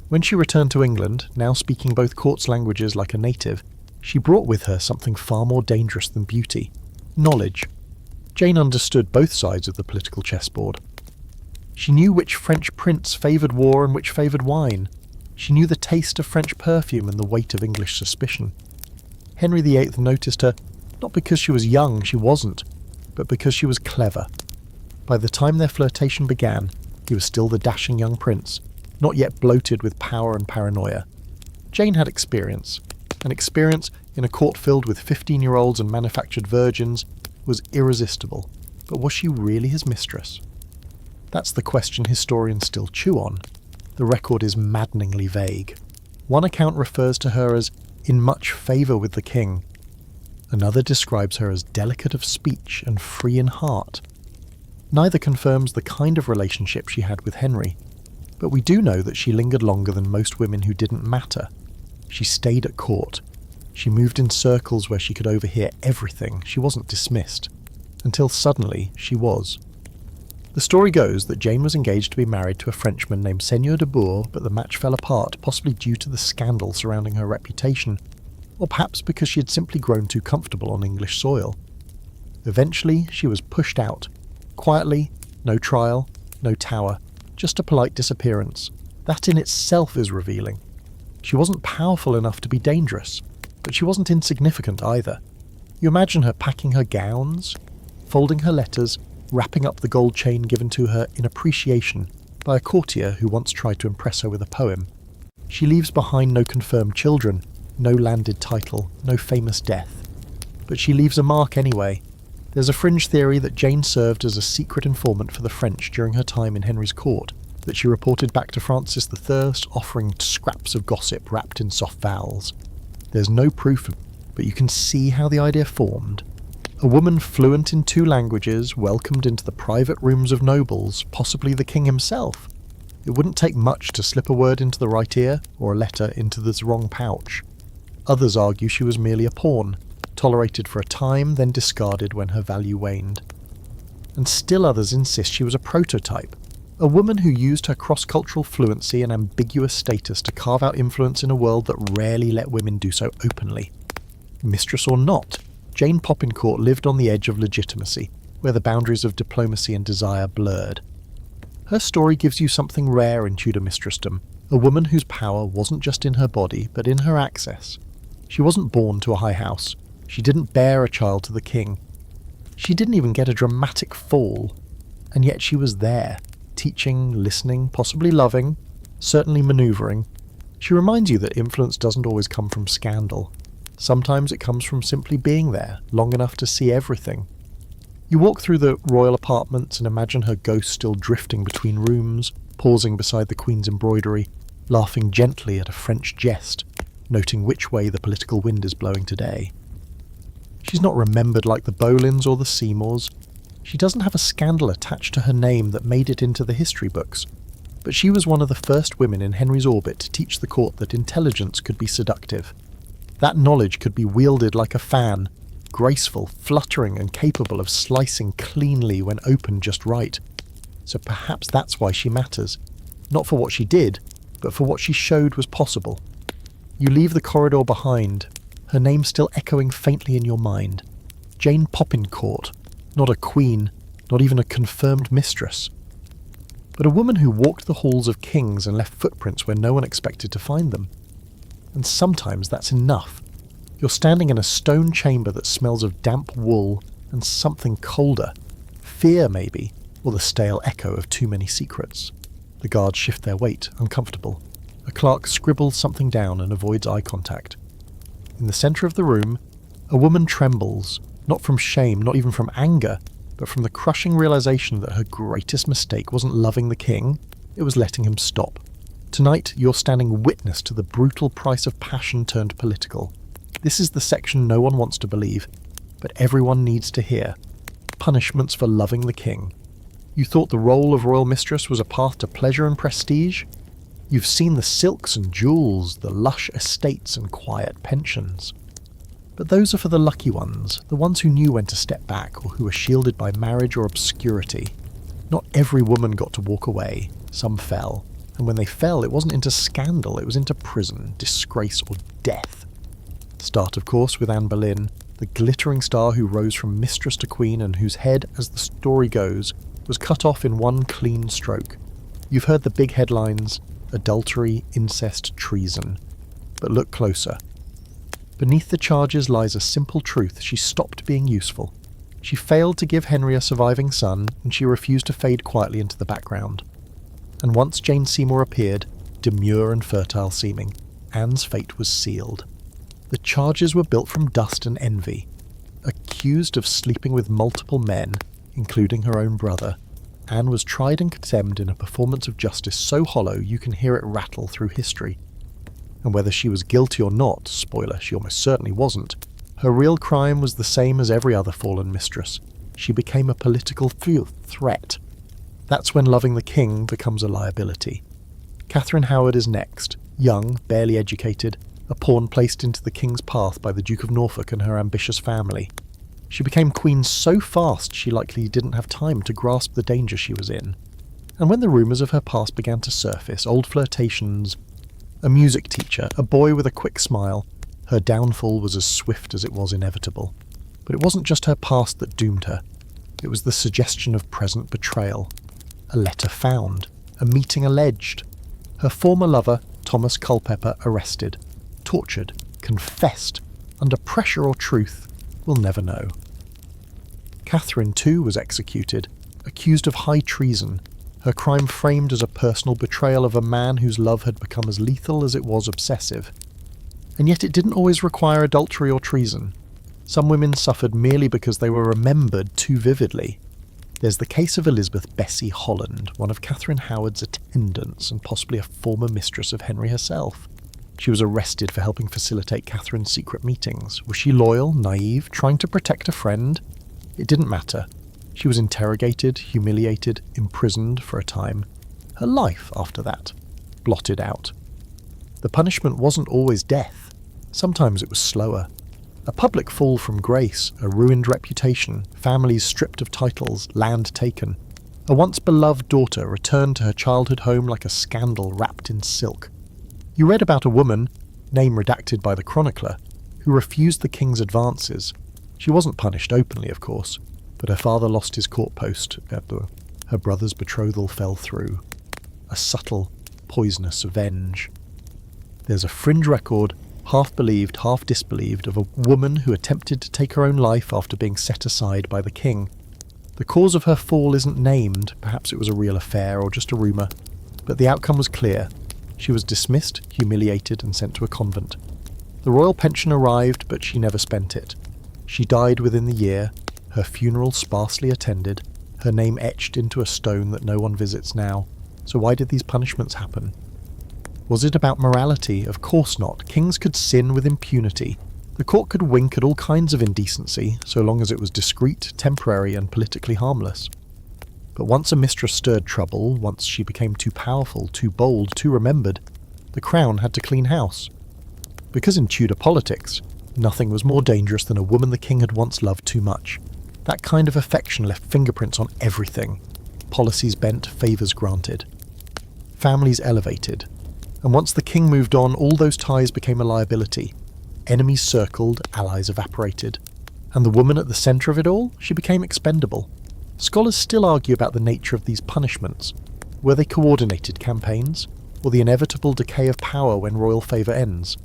When she returned to England, now speaking both courts' languages like a native, she brought with her something far more dangerous than beauty: knowledge. Jane understood both sides of the political chessboard. She knew which French prince favoured war and which favoured wine. She knew the taste of French perfume and the weight of English suspicion. Henry VIII noticed her, not because she was young, she wasn't, but because she was clever. By the time their flirtation began, he was still the dashing young prince, not yet bloated with power and paranoia. Jane had experience, and experience in a court filled with 15-year-olds and manufactured virgins was irresistible. But was she really his mistress? That's the question historians still chew on. The record is maddeningly vague. One account refers to her as in much favour with the king. Another describes her as delicate of speech and free in heart. Neither confirms the kind of relationship she had with Henry, but we do know that she lingered longer than most women who didn't matter. She stayed at court. She moved in circles where she could overhear everything. She wasn't dismissed. Until suddenly she was. The story goes that Jane was engaged to be married to a Frenchman named Seigneur de Bourg, but the match fell apart, possibly due to the scandal surrounding her reputation, or perhaps because she had simply grown too comfortable on English soil. Eventually, she was pushed out. Quietly, no trial, no tower, just a polite disappearance. That in itself is revealing. She wasn't powerful enough to be dangerous, but she wasn't insignificant either. You imagine her packing her gowns, folding her letters, wrapping up the gold chain given to her in appreciation by a courtier who once tried to impress her with a poem. She leaves behind no confirmed children, no landed title, no famous death. But she leaves a mark anyway. There's a fringe theory that Jane served as a secret informant for the French during her time in Henry's court, that she reported back to Francis I, offering scraps of gossip wrapped in soft vowels. There's no proof, but you can see how the idea formed. A woman fluent in 2 languages, welcomed into the private rooms of nobles, possibly the king himself. It wouldn't take much to slip a word into the right ear, or a letter into the wrong pouch. Others argue she was merely a pawn, tolerated for a time, then discarded when her value waned. And still others insist she was a prototype, a woman who used her cross-cultural fluency and ambiguous status to carve out influence in a world that rarely let women do so openly. Mistress or not, Jane Poppincourt lived on the edge of legitimacy, where the boundaries of diplomacy and desire blurred. Her story gives you something rare in Tudor mistressdom, a woman whose power wasn't just in her body, but in her access. She wasn't born to a high house. She didn't bear a child to the king. She didn't even get a dramatic fall. And yet she was there, teaching, listening, possibly loving, certainly manoeuvring. She reminds you that influence doesn't always come from scandal. Sometimes it comes from simply being there, long enough to see everything. You walk through the royal apartments and imagine her ghost still drifting between rooms, pausing beside the Queen's embroidery, laughing gently at a French jest, noting which way the political wind is blowing today. She's not remembered like the Boleyns or the Seymours. She doesn't have a scandal attached to her name that made it into the history books, but she was one of the first women in Henry's orbit to teach the court that intelligence could be seductive. That knowledge could be wielded like a fan, graceful, fluttering, and capable of slicing cleanly when opened just right. So perhaps that's why she matters. Not for what she did, but for what she showed was possible. You leave the corridor behind, her name still echoing faintly in your mind. Jane Poppincourt, not a queen, not even a confirmed mistress, but a woman who walked the halls of kings and left footprints where no one expected to find them. And sometimes that's enough. You're standing in a stone chamber that smells of damp wool and something colder. Fear, maybe, or the stale echo of too many secrets. The guards shift their weight, uncomfortable. A clerk scribbles something down and avoids eye contact. In the centre of the room, a woman trembles, not from shame, not even from anger, but from the crushing realization that her greatest mistake wasn't loving the king, it was letting him stop. Tonight, you're standing witness to the brutal price of passion turned political. This is the section no one wants to believe, but everyone needs to hear. Punishments for loving the king. You thought the role of royal mistress was a path to pleasure and prestige? You've seen the silks and jewels, the lush estates and quiet pensions. But those are for the lucky ones, the ones who knew when to step back or who were shielded by marriage or obscurity. Not every woman got to walk away, some fell, and when they fell it wasn't into scandal, it was into prison, disgrace or death. Start of course with Anne Boleyn, the glittering star who rose from mistress to queen and whose head, as the story goes, was cut off in one clean stroke. You've heard the big headlines: adultery, incest, treason. But look closer. Beneath the charges lies a simple truth: she stopped being useful. She failed to give Henry a surviving son, and she refused to fade quietly into the background. And once Jane Seymour appeared, demure and fertile seeming, Anne's fate was sealed. The charges were built from dust and envy. Accused of sleeping with multiple men, including her own brother, Anne was tried and condemned in a performance of justice so hollow you can hear it rattle through history. And whether she was guilty or not, spoiler, she almost certainly wasn't, her real crime was the same as every other fallen mistress. She became a political threat. That's when loving the king becomes a liability. Catherine Howard is next, young, barely educated, a pawn placed into the king's path by the Duke of Norfolk and her ambitious family. She became queen so fast she likely didn't have time to grasp the danger she was in. And when the rumours of her past began to surface, old flirtations, a music teacher, a boy with a quick smile, her downfall was as swift as it was inevitable. But it wasn't just her past that doomed her. It was the suggestion of present betrayal. A letter found, a meeting alleged. Her former lover, Thomas Culpeper, arrested, tortured, confessed, under pressure or truth, we'll never know. Catherine too was executed, accused of high treason, her crime framed as a personal betrayal of a man whose love had become as lethal as it was obsessive. And yet it didn't always require adultery or treason. Some women suffered merely because they were remembered too vividly. There's the case of Elizabeth Bessie Holland, one of Catherine Howard's attendants and possibly a former mistress of Henry herself. She was arrested for helping facilitate Catherine's secret meetings. Was she loyal, naive, trying to protect a friend? It didn't matter. She was interrogated, humiliated, imprisoned for a time. Her life, after that, blotted out. The punishment wasn't always death. Sometimes it was slower. A public fall from grace, a ruined reputation, families stripped of titles, land taken. A once beloved daughter returned to her childhood home like a scandal wrapped in silk. You read about a woman, name redacted by the chronicler, who refused the king's advances. She wasn't punished openly, of course, but her father lost his court post. Her brother's betrothal fell through. A subtle, poisonous revenge. There's a fringe record, half believed, half disbelieved, of a woman who attempted to take her own life after being set aside by the king. The cause of her fall isn't named, perhaps it was a real affair or just a rumour, but the outcome was clear. She was dismissed, humiliated, and sent to a convent. The royal pension arrived, but she never spent it. She died within the year, her funeral sparsely attended, her name etched into a stone that no one visits now. So why did these punishments happen? Was it about morality? Of course not. Kings could sin with impunity. The court could wink at all kinds of indecency, so long as it was discreet, temporary, and politically harmless. But once a mistress stirred trouble, once she became too powerful, too bold, too remembered, the crown had to clean house. Because in Tudor politics, nothing was more dangerous than a woman the king had once loved too much. That kind of affection left fingerprints on everything. Policies bent, favours granted. Families elevated. And once the king moved on, all those ties became a liability. Enemies circled, allies evaporated. And the woman at the centre of it all, she became expendable. Scholars still argue about the nature of these punishments. Were they coordinated campaigns, or the inevitable decay of power when royal favour ends?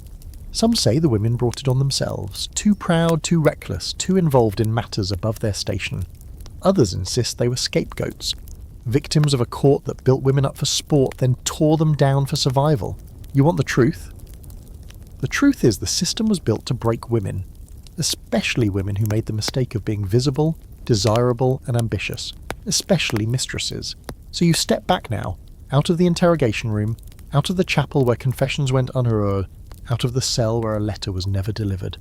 Some say the women brought it on themselves, too proud, too reckless, too involved in matters above their station. Others insist they were scapegoats, victims of a court that built women up for sport, then tore them down for survival. You want the truth? The truth is the system was built to break women, especially women who made the mistake of being visible, desirable, and ambitious, especially mistresses. So you step back now, out of the interrogation room, out of the chapel where confessions went unheard, out of the cell where a letter was never delivered.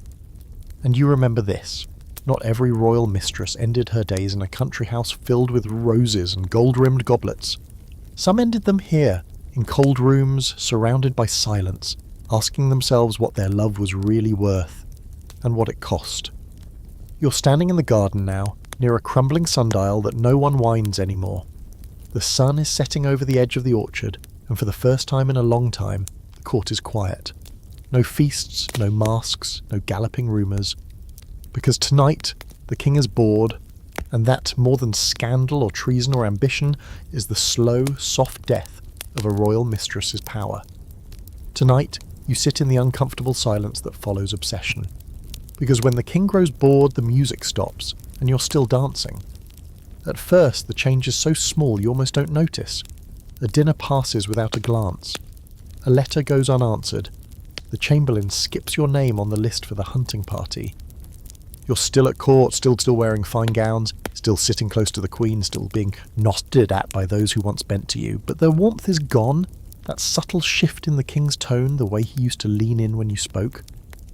And you remember this. Not every royal mistress ended her days in a country house filled with roses and gold-rimmed goblets. Some ended them here, in cold rooms, surrounded by silence, asking themselves what their love was really worth. and what it cost. You're standing in the garden now, near a crumbling sundial that no one winds anymore. The sun is setting over the edge of the orchard, and for the first time in a long time, the court is quiet. No feasts, no masks, no galloping rumours. Because tonight, the king is bored, and that, more than scandal or treason or ambition, is the slow, soft death of a royal mistress's power. Tonight, you sit in the uncomfortable silence that follows obsession. Because when the king grows bored, the music stops, and you're still dancing. At first, the change is so small you almost don't notice. A dinner passes without a glance. A letter goes unanswered. The chamberlain skips your name on the list for the hunting party. You're still at court, still wearing fine gowns, still sitting close to the queen, still being nodded at by those who once bent to you, but the warmth is gone. That subtle shift in the king's tone, the way he used to lean in when you spoke.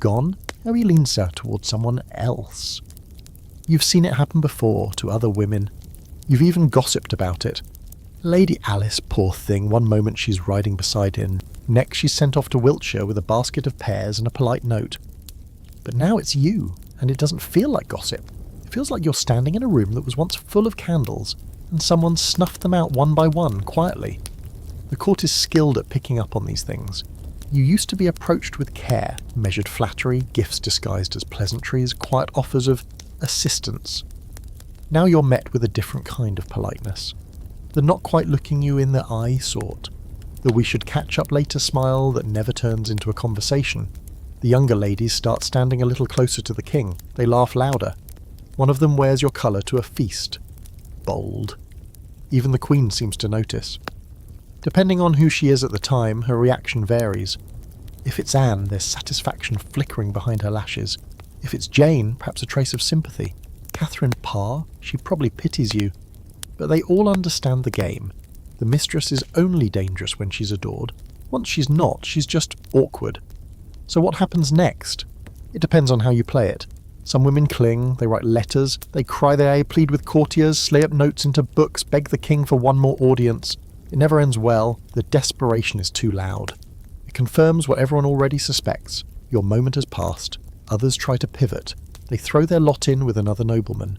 Gone? Now he leans out towards someone else. You've seen it happen before, to other women. You've even gossiped about it. Lady Alice, poor thing, one moment she's riding beside him, next she's sent off to Wiltshire with a basket of pears and a polite note. But now it's you, and it doesn't feel like gossip. It feels like you're standing in a room that was once full of candles, and someone snuffed them out one by one, quietly. The court is skilled at picking up on these things. You used to be approached with care, measured flattery, gifts disguised as pleasantries, quiet offers of assistance. Now you're met with a different kind of politeness. The not quite looking you in the eye sort. The we should catch up later smile that never turns into a conversation. The younger ladies start standing a little closer to the king. They laugh louder. One of them wears your colour to a feast. Bold. Even the queen seems to notice. Depending on who she is at the time, her reaction varies. If it's Anne, there's satisfaction flickering behind her lashes. If it's Jane, perhaps a trace of sympathy. Catherine Parr, she probably pities you. But they all understand the game. The mistress is only dangerous when she's adored. Once she's not, she's just awkward. So what happens next? It depends on how you play it. Some women cling, they write letters, they cry their eye, plead with courtiers, slay up notes into books, beg the king for one more audience. It never ends well. The desperation is too loud. It confirms what everyone already suspects. Your moment has passed. Others try to pivot. They throw their lot in with another nobleman.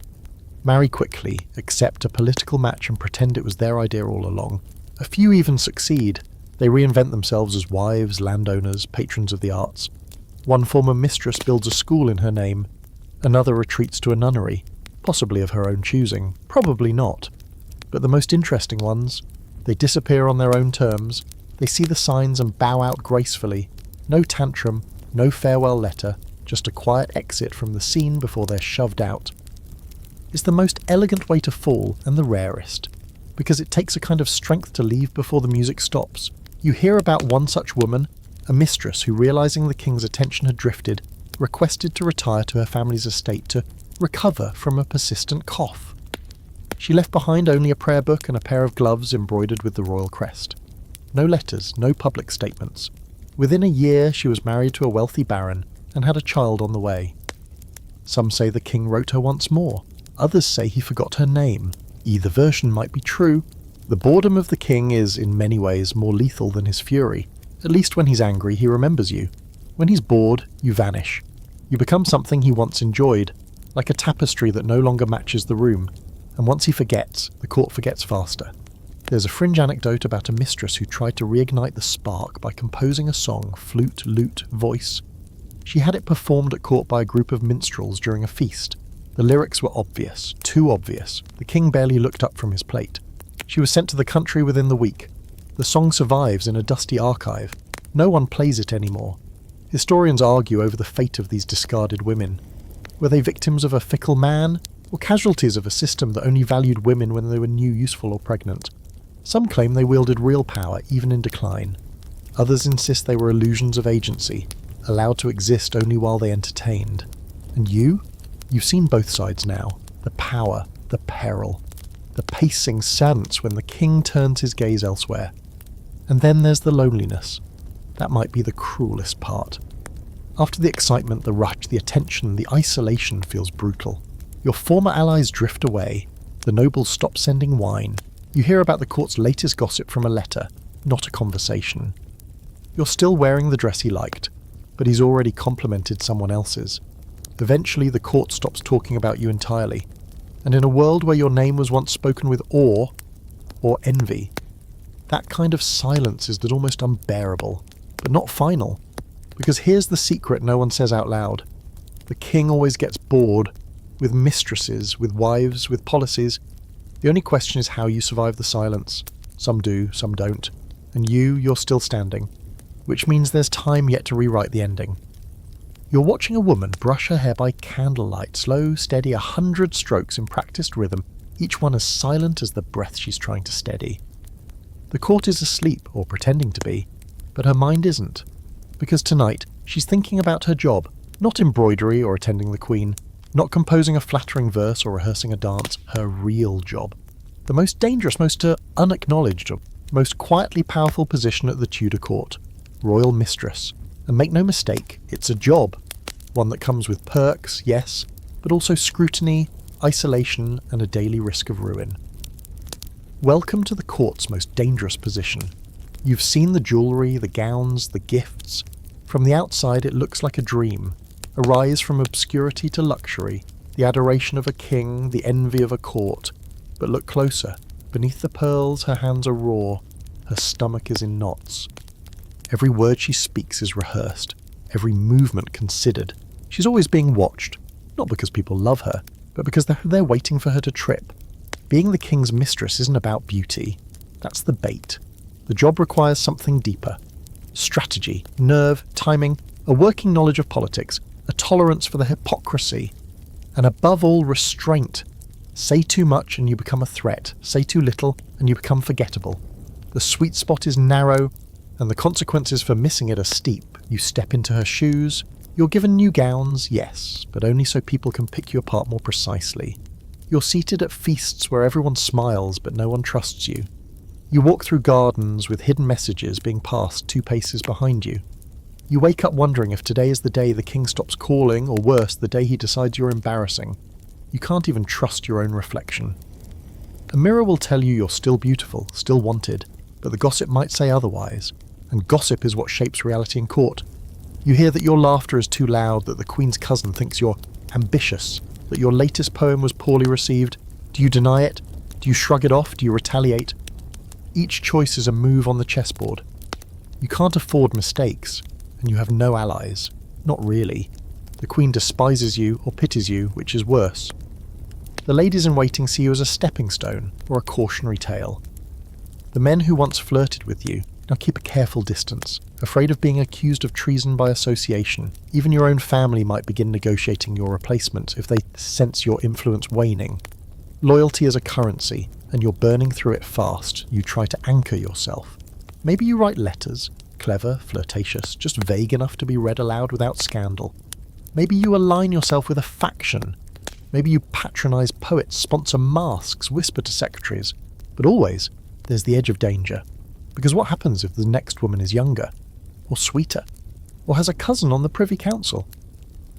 Marry quickly, accept a political match and pretend it was their idea all along. A few even succeed. They reinvent themselves as wives, landowners, patrons of the arts. One former mistress builds a school in her name. Another retreats to a nunnery, possibly of her own choosing, probably not. But the most interesting ones, they disappear on their own terms. They see the signs and bow out gracefully. No tantrum, no farewell letter, just a quiet exit from the scene before they're shoved out. It's the most elegant way to fall, and the rarest, because it takes a kind of strength to leave before the music stops. You hear about one such woman, a mistress who, realising the king's attention had drifted, requested to retire to her family's estate to recover from a persistent cough. She left behind only a prayer book and a pair of gloves embroidered with the royal crest. No letters, no public statements. Within a year she was married to a wealthy baron and had a child on the way. Some say the king wrote her once more. Others say he forgot her name. Either version might be true. The boredom of the king is, in many ways, more lethal than his fury. At least when he's angry, he remembers you. When he's bored, you vanish. You become something he once enjoyed, like a tapestry that no longer matches the room. And once he forgets, the court forgets faster. There's a fringe anecdote about a mistress who tried to reignite the spark by composing a song, flute, lute, voice. She had it performed at court by a group of minstrels during a feast. The lyrics were obvious, too obvious. The king barely looked up from his plate. She was sent to the country within the week. The song survives in a dusty archive. No one plays it anymore. Historians argue over the fate of these discarded women. Were they victims of a fickle man, or casualties of a system that only valued women when they were new, useful, or pregnant? Some claim they wielded real power, even in decline. Others insist they were illusions of agency, allowed to exist only while they entertained. And you? You've seen both sides now. The power, the peril, the pacing sadness when the king turns his gaze elsewhere. And then there's the loneliness. That might be the cruelest part. After the excitement, the rush, the attention, the isolation feels brutal. Your former allies drift away. The nobles stop sending wine. You hear about the court's latest gossip from a letter, not a conversation. You're still wearing the dress he liked, but he's already complimented someone else's. Eventually, the court stops talking about you entirely. And in a world where your name was once spoken with awe or envy, that kind of silence is almost unbearable, but not final. Because here's the secret no one says out loud. The king always gets bored with mistresses, with wives, with policies. The only question is how you survive the silence. Some do, some don't. And you're still standing. Which means there's time yet to rewrite the ending. You're watching a woman brush her hair by candlelight, slow, steady, 100 strokes in practiced rhythm, each one as silent as the breath she's trying to steady. The court is asleep, or pretending to be, but her mind isn't. Because tonight, she's thinking about her job, not embroidery or attending the Queen, not composing a flattering verse or rehearsing a dance, her real job. The most dangerous, most unacknowledged, most quietly powerful position at the Tudor court, royal mistress. And make no mistake, it's a job. One that comes with perks, yes, but also scrutiny, isolation, and a daily risk of ruin. Welcome to the court's most dangerous position. You've seen the jewellery, the gowns, the gifts. From the outside it looks like a dream, a rise from obscurity to luxury, the adoration of a king, the envy of a court. But look closer. Beneath the pearls her hands are raw, her stomach is in knots. Every word she speaks is rehearsed, every movement considered. She's always being watched, not because people love her, but because they're waiting for her to trip. Being the king's mistress isn't about beauty. That's the bait. The job requires something deeper. Strategy, nerve, timing, a working knowledge of politics, a tolerance for the hypocrisy, and above all, restraint. Say too much and you become a threat. Say too little and you become forgettable. The sweet spot is narrow, and the consequences for missing it are steep. You step into her shoes. You're given new gowns, yes, but only so people can pick you apart more precisely. You're seated at feasts where everyone smiles but no one trusts you. You walk through gardens with hidden messages being passed 2 paces behind you. You wake up wondering if today is the day the king stops calling, or worse, the day he decides you're embarrassing. You can't even trust your own reflection. A mirror will tell you you're still beautiful, still wanted, but the gossip might say otherwise. And gossip is what shapes reality in court. You hear that your laughter is too loud, that the Queen's cousin thinks you're ambitious, that your latest poem was poorly received. Do you deny it? Do you shrug it off? Do you retaliate? Each choice is a move on the chessboard. You can't afford mistakes, and you have no allies. Not really. The Queen despises you or pities you, which is worse. The ladies in waiting see you as a stepping stone or a cautionary tale. The men who once flirted with you now keep a careful distance, afraid of being accused of treason by association. Even your own family might begin negotiating your replacement if they sense your influence waning. Loyalty is a currency, and you're burning through it fast. You try to anchor yourself. Maybe you write letters, clever, flirtatious, just vague enough to be read aloud without scandal. Maybe you align yourself with a faction. Maybe you patronize poets, sponsor masques, whisper to secretaries. But always, there's the edge of danger. Because what happens if the next woman is younger, or sweeter, or has a cousin on the Privy Council?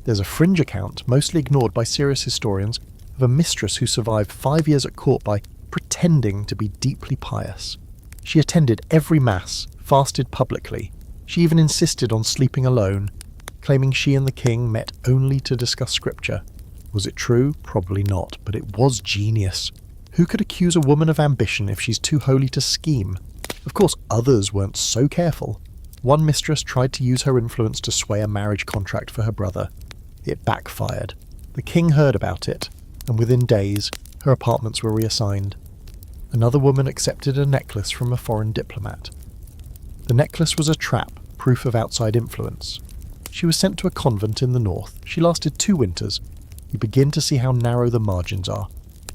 There's a fringe account, mostly ignored by serious historians, of a mistress who survived 5 years at court by pretending to be deeply pious. She attended every mass, fasted publicly. She even insisted on sleeping alone, claiming she and the king met only to discuss scripture. Was it true? Probably not, but it was genius. Who could accuse a woman of ambition if she's too holy to scheme? Of course, others weren't so careful. One mistress tried to use her influence to sway a marriage contract for her brother. It backfired. The king heard about it, and within days, her apartments were reassigned. Another woman accepted a necklace from a foreign diplomat. The necklace was a trap, proof of outside influence. She was sent to a convent in the north. She lasted 2 winters. You begin to see how narrow the margins are.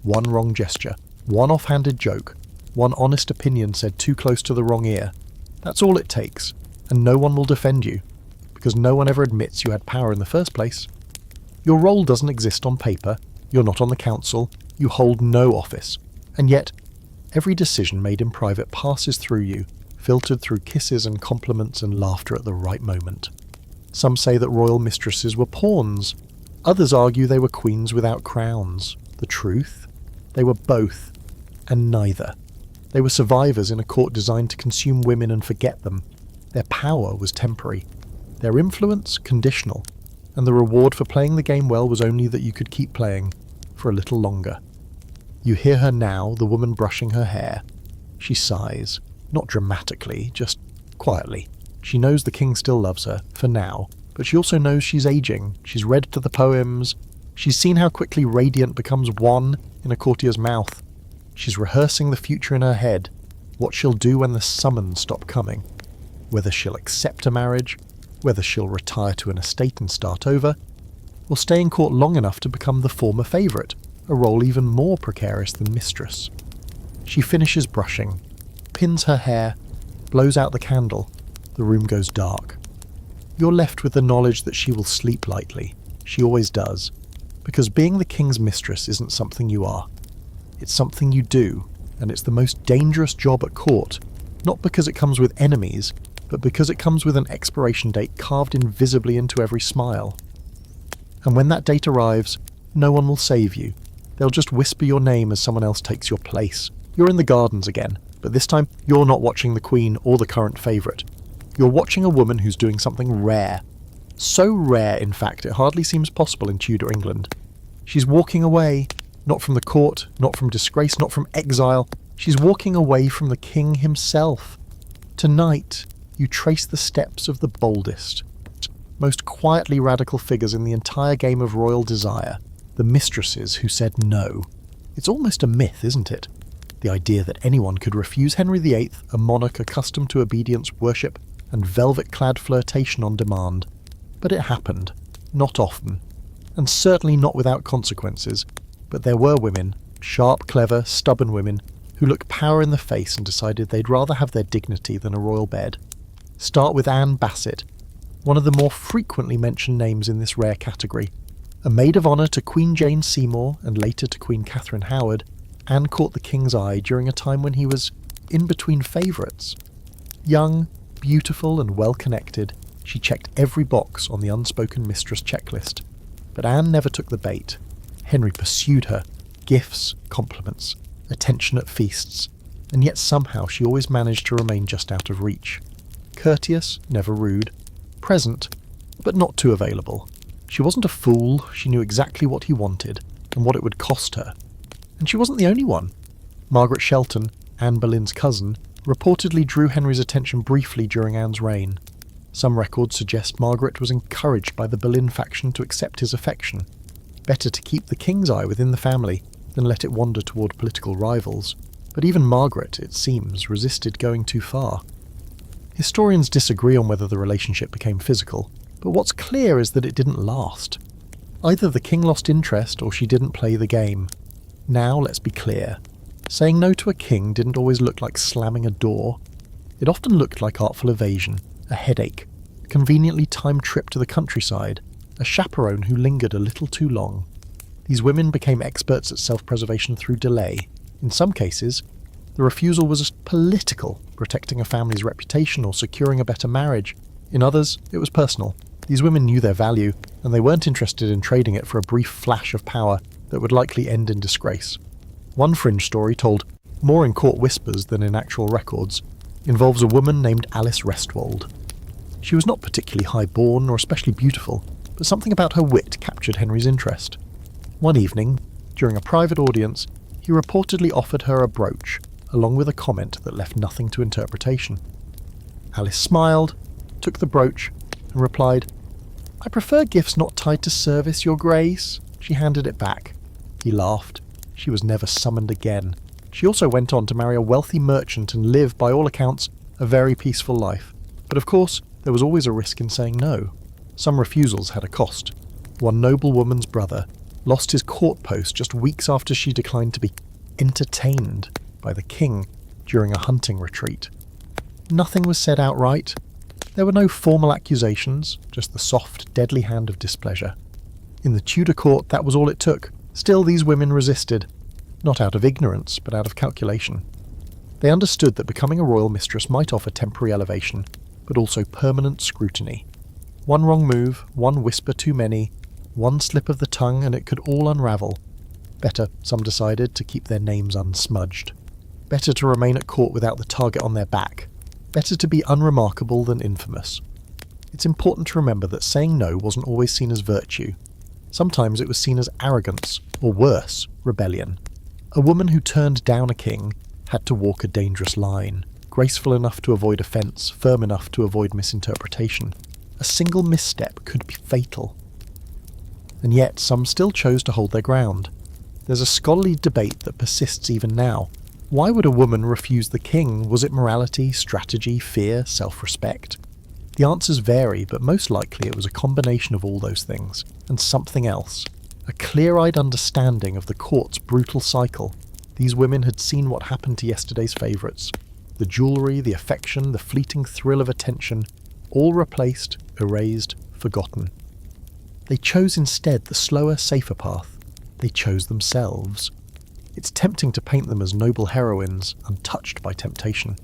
One wrong gesture, one offhanded joke, one honest opinion said too close to the wrong ear. That's all it takes, and no one will defend you, because no one ever admits you had power in the first place. Your role doesn't exist on paper, you're not on the council, you hold no office, and yet every decision made in private passes through you, filtered through kisses and compliments and laughter at the right moment. Some say that royal mistresses were pawns. Others argue they were queens without crowns. The truth? They were both, and neither. They were survivors in a court designed to consume women and forget them. Their power was temporary. Their influence, conditional. and the reward for playing the game well was only that you could keep playing for a little longer. You hear her now, the woman brushing her hair. She sighs, not dramatically, just quietly. She knows the king still loves her, for now, but she also knows she's aging. She's read to the poems. She's seen how quickly radiant becomes one in a courtier's mouth. She's rehearsing the future in her head, what she'll do when the summons stop coming. Whether she'll accept a marriage, whether she'll retire to an estate and start over, or stay in court long enough to become the former favourite, a role even more precarious than mistress. She finishes brushing, pins her hair, blows out the candle. The room goes dark. You're left with the knowledge that she will sleep lightly. She always does. Because being the king's mistress isn't something you are. It's something you do, and it's the most dangerous job at court, not because it comes with enemies, but because it comes with an expiration date carved invisibly into every smile. And when that date arrives, no one will save you. They'll just whisper your name as someone else takes your place. You're in the gardens again, but this time you're not watching the queen or the current favourite. You're watching a woman who's doing something rare. So rare, in fact, it hardly seems possible in Tudor England. She's walking away, not from the court, not from disgrace, not from exile. She's walking away from the king himself. Tonight, you trace the steps of the boldest, most quietly radical figures in the entire game of royal desire, the mistresses who said no. It's almost a myth, isn't it? The idea that anyone could refuse Henry VIII, a monarch accustomed to obedience, worship, and velvet-clad flirtation on demand. But it happened. Not often. And certainly not without consequences. But there were women, sharp, clever, stubborn women, who looked power in the face and decided they'd rather have their dignity than a royal bed. Start with Anne Bassett, one of the more frequently mentioned names in this rare category. A maid of honour to Queen Jane Seymour and later to Queen Catherine Howard, Anne caught the king's eye during a time when he was in between favourites. Young, beautiful and well-connected, she checked every box on the unspoken mistress checklist. But Anne never took the bait. Henry pursued her, gifts, compliments, attention at feasts, and yet somehow she always managed to remain just out of reach. Courteous, never rude, present, but not too available. She wasn't a fool, she knew exactly what he wanted, and what it would cost her. And she wasn't the only one. Margaret Shelton, Anne Boleyn's cousin, reportedly drew Henry's attention briefly during Anne's reign. Some records suggest Margaret was encouraged by the Boleyn faction to accept his affection. Better to keep the king's eye within the family than let it wander toward political rivals. But even Margaret, it seems, resisted going too far. Historians disagree on whether the relationship became physical, but what's clear is that it didn't last. Either the king lost interest or she didn't play the game. Now, let's be clear. Saying no to a king didn't always look like slamming a door. It often looked like artful evasion, a headache, a conveniently timed trip to the countryside, a chaperone who lingered a little too long. These women became experts at self-preservation through delay. In some cases, the refusal was political, protecting a family's reputation or securing a better marriage. In others, it was personal. These women knew their value, and they weren't interested in trading it for a brief flash of power that would likely end in disgrace. One fringe story, told more in court whispers than in actual records, involves a woman named Alice Restwold. She was not particularly high-born or especially beautiful, but something about her wit captured Henry's interest. One evening, during a private audience, he reportedly offered her a brooch, along with a comment that left nothing to interpretation. Alice smiled, took the brooch, and replied, "I prefer gifts not tied to service, your grace." She handed it back. He laughed. She was never summoned again. She also went on to marry a wealthy merchant and live, by all accounts, a very peaceful life. But of course, there was always a risk in saying no. Some refusals had a cost. One noblewoman's brother lost his court post just weeks after she declined to be entertained by the king during a hunting retreat. Nothing was said outright. There were no formal accusations, just the soft, deadly hand of displeasure. In the Tudor court, that was all it took. Still, these women resisted. Not out of ignorance, but out of calculation. They understood that becoming a royal mistress might offer temporary elevation, but also permanent scrutiny. One wrong move, one whisper too many, one slip of the tongue, and it could all unravel. Better, some decided, to keep their names unsmudged. Better to remain at court without the target on their back. Better to be unremarkable than infamous. It's important to remember that saying no wasn't always seen as virtue. Sometimes it was seen as arrogance, or worse, rebellion. A woman who turned down a king had to walk a dangerous line, graceful enough to avoid offence, firm enough to avoid misinterpretation. A single misstep could be fatal. And yet some still chose to hold their ground. There's a scholarly debate that persists even now. Why would a woman refuse the king? Was it morality, strategy, fear, self-respect? The answers vary, but most likely it was a combination of all those things, and something else. A clear-eyed understanding of the court's brutal cycle. These women had seen what happened to yesterday's favourites. The jewellery, the affection, the fleeting thrill of attention, all replaced, erased, forgotten. They chose instead the slower, safer path. They chose themselves. It's tempting to paint them as noble heroines, untouched by temptation.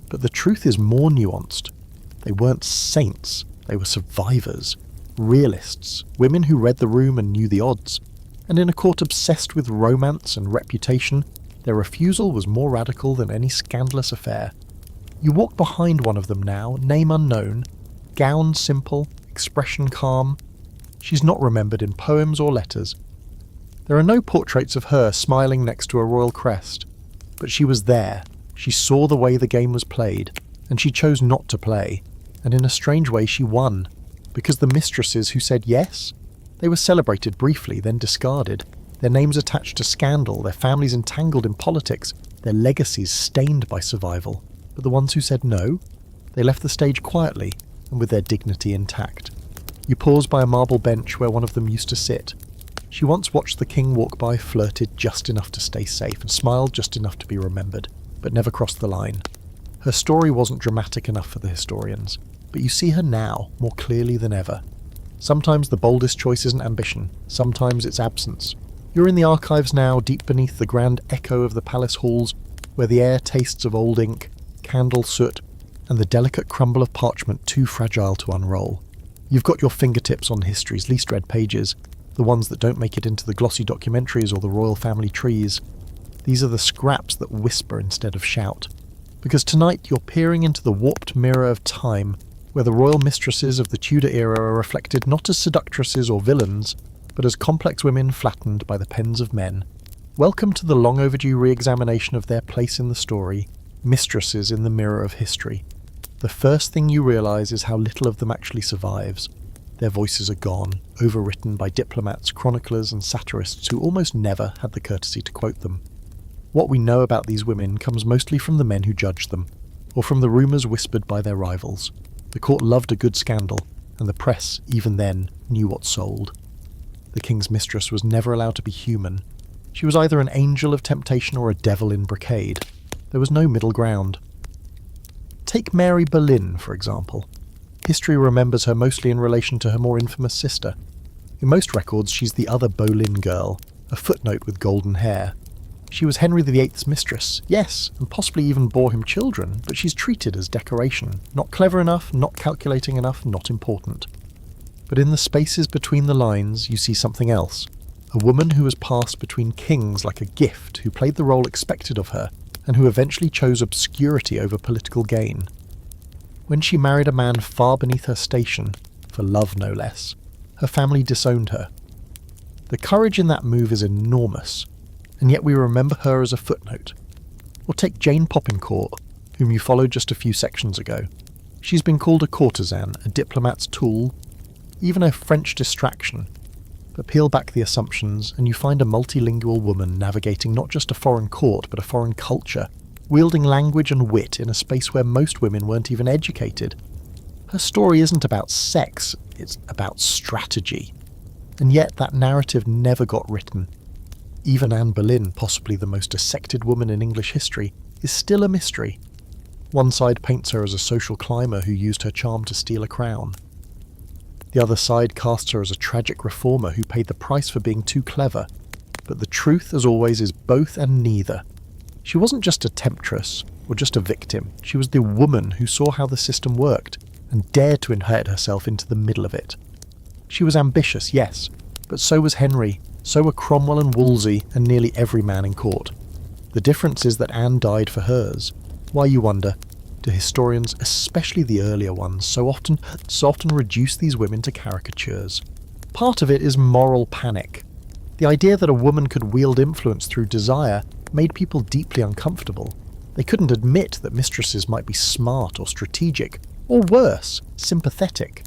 But the truth is more nuanced. They weren't saints, they were survivors, realists, women who read the room and knew the odds. And in a court obsessed with romance and reputation, their refusal was more radical than any scandalous affair. You walk behind one of them now, name unknown, gown simple, expression calm. She's not remembered in poems or letters. There are no portraits of her smiling next to a royal crest, but she was there. She saw the way the game was played, and she chose not to play, and in a strange way she won, because the mistresses who said yes, they were celebrated briefly, then discarded, their names attached to scandal, their families entangled in politics, their legacies stained by survival. But the ones who said no, they left the stage quietly and with their dignity intact. You pause by a marble bench where one of them used to sit. She once watched the king walk by, flirted just enough to stay safe, and smiled just enough to be remembered, but never crossed the line. Her story wasn't dramatic enough for the historians, but you see her now more clearly than ever. Sometimes the boldest choice isn't ambition, sometimes it's absence. You're in the archives now, deep beneath the grand echo of the palace halls, where the air tastes of old ink, candle soot, and the delicate crumble of parchment too fragile to unroll. You've got your fingertips on history's least read pages, the ones that don't make it into the glossy documentaries or the royal family trees. These are the scraps that whisper instead of shout. Because tonight you're peering into the warped mirror of time, where the royal mistresses of the Tudor era are reflected not as seductresses or villains, but as complex women flattened by the pens of men. Welcome to the long overdue re-examination of their place in the story, mistresses in the mirror of history. The first thing you realise is how little of them actually survives. Their voices are gone, overwritten by diplomats, chroniclers and satirists who almost never had the courtesy to quote them. What we know about these women comes mostly from the men who judged them, or from the rumours whispered by their rivals. The court loved a good scandal, and the press, even then, knew what sold. The king's mistress was never allowed to be human. She was either an angel of temptation or a devil in brocade. There was no middle ground. Take Mary Boleyn, for example. History remembers her mostly in relation to her more infamous sister. In most records, she's the other Boleyn girl, a footnote with golden hair. She was Henry VIII's mistress, yes, and possibly even bore him children, but she's treated as decoration. Not clever enough, not calculating enough, not important. But in the spaces between the lines, you see something else. A woman who has passed between kings like a gift, who played the role expected of her, and who eventually chose obscurity over political gain. When she married a man far beneath her station, for love no less, her family disowned her. The courage in that move is enormous, and yet we remember her as a footnote. Or take Jane Poppincourt, whom you followed just a few sections ago. She's been called a courtesan, a diplomat's tool, even a French distraction. But peel back the assumptions, and you find a multilingual woman navigating not just a foreign court, but a foreign culture, wielding language and wit in a space where most women weren't even educated. Her story isn't about sex, it's about strategy. And yet that narrative never got written. Even Anne Boleyn, possibly the most dissected woman in English history, is still a mystery. One side paints her as a social climber who used her charm to steal a crown. The other side casts her as a tragic reformer who paid the price for being too clever. But the truth, as always, is both and neither. She wasn't just a temptress, or just a victim. She was the woman who saw how the system worked, and dared to inherit herself into the middle of it. She was ambitious, yes, but so was Henry, so were Cromwell and Wolsey, and nearly every man in court. The difference is that Anne died for hers. Why, you wonder? do historians, especially the earlier ones, so often reduce these women to caricatures? Part of it is moral panic. The idea that a woman could wield influence through desire made people deeply uncomfortable. They couldn't admit that mistresses might be smart or strategic, or worse, sympathetic.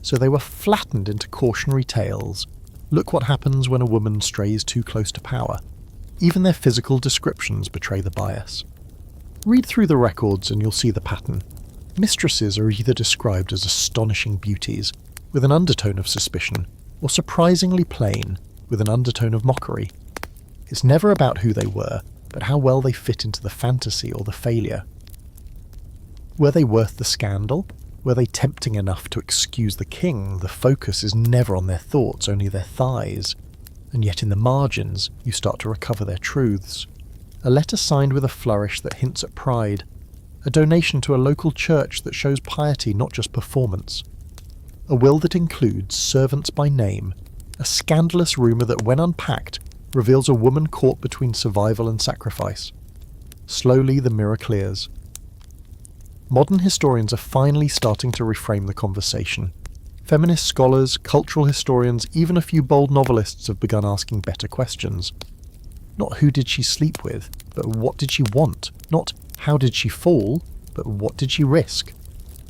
So they were flattened into cautionary tales. Look what happens when a woman strays too close to power. Even their physical descriptions betray the bias. Read through the records and you'll see the pattern. Mistresses are either described as astonishing beauties, with an undertone of suspicion, or surprisingly plain, with an undertone of mockery. It's never about who they were, but how well they fit into the fantasy or the failure. Were they worth the scandal? Were they tempting enough to excuse the king? The focus is never on their thoughts, only their thighs. And yet in the margins, you start to recover their truths. A letter signed with a flourish that hints at pride. A donation to a local church that shows piety, not just performance. A will that includes servants by name. A scandalous rumour that, when unpacked, reveals a woman caught between survival and sacrifice. Slowly the mirror clears. Modern historians are finally starting to reframe the conversation. Feminist scholars, cultural historians, even a few bold novelists have begun asking better questions. Not who did she sleep with, but what did she want? Not how did she fall, but what did she risk?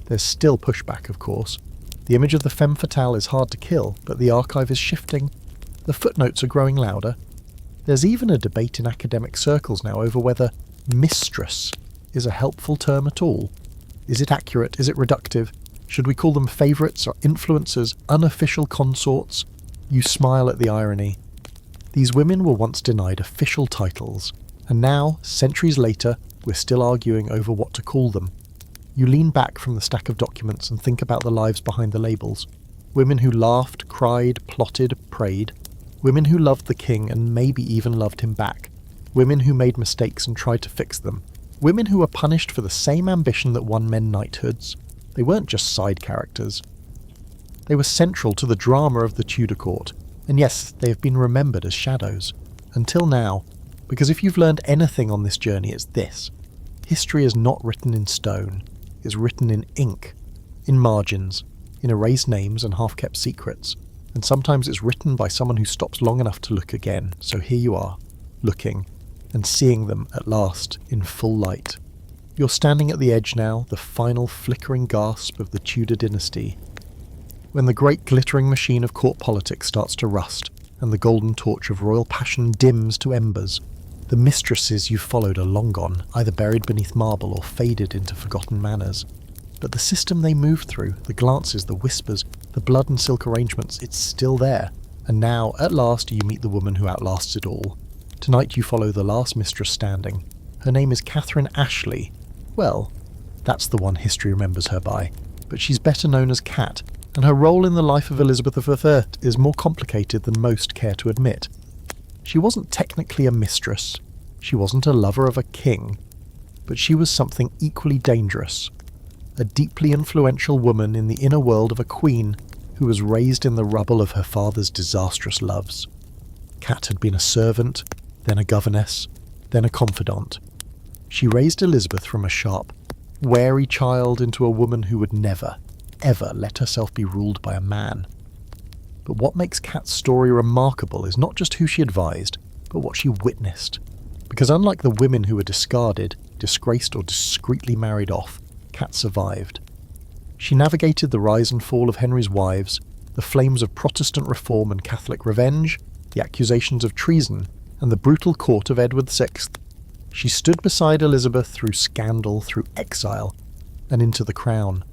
There's still pushback, of course. The image of the femme fatale is hard to kill, but the archive is shifting. The footnotes are growing louder. There's even a debate in academic circles now over whether mistress is a helpful term at all. Is it accurate? Is it reductive? Should we call them favourites or influencers, unofficial consorts? You smile at the irony. These women were once denied official titles, and now, centuries later, we're still arguing over what to call them. You lean back from the stack of documents and think about the lives behind the labels. Women who laughed, cried, plotted, prayed. Women who loved the king and maybe even loved him back. Women who made mistakes and tried to fix them. Women who were punished for the same ambition that won men knighthoods. They weren't just side characters. They were central to the drama of the Tudor court, and yes, they have been remembered as shadows. Until now, because if you've learned anything on this journey, it's this. History is not written in stone. It's written in ink, in margins, in erased names and half-kept secrets. And sometimes it's written by someone who stops long enough to look again. So here you are, looking, and seeing them at last in full light. You're standing at the edge now, the final flickering gasp of the Tudor dynasty. When the great glittering machine of court politics starts to rust, and the golden torch of royal passion dims to embers, the mistresses you've followed are long gone, either buried beneath marble or faded into forgotten manners. But the system they moved through, the glances, the whispers, the blood and silk arrangements, it's still there. And now, at last, you meet the woman who outlasts it all. Tonight you follow the last mistress standing. Her name is Catherine Ashley. Well, that's the one history remembers her by. But she's better known as Cat, and her role in the life of Elizabeth I is more complicated than most care to admit. She wasn't technically a mistress. She wasn't a lover of a king. But she was something equally dangerous. A deeply influential woman in the inner world of a queen who was raised in the rubble of her father's disastrous loves. Cat had been a servant, then a governess, then a confidant. She raised Elizabeth from a sharp, wary child into a woman who would never, ever let herself be ruled by a man. But what makes Cat's story remarkable is not just who she advised, but what she witnessed. Because unlike the women who were discarded, disgraced or discreetly married off, Cat survived. She navigated the rise and fall of Henry's wives, the flames of Protestant reform and Catholic revenge, the accusations of treason, and the brutal court of Edward VI. She stood beside Elizabeth through scandal, through exile, and into the crown.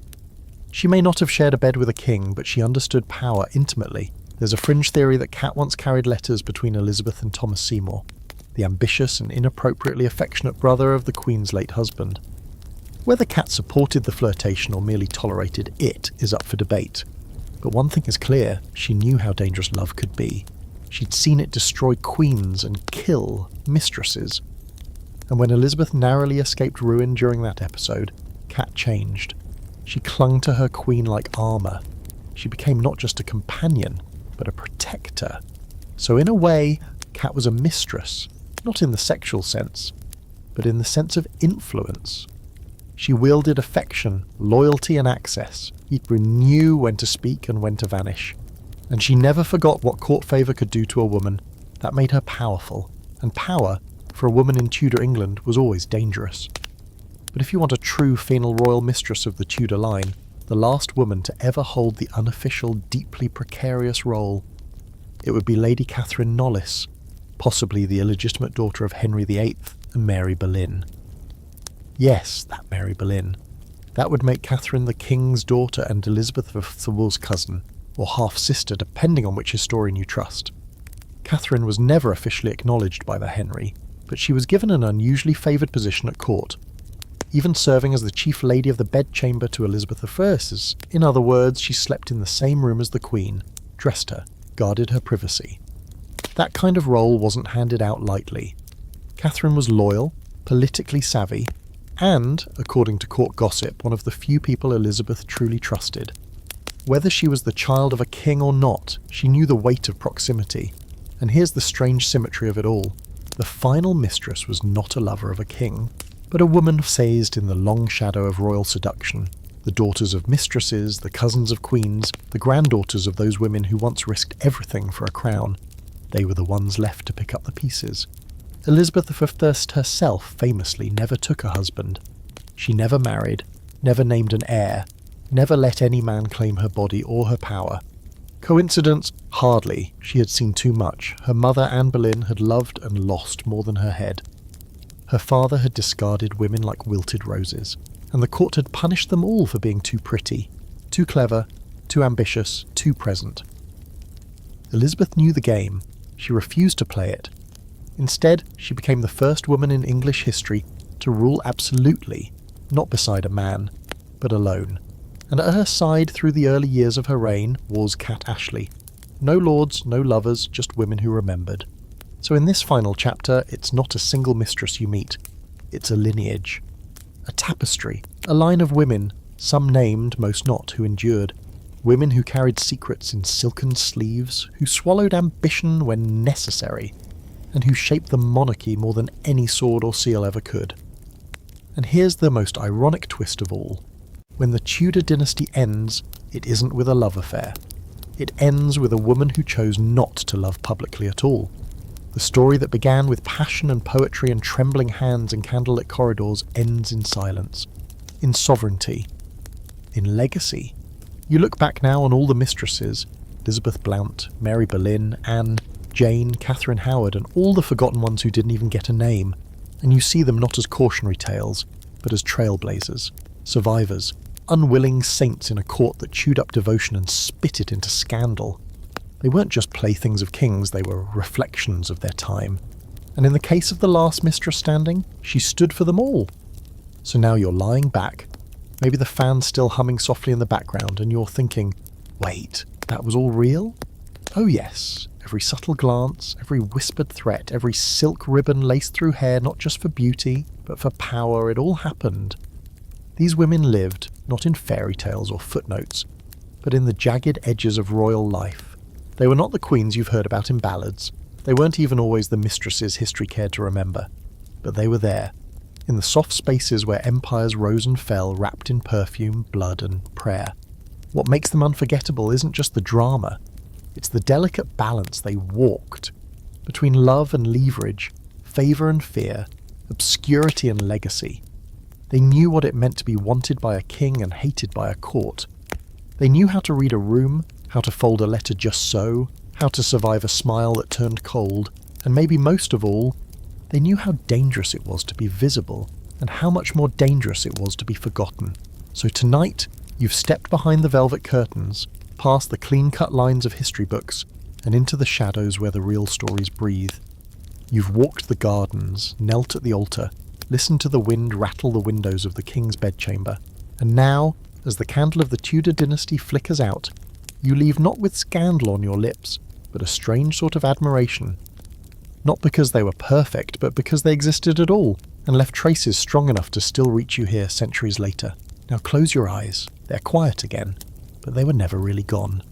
She may not have shared a bed with a king, but she understood power intimately. There's a fringe theory that Cat once carried letters between Elizabeth and Thomas Seymour, the ambitious and inappropriately affectionate brother of the Queen's late husband. Whether Cat supported the flirtation or merely tolerated it is up for debate. But one thing is clear, she knew how dangerous love could be. She'd seen it destroy queens and kill mistresses. And when Elizabeth narrowly escaped ruin during that episode, Cat changed. She clung to her queen like armour. She became not just a companion, but a protector. So in a way, Cat was a mistress, not in the sexual sense, but in the sense of influence. She wielded affection, loyalty and access. Ypres knew when to speak and when to vanish. And she never forgot what court favour could do to a woman. That made her powerful. And power, for a woman in Tudor England, was always dangerous. But if you want a true female royal mistress of the Tudor line, the last woman to ever hold the unofficial, deeply precarious role, it would be Lady Catherine Knollys, possibly the illegitimate daughter of Henry VIII and Mary Boleyn. Yes, that Mary Boleyn. That would make Catherine the King's daughter and Elizabeth of Savoy's cousin, or half-sister depending on which historian you trust. Catherine was never officially acknowledged by the Henry, but she was given an unusually favoured position at court, even serving as the chief lady of the bedchamber to Elizabeth I's. In other words, she slept in the same room as the Queen, dressed her, guarded her privacy. That kind of role wasn't handed out lightly. Catherine was loyal, politically savvy, and, according to court gossip, one of the few people Elizabeth truly trusted. Whether she was the child of a king or not, she knew the weight of proximity. And here's the strange symmetry of it all. The final mistress was not a lover of a king, but a woman sazed in the long shadow of royal seduction. The daughters of mistresses, the cousins of queens, the granddaughters of those women who once risked everything for a crown. They were the ones left to pick up the pieces. Elizabeth I herself famously never took a husband. She never married, never named an heir, never let any man claim her body or her power. Coincidence? Hardly. She had seen too much. Her mother, Anne Boleyn, had loved and lost more than her head. Her father had discarded women like wilted roses, and the court had punished them all for being too pretty, too clever, too ambitious, too present. Elizabeth knew the game. She refused to play it. Instead, she became the first woman in English history to rule absolutely, not beside a man, but alone. And at her side through the early years of her reign was Cat Ashley. No lords, no lovers, just women who remembered. So in this final chapter, it's not a single mistress you meet. It's a lineage. A tapestry. A line of women, some named, most not, who endured. Women who carried secrets in silken sleeves, who swallowed ambition when necessary, and who shaped the monarchy more than any sword or seal ever could. And here's the most ironic twist of all. When the Tudor dynasty ends, it isn't with a love affair. It ends with a woman who chose not to love publicly at all. The story that began with passion and poetry and trembling hands in candlelit corridors ends in silence, in sovereignty, in legacy. You look back now on all the mistresses, Elizabeth Blount, Mary Boleyn, Anne, Jane, Catherine Howard, and all the forgotten ones who didn't even get a name, and you see them not as cautionary tales, but as trailblazers, survivors, unwilling saints in a court that chewed up devotion and spit it into scandal. They weren't just playthings of kings, they were reflections of their time. And in the case of the last mistress standing, she stood for them all. So now you're lying back, maybe the fan's still humming softly in the background, and you're thinking, wait, that was all real? Oh yes, every subtle glance, every whispered threat, every silk ribbon laced through hair, not just for beauty, but for power, it all happened. These women lived, not in fairy tales or footnotes, but in the jagged edges of royal life. They were not the queens you've heard about in ballads. They weren't even always the mistresses history cared to remember. But they were there, in the soft spaces where empires rose and fell, wrapped in perfume, blood and prayer. What makes them unforgettable isn't just the drama. It's the delicate balance they walked, between love and leverage, favour and fear, obscurity and legacy. They knew what it meant to be wanted by a king and hated by a court. They knew how to read a room, how to fold a letter just so, how to survive a smile that turned cold, and maybe most of all, they knew how dangerous it was to be visible, and how much more dangerous it was to be forgotten. So tonight, you've stepped behind the velvet curtains, past the clean-cut lines of history books, and into the shadows where the real stories breathe. You've walked the gardens, knelt at the altar, listened to the wind rattle the windows of the king's bedchamber, and now, as the candle of the Tudor dynasty flickers out, you leave not with scandal on your lips, but a strange sort of admiration. Not because they were perfect, but because they existed at all, and left traces strong enough to still reach you here centuries later. Now close your eyes. They're quiet again, but they were never really gone.